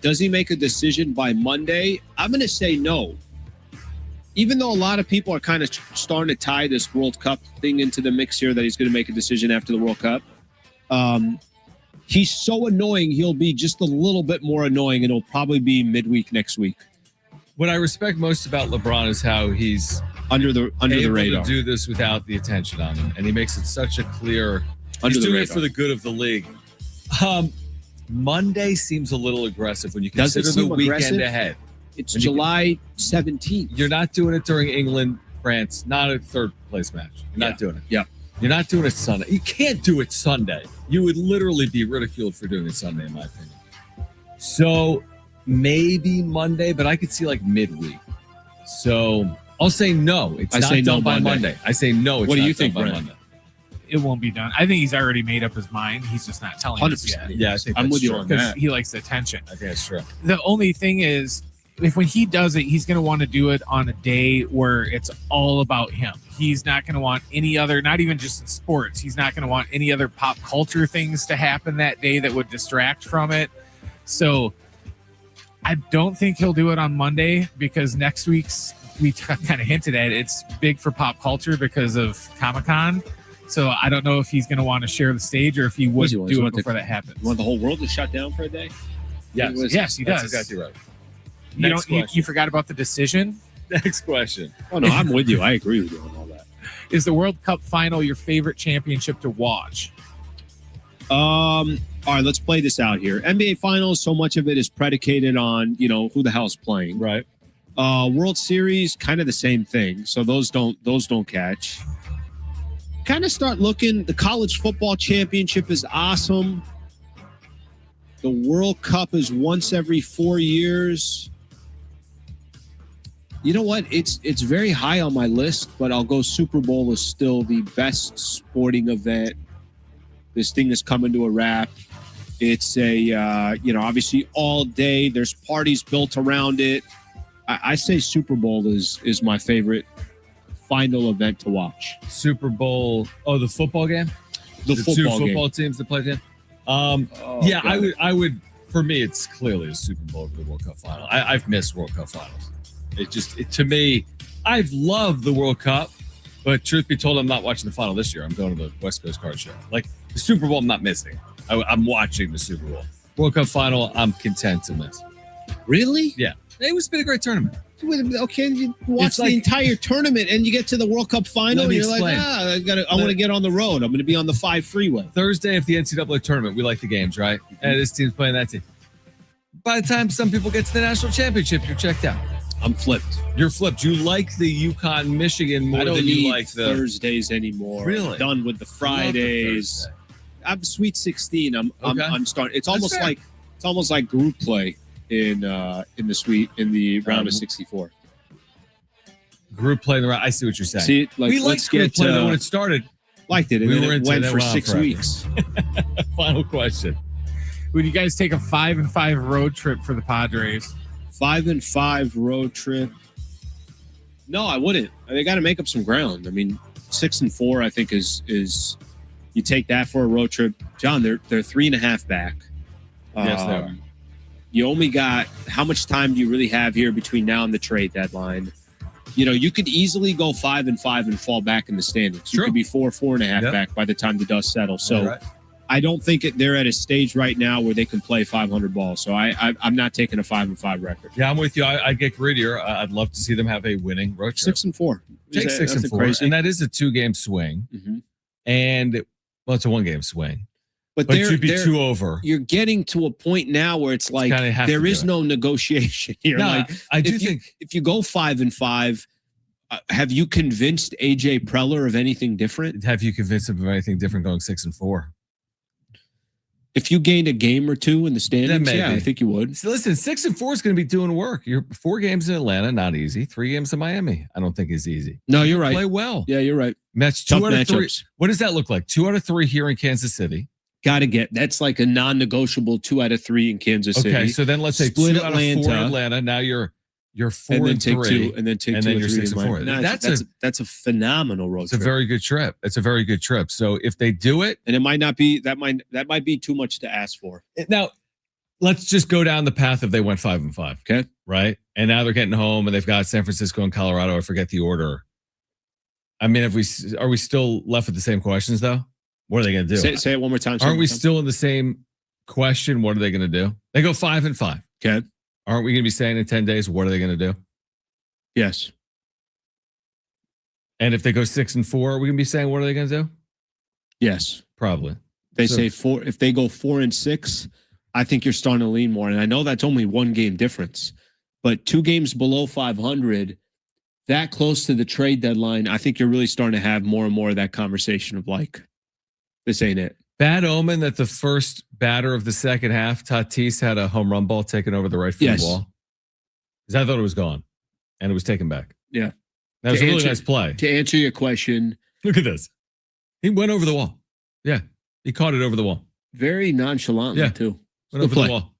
Does he make a decision by Monday? I'm going to say no. Even though a lot of people are kind of starting to tie this World Cup thing into the mix here that he's going to make a decision after the World Cup, he's so annoying, he'll be just a little bit more annoying, and it'll probably be midweek next week. What I respect most about LeBron is how he's under the radar to do this without the attention on him, and he makes it such a clear. He's doing it for the good of the league. Monday seems a little aggressive when you consider the weekend ahead. It's July 17th. You're not doing it during England, France, not a third place match. You're not doing it. Yeah. You're not doing it Sunday. You can't do it Sunday. You would literally be ridiculed for doing it Sunday, in my opinion. So maybe Monday, but I could see like midweek. So I'll say no. It's not done by Monday. I say no. What do you think, Brandon? Monday. It won't be done. I think he's already made up his mind. He's just not telling us yet. Yeah, I think I'm with you on that. He likes the attention. I think that's true. The only thing is, when he does it, he's going to want to do it on a day where it's all about him. He's not going to want any other, not even just in sports, he's not going to want any other pop culture things to happen that day that would distract from it. So I don't think he'll do it on Monday because next week's, we kind of hinted at it, it's big for pop culture because of Comic-Con. So I don't know if he's going to want to share the stage or if he would do it before that happens. You want the whole world to shut down for a day? Yes, he does. That's exactly right. You forgot about the decision? Next question. Oh, no, I'm with you. I agree with you on all that. Is the World Cup final your favorite championship to watch? All right, let's play this out here. NBA Finals, so much of it is predicated on, who the hell's playing. Right. World Series, kind of the same thing. So those don't catch. Kind of start looking. The college football championship is awesome. The World Cup is once every 4 years. You know what? It's very high on my list, but I'll go Super Bowl is still the best sporting event. This thing is coming to a wrap. It's obviously all day. There's parties built around it. I say Super Bowl is my favorite final event to watch. Super Bowl. Oh, the football game? The two football teams that play the I would. For me, it's clearly a Super Bowl over the World Cup final. I've missed World Cup finals. To me, I've loved the World Cup, but truth be told, I'm not watching the final this year. I'm going to the West Coast Card Show. Like the Super Bowl, I'm not missing. I'm watching the Super Bowl. World Cup final, I'm content to miss. Really? Yeah, it was been a great tournament. Okay, you watch the entire tournament and you get to the World Cup final and you're like, I want to get on the road. I'm going to be on the 5 freeway. Thursday of the NCAA tournament, we like the games, right? And this team's playing that team. By the time some people get to the national championship, you're checked out. I'm flipped. You're flipped. You like the UConn, Michigan more than you like the Thursdays anymore. Really? I'm done with the Fridays. I'm Sweet 16. I'm starting. It's almost like group play. In the round of 64. Group play in the round. I see what you're saying. See, we liked group play when it started. Liked it, and then it went for 6 weeks. Final question. Would you guys take a 5-5 road trip for the Padres? 5-5 road trip? No, I wouldn't. They got to make up some ground. I mean, 6-4, I think is you take that for a road trip. John, they're 3.5 back. Yes, they are. You only got, how much time do you really have here between now and the trade deadline? You could easily go 5-5 and fall back in the standings. You could be 4.5 back by the time the dust settles. So I don't think they're at a stage right now where they can play 500 balls. So I'm not taking a 5-5 record. Yeah, I'm with you. I'd get greedier. I'd love to see them have a winning road trip. 6-4. Take 6-4. Crazy. And that is a 2-game swing. Mm-hmm. And, it's a 1-game swing. But you'd be 2 over. You're getting to a point now where it's like there is no negotiation here. No, I do think if you go 5-5, have you convinced AJ Preller of anything different? Have you convinced him of anything different going 6-4? If you gained a game or two in the standings, I think you would. So listen, 6-4 is going to be doing work. You're 4 games in Atlanta, not easy. 3 games in Miami, I don't think is easy. No, you're right. Play well. Yeah, you're right. That's 2 out of 3. What does that look like? 2 out of 3 here in Kansas City. Got to get that's like a non-negotiable 2 out of 3 in Kansas City. Okay, so then let's say split 2 out of 4 in Atlanta. Now you're 4 and 3, and then take and 2 then you're 6-4. No, that's a phenomenal road trip. It's a very good trip. It's a very good trip. So if they do it, and it might not be that might be too much to ask for. Now, let's just go down the path if they went 5-5. Okay, right? And now they're getting home, and they've got San Francisco and Colorado. I forget the order. I mean, are we still left with the same questions though? What are they going to do? Say it one more time. Aren't we still in the same question? What are they going to do? They go 5-5. Okay. Aren't we going to be saying in 10 days, what are they going to do? Yes. And if they go 6-4, are we going to be saying, what are they going to do? Yes. Probably. They say 4. If they go 4-6, I think you're starting to lean more. And I know that's only 1 game difference, but 2 games below 500, that close to the trade deadline, I think you're really starting to have more and more of that conversation of like, this ain't it. Bad omen that the first batter of the second half, Tatis had a home run ball taken over the right field wall. Because I thought it was gone, and it was taken back. Yeah. That was a really nice play. To answer your question. Look at this. He went over the wall. Yeah. He caught it over the wall. Very nonchalantly, too. Went over the wall.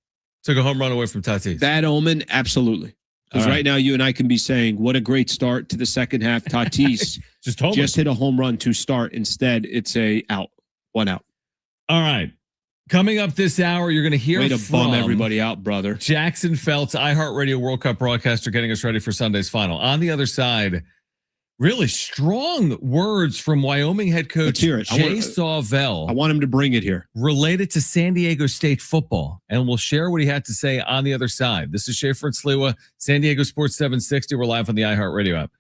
Took a home run away from Tatis. Bad omen, absolutely. Because right now, you and I can be saying, what a great start to the second half. Tatis just hit a home run to start. Instead, it's a out. 1 out. All right. Coming up this hour, you're going to hear from bum everybody out, brother. Jackson Feltz, iHeartRadio World Cup broadcaster, getting us ready for Sunday's final. On the other side, really strong words from Wyoming head coach Jay Sawvell. I want him to bring it here. Related to San Diego State football. And we'll share what he had to say on the other side. This is Schaeffer and Sliwa, San Diego Sports 760. We're live on the iHeartRadio app.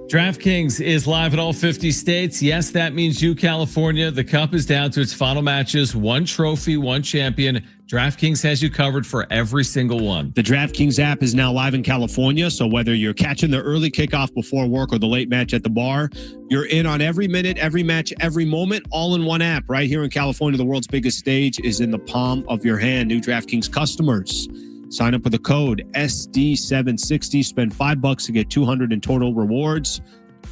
DraftKings is live in all 50 states. Yes, that means you, California. The Cup is down to its final matches. 1 trophy, 1 champion. DraftKings has you covered for every single one. The DraftKings app is now live in California, so whether you're catching the early kickoff before work or the late match at the bar, you're in on every minute, every match, every moment, all in one app. Right here in California, the world's biggest stage is in the palm of your hand. New DraftKings customers. Sign up with the code SD760. Spend $5 to get $200 in total rewards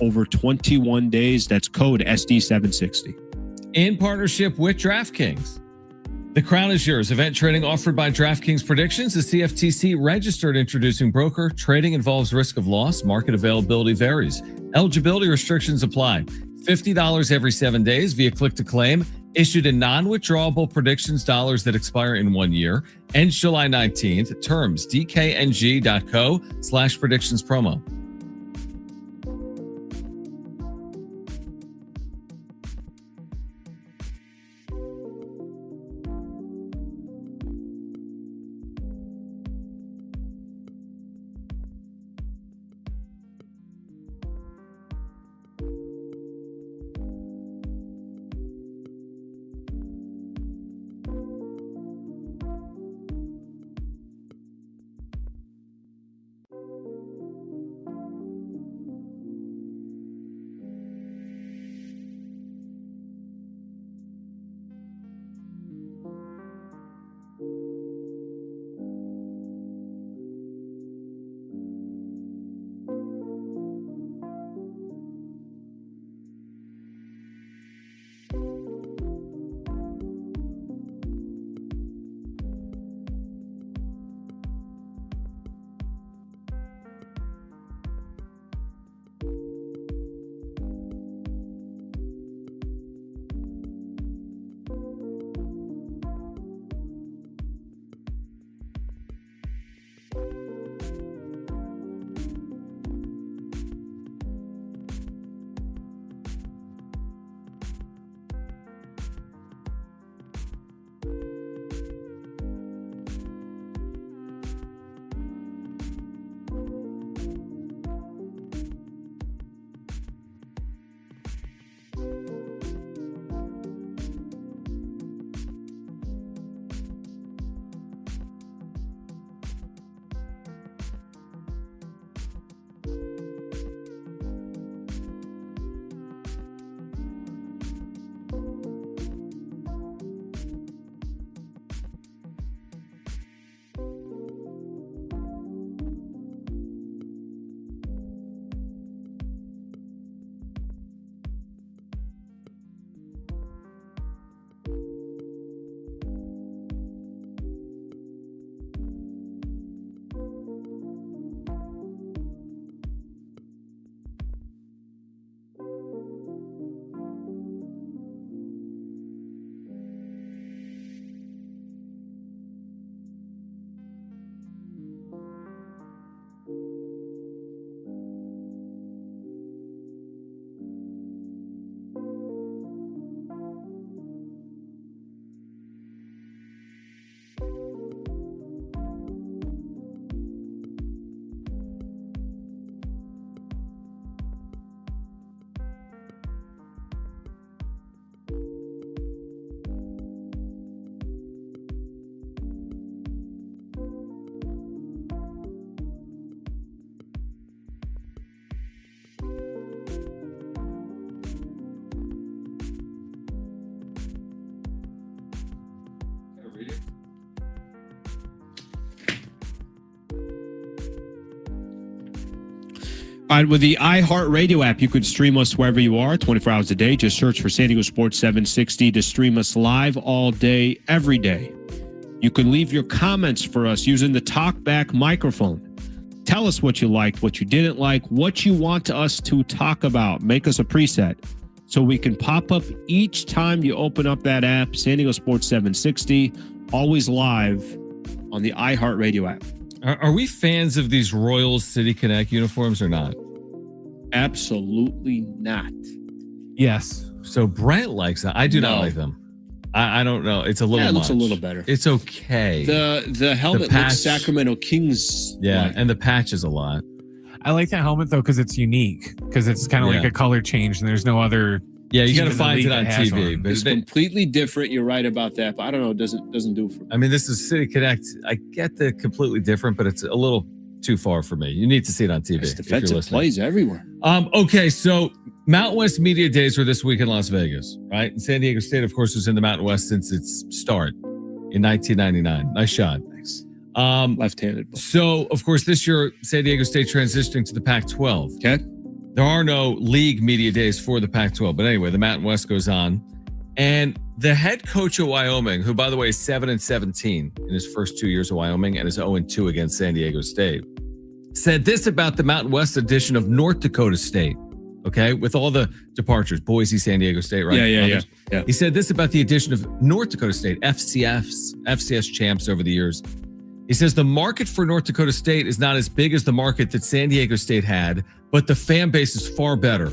over 21 days. That's code SD760. In partnership with DraftKings. The crown is yours. Event trading offered by DraftKings Predictions. The CFTC registered introducing broker. Trading involves risk of loss. Market availability varies. Eligibility restrictions apply. $50 every 7 days via click to claim. Issued in non-withdrawable predictions dollars that expire in 1 year. Ends July 19th. Terms dkng.co/predictions promo. All right, with the iHeartRadio app, you could stream us wherever you are, 24 hours a day. Just search for San Diego Sports 760 to stream us live all day, every day. You can leave your comments for us using the TalkBack microphone. Tell us what you liked, what you didn't like, what you want us to talk about. Make us a preset so we can pop up each time you open up that app, San Diego Sports 760, always live on the iHeartRadio app. Are we fans of these Royals City Connect uniforms or not? Absolutely not. Yes. So Brent likes that. I do not like them. I don't know. It's a little. Yeah, it looks much. a little better. It's okay. The helmet looks Sacramento Kings. Yeah, and the patch is a lot. I like that helmet though because it's unique. Because it's kind of like a color change, and there's no other. Yeah, you got to find it on TV. But it's completely different. You're right about that, but I don't know. It doesn't do it for me. I mean, this is City Connect. I get the completely different, but it's a little too far for me. You need to see it on TV. It's defensive plays everywhere. Okay, so Mountain West Media Days were this week in Las Vegas, right? And San Diego State, of course, was in the Mountain West since its start in 1999. Nice shot. Thanks. Left-handed. So, of course, this year, San Diego State transitioning to the Pac-12. Okay. There are no league media days for the Pac-12. But anyway, the Mountain West goes on. And the head coach of Wyoming, who, by the way, is 7-17 in his first 2 years of Wyoming and is 0-2 against San Diego State, said this about the Mountain West edition of North Dakota State. Okay, with all the departures, Boise, San Diego State, right? Yeah. He said this about the addition of North Dakota State, FCS champs over the years. He says the market for North Dakota State is not as big as the market that San Diego State had, but the fan base is far better,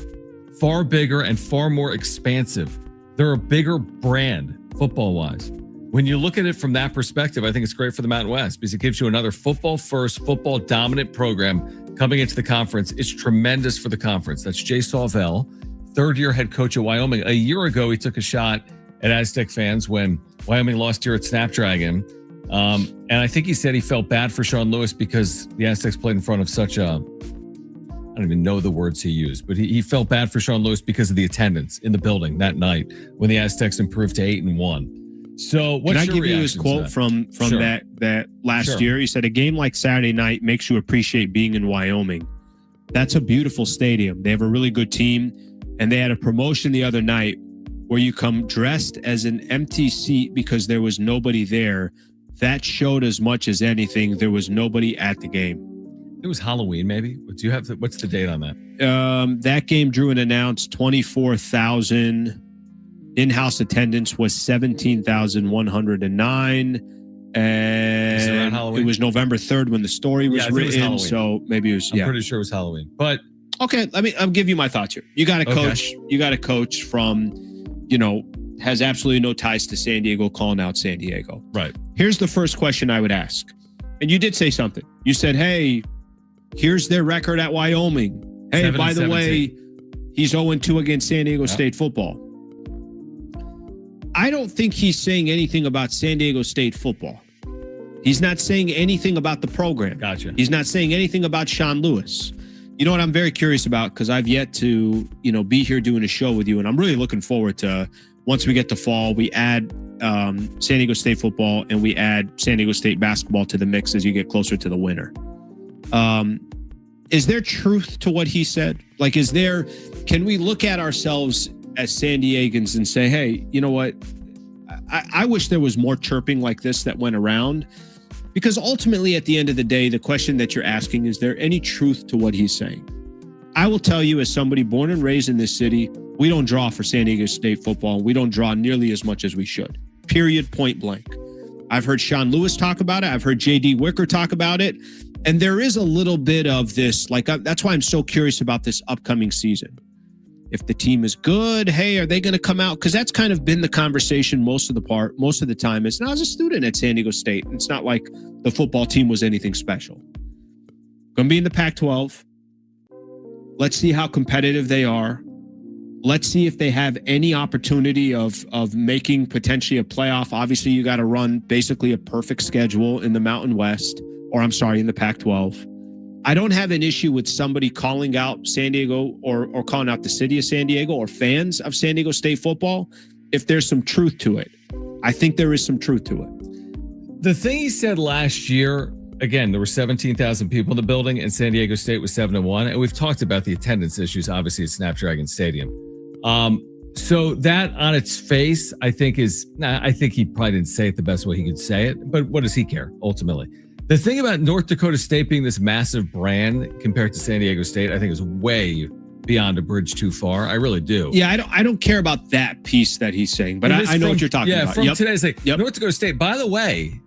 far bigger, and far more expansive. They're a bigger brand, football-wise. When you look at it from that perspective, I think it's great for the Mountain West because it gives you another football-first, football-dominant program coming into the conference. It's tremendous for the conference. That's Jay Sauvel, third-year head coach at Wyoming. A year ago, he took a shot at Aztec fans when Wyoming lost here at Snapdragon. And I think he said he felt bad for Sean Lewis because the Aztecs played in front of such a, I don't even know the words he used, but he felt bad for Sean Lewis because of the attendance in the building that night when the Aztecs improved to 8-1. So what's Can I your give you his reaction quote from Sure. that last year? He said, a game like Saturday night makes you appreciate being in Wyoming. That's a beautiful stadium. They have a really good team. And they had a promotion the other night where you come dressed as an empty seat because there was nobody there. That showed as much as anything. There was nobody at the game. It was Halloween, maybe. Do you have what's the date on that? That game drew and announced 24,000. In-house attendance was 17,109. And it was November 3rd when the story was written. So maybe it was. I'm pretty sure it was Halloween. But okay, I'll give you my thoughts here. You got a coach. Okay. You got a coach from, has absolutely no ties to San Diego, calling out San Diego. Right. Here's the first question I would ask. And you did say something. You said, hey, here's their record at Wyoming. Hey, by the way, he's 0-2 against San Diego State football. I don't think he's saying anything about San Diego State football. He's not saying anything about the program. Gotcha. He's not saying anything about Sean Lewis. You know what I'm very curious about, because I've yet to, be here doing a show with you, and I'm really looking forward to, once we get to fall, we add San Diego State football and we add San Diego State basketball to the mix as you get closer to the winter. Is there truth to what he said? Like, can we look at ourselves as San Diegans and say, hey, you know what? I wish there was more chirping like this that went around, because ultimately at the end of the day, the question that you're asking, is there any truth to what he's saying? I will tell you, as somebody born and raised in this city, we don't draw for San Diego State football. We don't draw nearly as much as we should. Period, point blank. I've heard Sean Lewis talk about it. I've heard J.D. Wicker talk about it. And there is a little bit of this, that's why I'm so curious about this upcoming season. If the team is good, hey, are they going to come out? Because that's kind of been the conversation most of the time. It's not as a student at San Diego State. It's not like the football team was anything special. Going to be in the Pac-12. Let's see how competitive they are. Let's see if they have any opportunity of making potentially a playoff. Obviously, you got to run basically a perfect schedule in the Mountain West, in the Pac-12. I don't have an issue with somebody calling out San Diego or calling out the city of San Diego or fans of San Diego State football if there's some truth to it. I think there is some truth to it. The thing he said last year, again, there were 17,000 people in the building, and San Diego State was 7-1. And we've talked about the attendance issues, obviously, at Snapdragon Stadium. So that on its face, I think he probably didn't say it the best way he could say it, but what does he care ultimately? The thing about North Dakota State being this massive brand compared to San Diego State, I think is way beyond a bridge too far. I really do. Yeah, I don't care about that piece that he's saying, but I know what you're talking about. Yeah, from today's North Dakota State, by the way,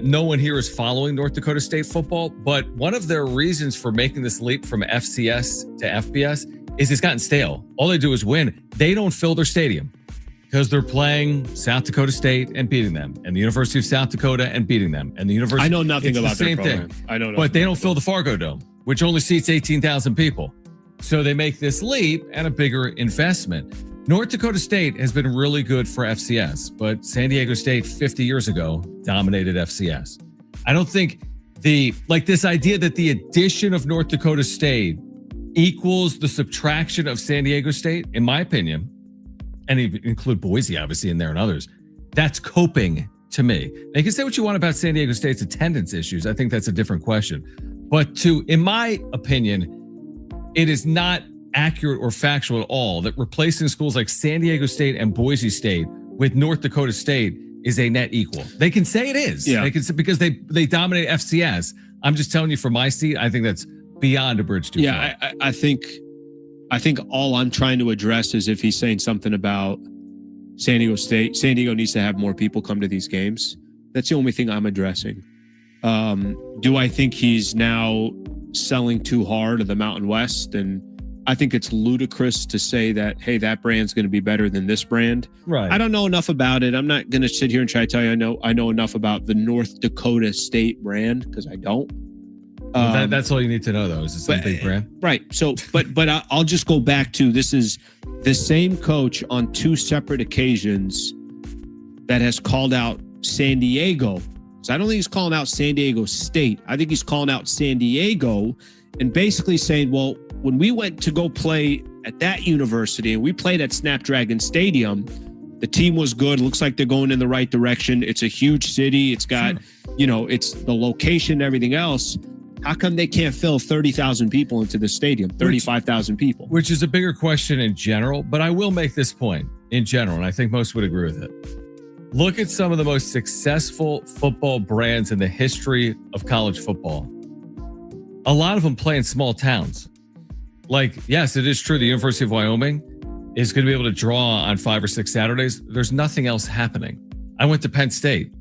no one here is following North Dakota State football, but one of their reasons for making this leap from FCS to FBS is it's gotten stale. All they do is win. They don't fill their stadium because they're playing South Dakota State and beating them, and the University of South Dakota and beating them, and the University. I know nothing about the same their program. thing. I don't know, but they don't fill the Fargo Dome, which only seats 18,000 people. So they make this leap and a bigger investment. North Dakota State has been really good for FCS, but San Diego State 50 years ago dominated FCS. I don't think this idea that the addition of North Dakota State equals the subtraction of San Diego State, in my opinion, and include Boise, obviously, in there and others, that's coping to me. Now, you can say what you want about San Diego State's attendance issues. I think that's a different question. But in my opinion, it is not accurate or factual at all that replacing schools like San Diego State and Boise State with North Dakota State is a net equal. They can say it is. Yeah. They can say, because they dominate FCS. I'm just telling you from my seat, I think that's beyond a bridge too far. Yeah, I think all I'm trying to address is if he's saying something about San Diego State. San Diego needs to have more people come to these games. That's the only thing I'm addressing. Do I think he's now selling too hard of the Mountain West? And I think it's ludicrous to say that, hey, that brand's going to be better than this brand. Right. I don't know enough about it. I'm not going to sit here and try to tell you I know enough about the North Dakota State brand, because I don't. That's all you need to know, though, is it's a big brand. Right. So, but I'll just go back to, this is the same coach on two separate occasions that has called out San Diego. So I don't think he's calling out San Diego State. I think he's calling out San Diego and basically saying, well, when we went to go play at that university and we played at Snapdragon Stadium, the team was good. It looks like they're going in the right direction. It's a huge city. It's got, it's the location and everything else. How come they can't fill 30,000 people into the stadium, 35,000 people? Which is a bigger question in general, but I will make this point in general, and I think most would agree with it. Look at some of the most successful football brands in the history of college football. A lot of them play in small towns. Like, yes, it is true the University of Wyoming is going to be able to draw on 5 or 6 Saturdays. There's nothing else happening. I went to Penn State.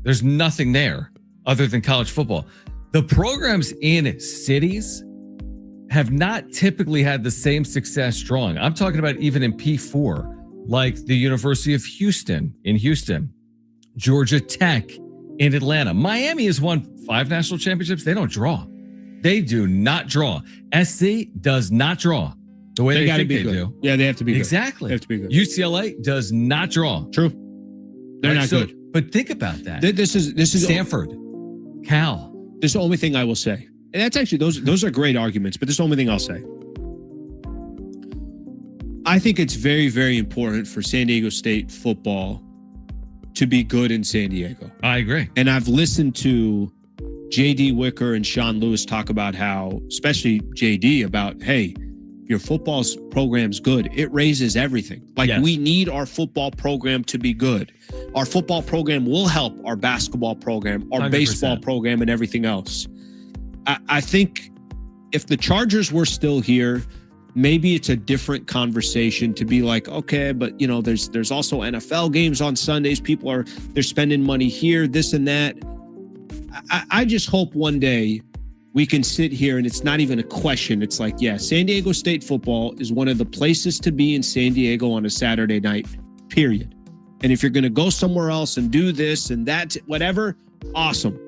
There's nothing there other than college football. The programs in cities have not typically had the same success drawing. I'm talking about even in P4, like the University of Houston in Houston, Georgia Tech in Atlanta. Miami has won 5 national championships. They don't draw. They do not draw. SC does not draw the way they think they do. Yeah, they have to be exactly. Good. They have to be good. UCLA does not draw. True. They're not good. But think about that. This is Stanford, Cal. This is the only thing I will say. And that's actually, those are great arguments, but this is the only thing I'll say. I think it's very, very important for San Diego State football to be good in San Diego. I agree. And I've listened to JD Wicker and Sean Lewis talk about how, especially JD, about, hey, your football program's good. It raises everything. We need our football program to be good. Our football program will help our basketball program, our 100%. Baseball program, and everything else. I think if the Chargers were still here, maybe it's a different conversation to be like, okay, but there's also NFL games on Sundays. People they're spending money here, this and that. I just hope one day we can sit here and it's not even a question. It's like, yeah, San Diego State football is one of the places to be in San Diego on a Saturday night, period. And if you're going to go somewhere else and do this and that, whatever, awesome.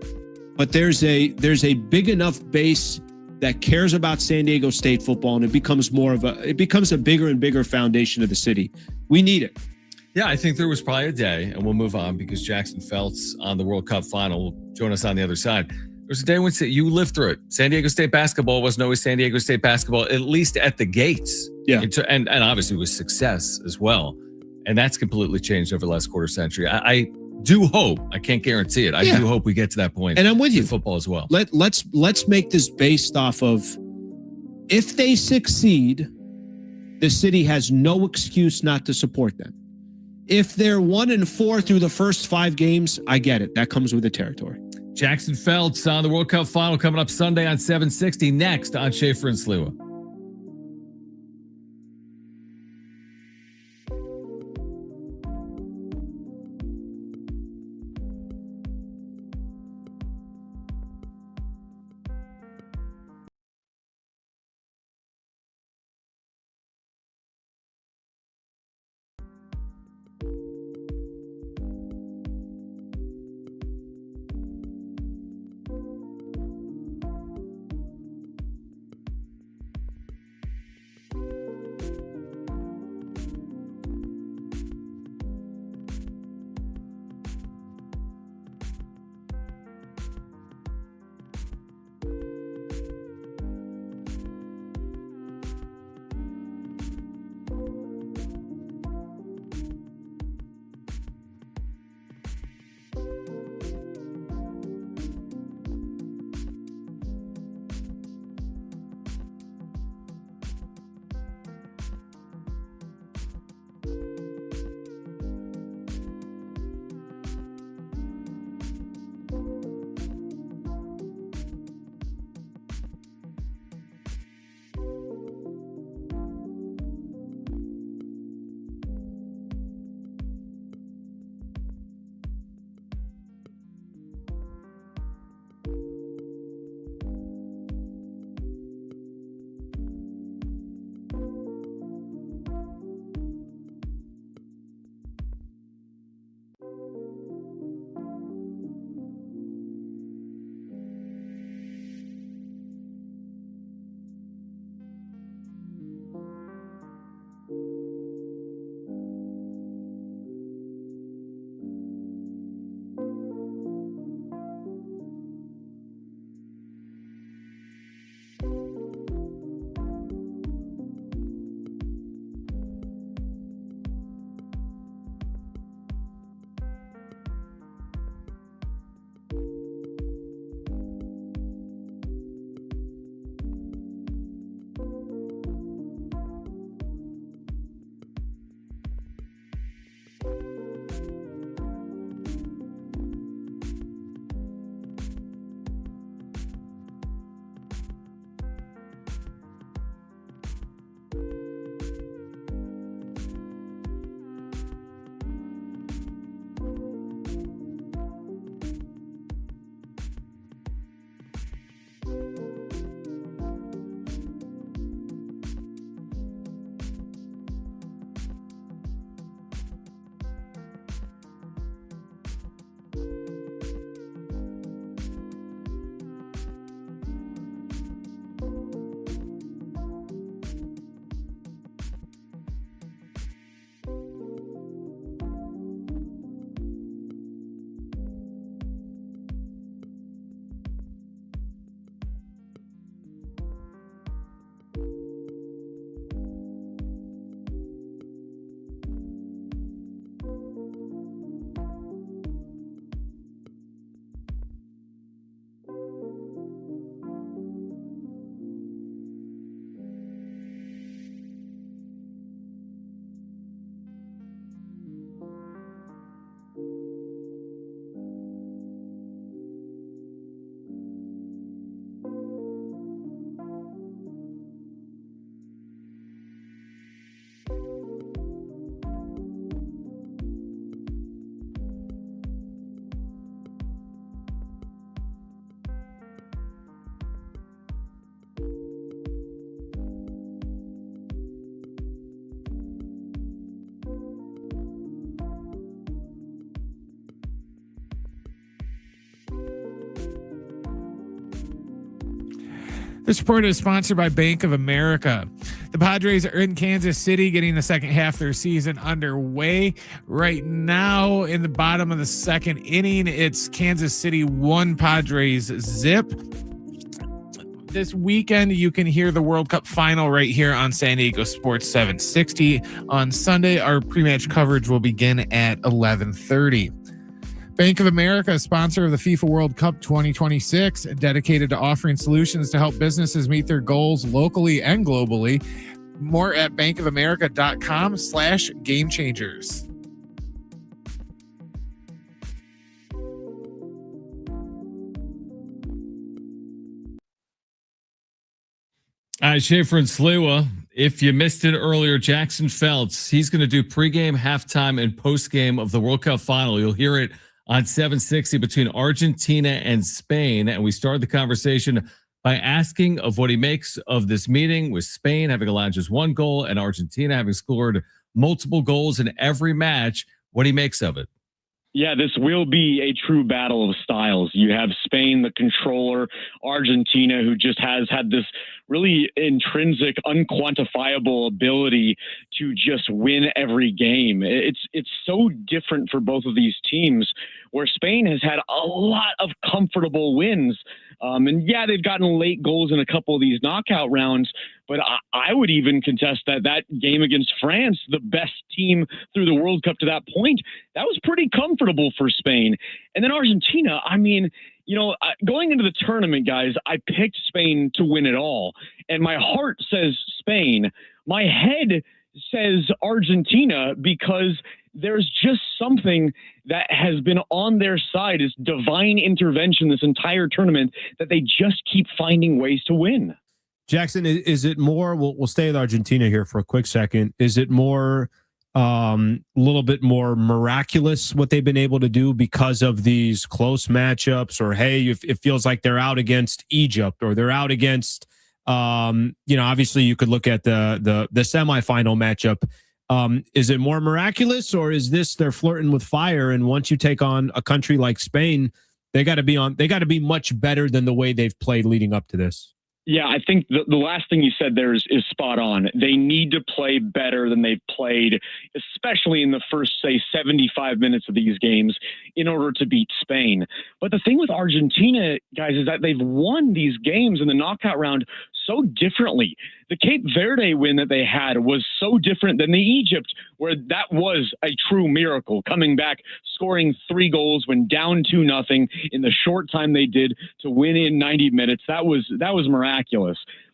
But there's a big enough base that cares about San Diego State football, and it becomes a bigger and bigger foundation of the city. We need it. Yeah, I think there was probably a day, and we'll move on because Jackson Feltz on the World Cup Final will join us on the other side. There's a day when you lived through it. San Diego State basketball wasn't always San Diego State basketball, at least at the gates. Yeah. And obviously with success as well. And that's completely changed over the last quarter century. I do hope. I can't guarantee it. I do hope we get to that point. And I'm with you. Football as well. Let's make this based off of, if they succeed, the city has no excuse not to support them. If they're 1-4 through the first 5 games, I get it. That comes with the territory. Jackson Feltz on the World Cup Final coming up Sunday on 760. Next on Schaeffer and Sliwa. This report is sponsored by Bank of America. The Padres are in Kansas City getting the second half of their season underway. Right now, in the bottom of the second inning, it's Kansas City 1, Padres 0. This weekend, you can hear the World Cup Final right here on San Diego Sports 760. On Sunday, our pre-match coverage will begin at 11:30. Bank of America, sponsor of the FIFA World Cup 2026, dedicated to offering solutions to help businesses meet their goals locally and globally. More at bankofamerica.com/game changers. All right, Schaeffer and Sliwa. If you missed it earlier, Jackson Feltz, he's going to do pregame, halftime, and postgame of the World Cup Final. You'll hear it on 760 between Argentina and Spain. And we started the conversation by asking of what he makes of this meeting with Spain having allowed just one goal and Argentina having scored multiple goals in every match, what he makes of it. Yeah, this will be a true battle of styles. You have Spain, the controller, Argentina, who just has had this really intrinsic, unquantifiable ability to just win every game. It's so different for both of these teams, where Spain has had a lot of comfortable wins. And yeah, they've gotten late goals in a couple of these knockout rounds, but I would even contest that game against France, the best team through the World Cup to that point, that was pretty comfortable for Spain. And then Argentina, I mean, you know, going into the tournament, guys, I picked Spain to win it all. And my heart says Spain. My head says Argentina, because there's just something that has been on their side, is divine intervention this entire tournament, that they just keep finding ways to win. Jackson, is it more, we'll stay with Argentina here for a quick second. Is it more, a little bit more miraculous what they've been able to do because of these close matchups, or, hey, if it feels like they're out against Egypt, or they're out against, obviously you could look at the semifinal matchup. Is it more miraculous, or is this they're flirting with fire? And once you take on a country like Spain, they got to be much better than the way they've played leading up to this. Yeah, I think the last thing you said there is spot on. They need to play better than they've played, especially in the first, say, 75 minutes of these games, in order to beat Spain. But the thing with Argentina, guys, is that they've won these games in the knockout round so differently. The Cape Verde win that they had was so different than the Egypt, where that was a true miracle, coming back, scoring 3 goals when down 2-0 in the short time they did to win in 90 minutes. That was miraculous.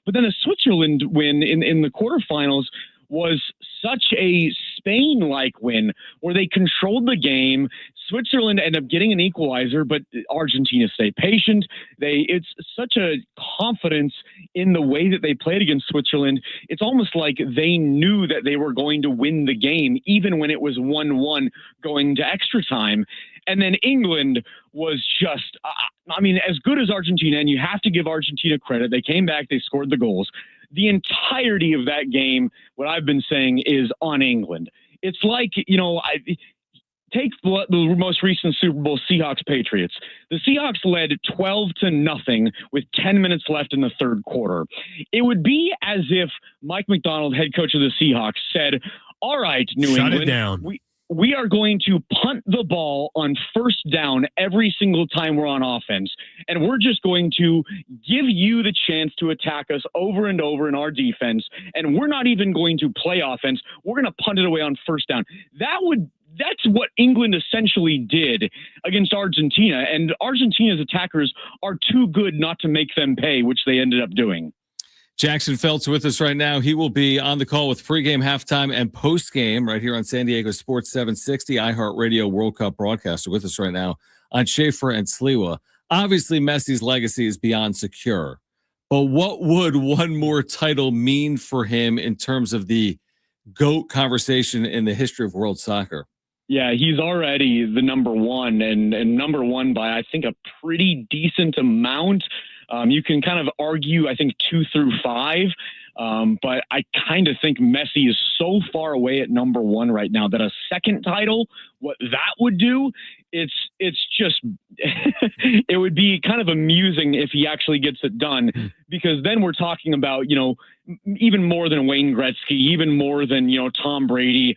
But then the Switzerland win in the quarterfinals was such a Spain-like win, where they controlled the game. Switzerland ended up getting an equalizer, but Argentina stayed patient. It's such a confidence in the way that they played against Switzerland. It's almost like they knew that they were going to win the game, even when it was 1-1 going to extra time. And then England was just, as good as Argentina, and you have to give Argentina credit. They came back, they scored the goals. The entirety of that game, what I've been saying, is on England. It's like, take the most recent Super Bowl, Seahawks-Patriots. The Seahawks led 12-0 with 10 minutes left in the third quarter. It would be as if Mike McDonald, head coach of the Seahawks, said, all right, New England, shut it down. We are going to punt the ball on first down every single time we're on offense. And we're just going to give you the chance to attack us over and over in our defense. And we're not even going to play offense. We're going to punt it away on first down. That's what England essentially did against Argentina. And Argentina's attackers are too good not to make them pay, which they ended up doing. Jackson Feltz with us right now. He will be on the call with pregame, halftime, and postgame right here on San Diego Sports 760, iHeartRadio World Cup broadcaster with us right now on Schaeffer and Sliwa. Obviously, Messi's legacy is beyond secure, but what would one more title mean for him in terms of the GOAT conversation in the history of world soccer? Yeah, he's already the number one, and number one by, I think, a pretty decent amount. You can kind of argue, I think, 2 through 5, but I kind of think Messi is so far away at number one right now that a second title, what that would do, it's just, it would be kind of amusing if he actually gets it done, because then we're talking about, even more than Wayne Gretzky, even more than, Tom Brady.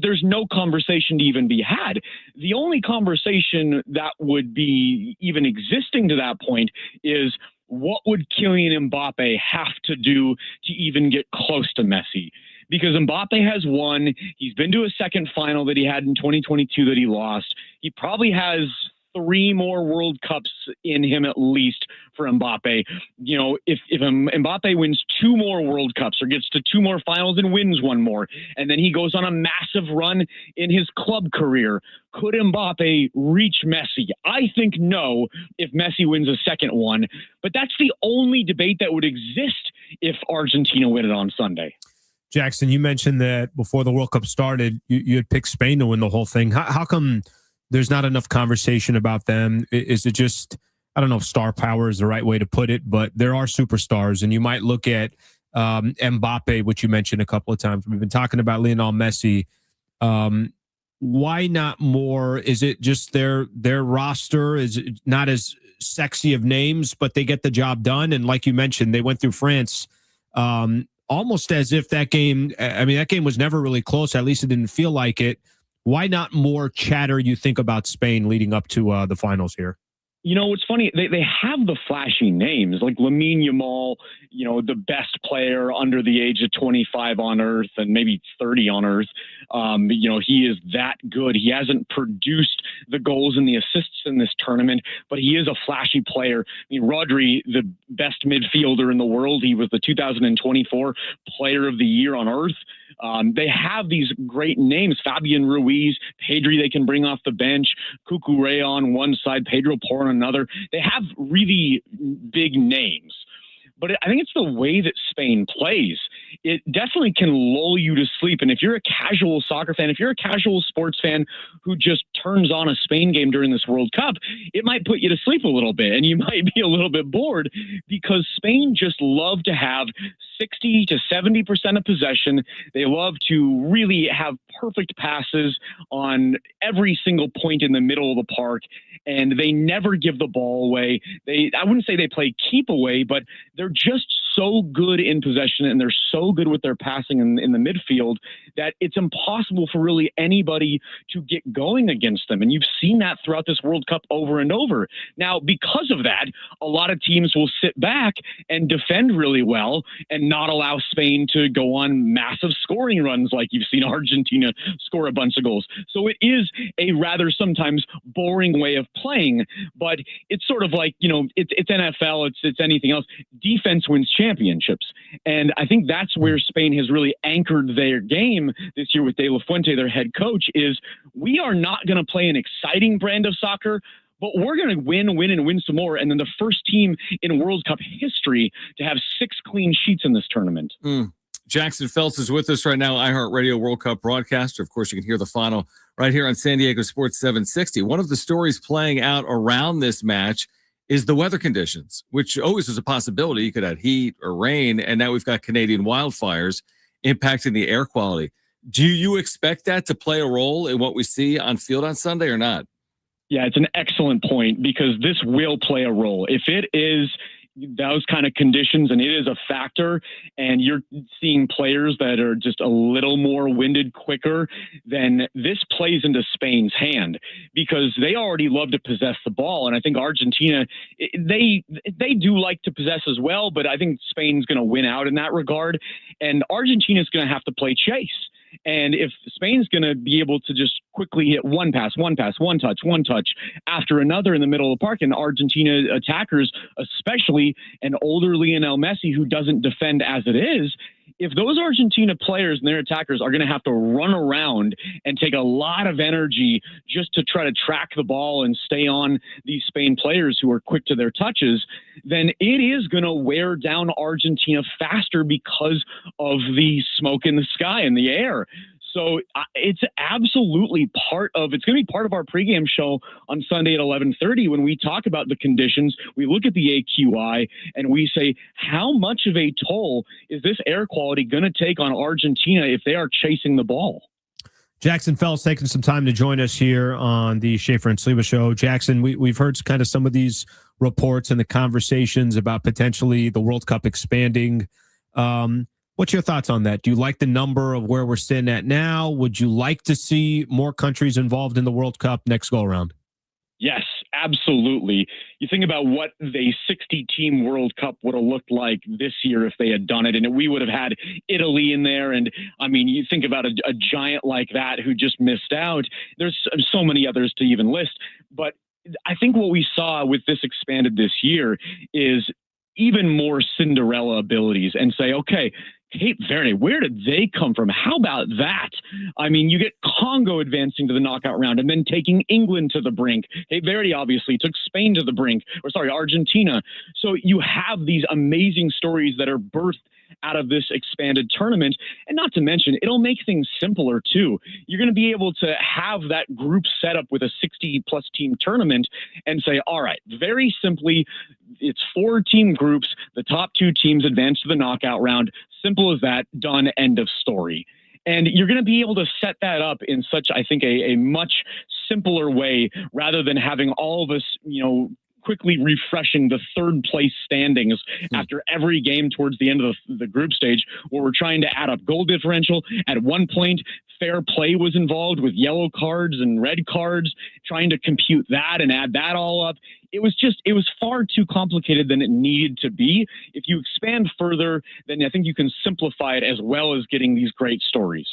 There's no conversation to even be had. The only conversation that would be even existing to that point is, what would Kylian Mbappe have to do to even get close to Messi? because Mbappe has won. He's been to a second final that he had in 2022 that he lost. He probably has 3 more World Cups in him at least for Mbappe. You know, if Mbappe wins 2 more World Cups or gets to 2 more finals and wins 1 more, and then he goes on a massive run in his club career, could Mbappe reach Messi? I think no, if Messi wins a second one, but that's the only debate that would exist if Argentina win it on Sunday. Jackson, you mentioned that before the World Cup started, you had picked Spain to win the whole thing. How come there's not enough conversation about them? Is it just, I don't know if star power is the right way to put it, but there are superstars, and you might look at Mbappe, which you mentioned a couple of times. We've been talking about Lionel Messi. Why not more? Is it just their roster is not as sexy of names, but they get the job done? And like you mentioned, they went through France almost as if that game, I mean, that game was never really close. At least it didn't feel like it. Why not more chatter, you think, about Spain leading up to the finals here? You know, it's funny. They have the flashy names like Lamine Yamal, you know, the best player under the age of 25 on earth and maybe 30 on earth. You know, he is that good. He hasn't produced the goals and the assists in this tournament, but he is a flashy player. I mean, Rodri, the best midfielder in the world. He was the 2024 Player of the Year on earth. They have these great names, Fabian Ruiz, Pedri they can bring off the bench, Cucurella on one side, Pedro Porro on another. They have really big names. But I think it's the way that Spain plays. It definitely can lull you to sleep. And if you're a casual soccer fan, if you're a casual sports fan who just turns on a Spain game during this World Cup, it might put you to sleep a little bit and you might be a little bit bored because Spain just love to have 60 to 70% of possession. They love to really have perfect passes on every single point in the middle of the park. And they never give the ball away. I wouldn't say they play keep away, but they're just so good in possession and they're so good with their passing in the midfield that it's impossible for really anybody to get going against them. And you've seen that throughout this World Cup over and over. Now, because of that, a lot of teams will sit back and defend really well and not allow Spain to go on massive scoring runs like you've seen Argentina score a bunch of goals. So it is a rather sometimes boring way of playing, but it's sort of like, you know, it's NFL, it's anything else. Defense wins championships. And I think that's where Spain has really anchored their game this year with De La Fuente, their head coach, is we are not going to play an exciting brand of soccer, but we're going to win some more. And then the first team in World Cup history to have 6 clean sheets in this tournament. Jackson Phelps is with us right now, iHeartRadio World Cup broadcaster. Of course, you can hear the final right here on San Diego Sports 760. One of the stories playing out around this match is the weather conditions, which always was a possibility. You could have heat or rain, and now we've got Canadian wildfires impacting the air quality. Do you expect that to play a role in what we see on field on Sunday or not? Yeah, it's an excellent point because this will play a role. If it is those kind of conditions and it is a factor and you're seeing players that are just a little more winded quicker, then this plays into Spain's hand because they already love to possess the ball. And I think Argentina, they do like to possess as well, but I think Spain's going to win out in that regard. And Argentina's going to have to play chase. And if Spain's going to be able to just quickly hit one pass, one touch after another in the middle of the park, and Argentina attackers, especially an older Lionel Messi who doesn't defend as it is, if those Argentina players and their attackers are going to have to run around and take a lot of energy just to try to track the ball and stay on these Spain players who are quick to their touches, then it is going to wear down Argentina faster because of the smoke in the sky and the air. So it's absolutely it's going to be part of our pregame show on Sunday at 11:30 when we talk about the conditions. We look at the AQI and we say, how much of a toll is this air quality going to take on Argentina if they are chasing the ball? Jackson Phelps taking some time to join us here on the Schaeffer and Sliwa show. Jackson, we've heard kind of some of these reports and the conversations about potentially the World Cup expanding. What's your thoughts on that? Do you like the number of where we're sitting at now? Would you like to see more countries involved in the World Cup next go around? Yes, absolutely. You think about what the 60-team World Cup would have looked like this year if they had done it, and we would have had Italy in there. And I mean, you think about a giant like that who just missed out. There's so many others to even list, but I think what we saw with this expanded this year is even more Cinderella abilities, and say, okay, Cape Verde, where did they come from? How about that? I mean, you get Congo advancing to the knockout round and then taking England to the brink. Cape Verde obviously took Spain to the brink, Argentina. So you have these amazing stories that are birthed out of this expanded tournament. And not to mention, it'll make things simpler too. You're going to be able to have that group set up with a 60-plus team tournament and say, all right, very simply, it's 4-team groups. The top 2 teams advance to the knockout round. Simple as that. Done. End of story. And you're going to be able to set that up in such, I think, a much simpler way, rather than having all of us, quickly refreshing the third place standings after every game towards the end of the group stage, where we're trying to add up goal differential. At one point, fair play was involved with yellow cards and red cards, trying to compute that and add that all up. It was far too complicated than it needed to be. If you expand further, then I think you can simplify it, as well as getting these great stories.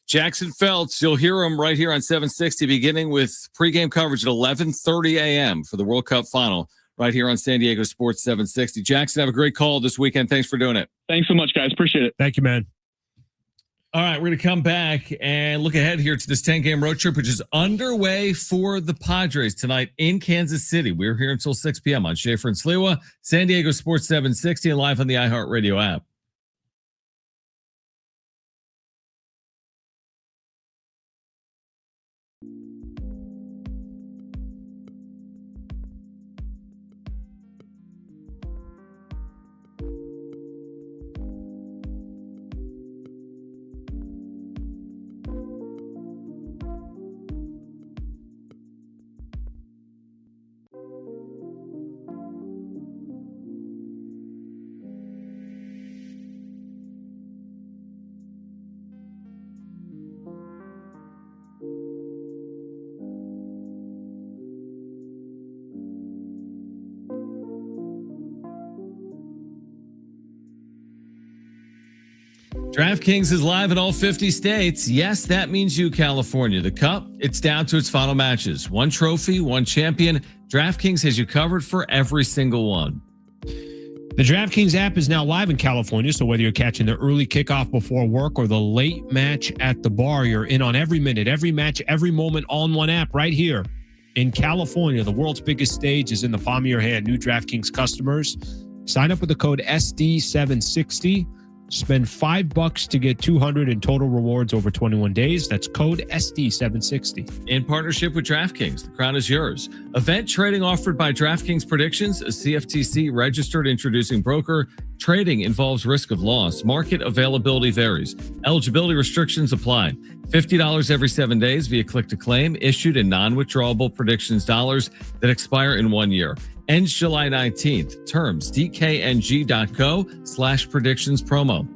Jackson Feltz, you'll hear him right here on 760, beginning with pregame coverage at 11:30 a.m. for the World Cup Final, right here on San Diego Sports 760. Jackson, have a great call this weekend. Thanks for doing it. Thanks so much, guys. Appreciate it. Thank you, man. All right, we're going to come back and look ahead here to this 10-game road trip, which is underway for the Padres tonight in Kansas City. We're here until 6 p.m. on Schaeffer and Sliwa, San Diego Sports 760, and live on the iHeartRadio app. DraftKings is live in all 50 states. Yes, that means you, California. The Cup, it's down to its final matches. One trophy, one champion. DraftKings has you covered for every single one. The DraftKings app is now live in California, so whether you're catching the early kickoff before work or the late match at the bar, you're in on every minute, every match, every moment, all in one app right here in California. The world's biggest stage is in the palm of your hand. New DraftKings customers, sign up with the code SD760. Spend $5 to get $200 in total rewards over 21 days. That's code SD760. In partnership with DraftKings, the crown is yours. Event trading offered by DraftKings Predictions, a CFTC registered introducing broker. Trading involves risk of loss. Market availability varies. Eligibility restrictions apply. $50 every 7 days via click to claim, issued in non-withdrawable predictions dollars that expire in 1 year. Ends July 19th. Terms dkng.co/predictions promo.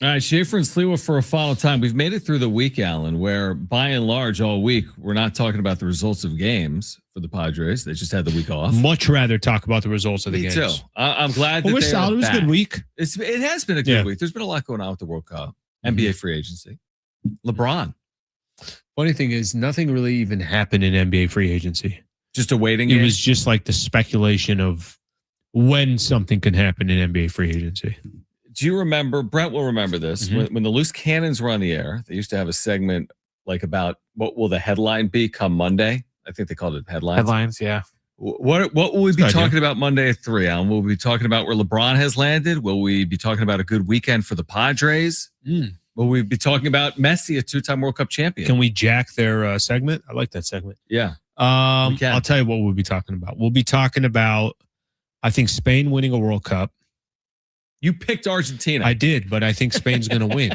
All right, Schaeffer and Sliwa for a final time. We've made it through the week, Alan, where by and large all week we're not talking about the results of games for the Padres. They just had the week off. Much rather talk about the results of the games. Me too. I'm glad that we're solid. It was a good week. It has been a good week. There's been a lot going on with the World Cup, NBA free agency, LeBron. Funny thing is, nothing really even happened in NBA free agency. Just a waiting game. It was just like the speculation of when something can happen in NBA free agency. Do you remember, Brent will remember this, when the Loose Cannons were on the air, they used to have a segment like about what will the headline be come Monday? I think they called it headlines. Headlines, yeah. What will we be talking about Monday at 3, Alan? Will we be talking about where LeBron has landed? Will we be talking about a good weekend for the Padres? Will we be talking about Messi, a 2-time World Cup champion? Can we jack their segment? I like that segment. Yeah. I'll tell you what we'll be talking about. We'll be talking about, I think, Spain winning a World Cup. You picked Argentina. I did, but I think Spain's going to win.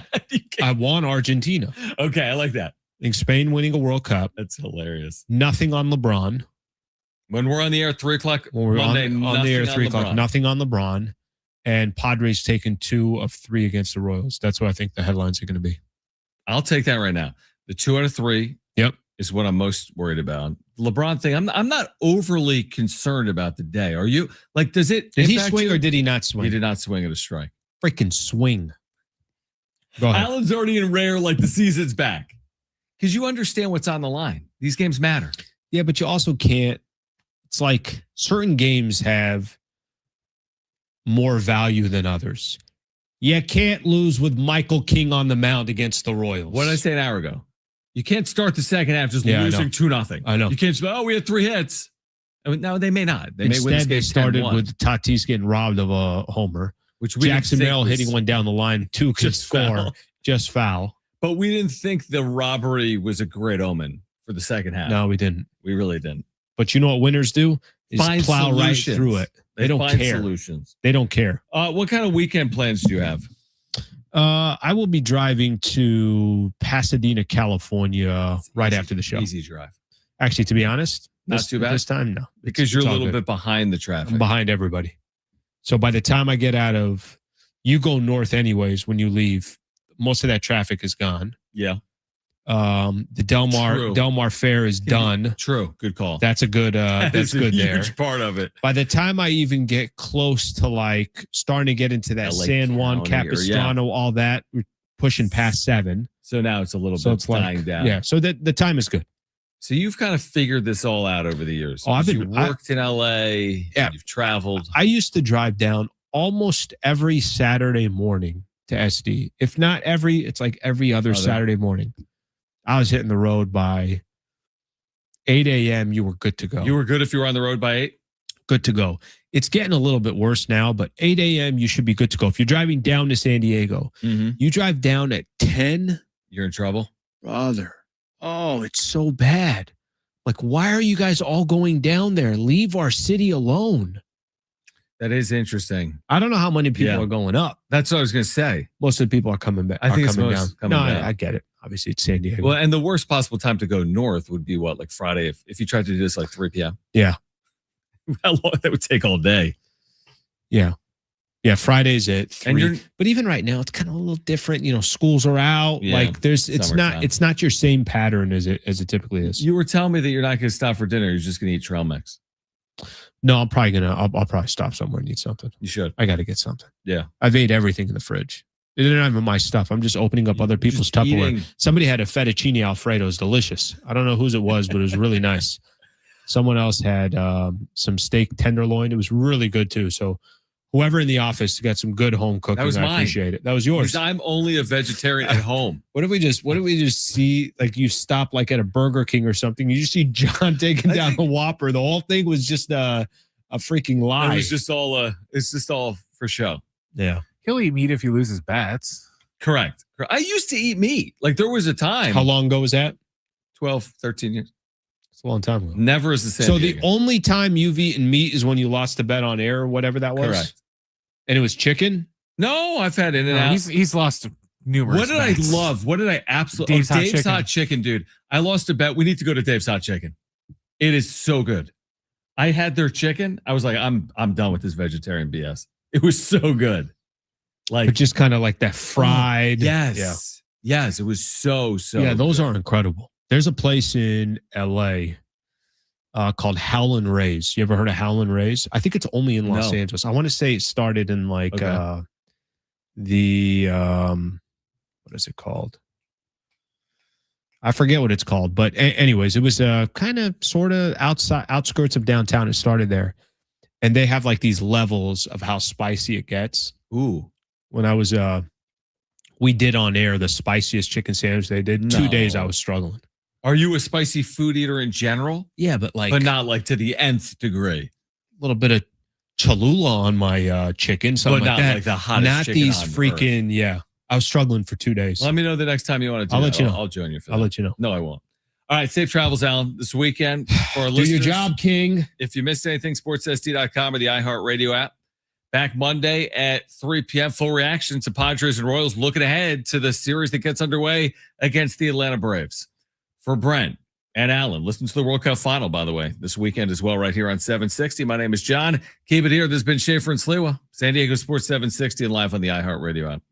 I want Argentina. Okay, I like that. I think Spain winning a World Cup. That's hilarious. Nothing on LeBron. When we're on the air at 3 o'clock Monday, on the air at 3 o'clock, LeBron. nothing on LeBron. And Padres taking 2 of 3 against the Royals. That's what I think the headlines are going to be. I'll take that right now. The 2 out of 3 is what I'm most worried about. LeBron thing, I'm not overly concerned about the day. Are you? Like, does it? Did he swing or did he not swing? He did not swing at a strike. Freaking swing. Go ahead. Alan's already in rare, like the season's back. Because you understand what's on the line. These games matter. Yeah, but you also can't. It's like certain games have more value than others. You can't lose with Michael King on the mound against the Royals. What did I say an hour ago? You can't start the second half just losing 2-0. I know. You can't just, we had 3 hits. I mean, no, they may not. They Instead, may win this game they started 10-1. with Tatis getting robbed of a homer. Which we Jackson Merrill hitting one down the line. 2 could score. Just foul. But we didn't think the robbery was a great omen for the second half. No, we didn't. We really didn't. But you know what winners do? Is Find plow solutions. right through it. They don't find care. Solutions. They don't care. What kind of weekend plans do you have? I will be driving to Pasadena, California right after the show. Easy drive. Actually, to be honest, not too bad this time. No, because you're a little bit behind the traffic. I'm behind everybody. So by the time I get out of, you go north anyways. When you leave, most of that traffic is gone. Yeah. The Del Mar Fair is done. True. Good call. That's a good. That's good there. Huge part of it. By the time I even get close to like starting to get into that LA San Juan, County Capistrano, all that, we're pushing past 7. So now it's a little bit dying down. Yeah. So the time is good. So you've kind of figured this all out over the years. Oh, you worked in LA. Yeah. You've traveled. I used to drive down almost every Saturday morning to SD. If not every, it's like every other Saturday morning. I was hitting the road by 8 a.m. You were good to go. You were good if you were on the road by 8? Good to go. It's getting a little bit worse now, but 8 a.m. you should be good to go. If you're driving down to San Diego, you drive down at 10. You're in trouble? Brother. Oh, it's so bad. Like, why are you guys all going down there? Leave our city alone. That is interesting. I don't know how many people are going up. That's what I was going to say. Most of the people are coming back. I think it's coming most down. coming down. I get it. Obviously, it's San Diego. Well, and the worst possible time to go north would be what, like Friday, if you tried to do this like 3 p.m.? Yeah. How long that would take all day? Yeah. Yeah, Friday's at 3. And but even right now, it's kind of a little different. You know, schools are out. Yeah, like it's not your same pattern as it typically is. You were telling me that you're not going to stop for dinner. You're just going to eat trail mix. No, I'll probably stop somewhere and eat something. You should. I got to get something. Yeah. I've ate everything in the fridge. They're not even my stuff. I'm just opening up other people's Tupperware. Somebody had a fettuccine Alfredo. It was delicious. I don't know whose it was, but it was really nice. Someone else had some steak tenderloin. It was really good too. So whoever in the office got some good home cooking, that was mine. I appreciate it. That was yours. Because I'm only a vegetarian at home. What if we just see, like, you stop like at a Burger King or something, you just see John taking down the Whopper. The whole thing was just a freaking lie. It was just all it's just all for show. Yeah. He'll eat meat if he loses bets. Correct. I used to eat meat. Like, there was a time. How long ago was that? 12, 13 years. It's a long time ago. Never as the same. So the only time you've eaten meat is when you lost the bet on air or whatever that was? Correct. And it was chicken? No, I've had In-N-Out. He's lost numerous What did bets. I love? What did I absolutely... Dave's Hot Chicken, dude. I lost a bet. We need to go to Dave's Hot Chicken. It is so good. I had their chicken. I was like, I'm done with this vegetarian BS. It was so good. but just kind of like that fried. Yes. Yes. It was so. Yeah, those good. are incredible. There's a place in LA called Howlin' Ray's. You ever heard of Howlin' Ray's? I think it's only in Los Angeles. I want to say it started in like what is it called? I forget what it's called, but anyways, it was kind of sort of outskirts of downtown. It started there, and they have like these levels of how spicy it gets. Ooh, when I was we did on air the spiciest chicken sandwich they did. 2 days I was struggling. Are you a spicy food eater in general? Yeah, but not like to the nth degree. A little bit of Cholula on my chicken, something but like not that. Like the hottest not chicken these on freaking earth. Yeah. I was struggling for 2 days. Let me know the next time you want to do I'll that. let you know. I'll join you for that. I'll let you know. No, I won't. All right. Safe travels, Alan, this weekend. For our Do listeners, your job, King. If you missed anything, sportssd.com or the iHeartRadio app. Back Monday at 3 p.m. Full reaction to Padres and Royals looking ahead to the series that gets underway against the Atlanta Braves. For Brent and Alan, listen to the World Cup Final, by the way, this weekend as well, right here on 760. My name is John. Keep it here. This has been Schaeffer and Sliwa, San Diego Sports 760 and live on the iHeartRadio app.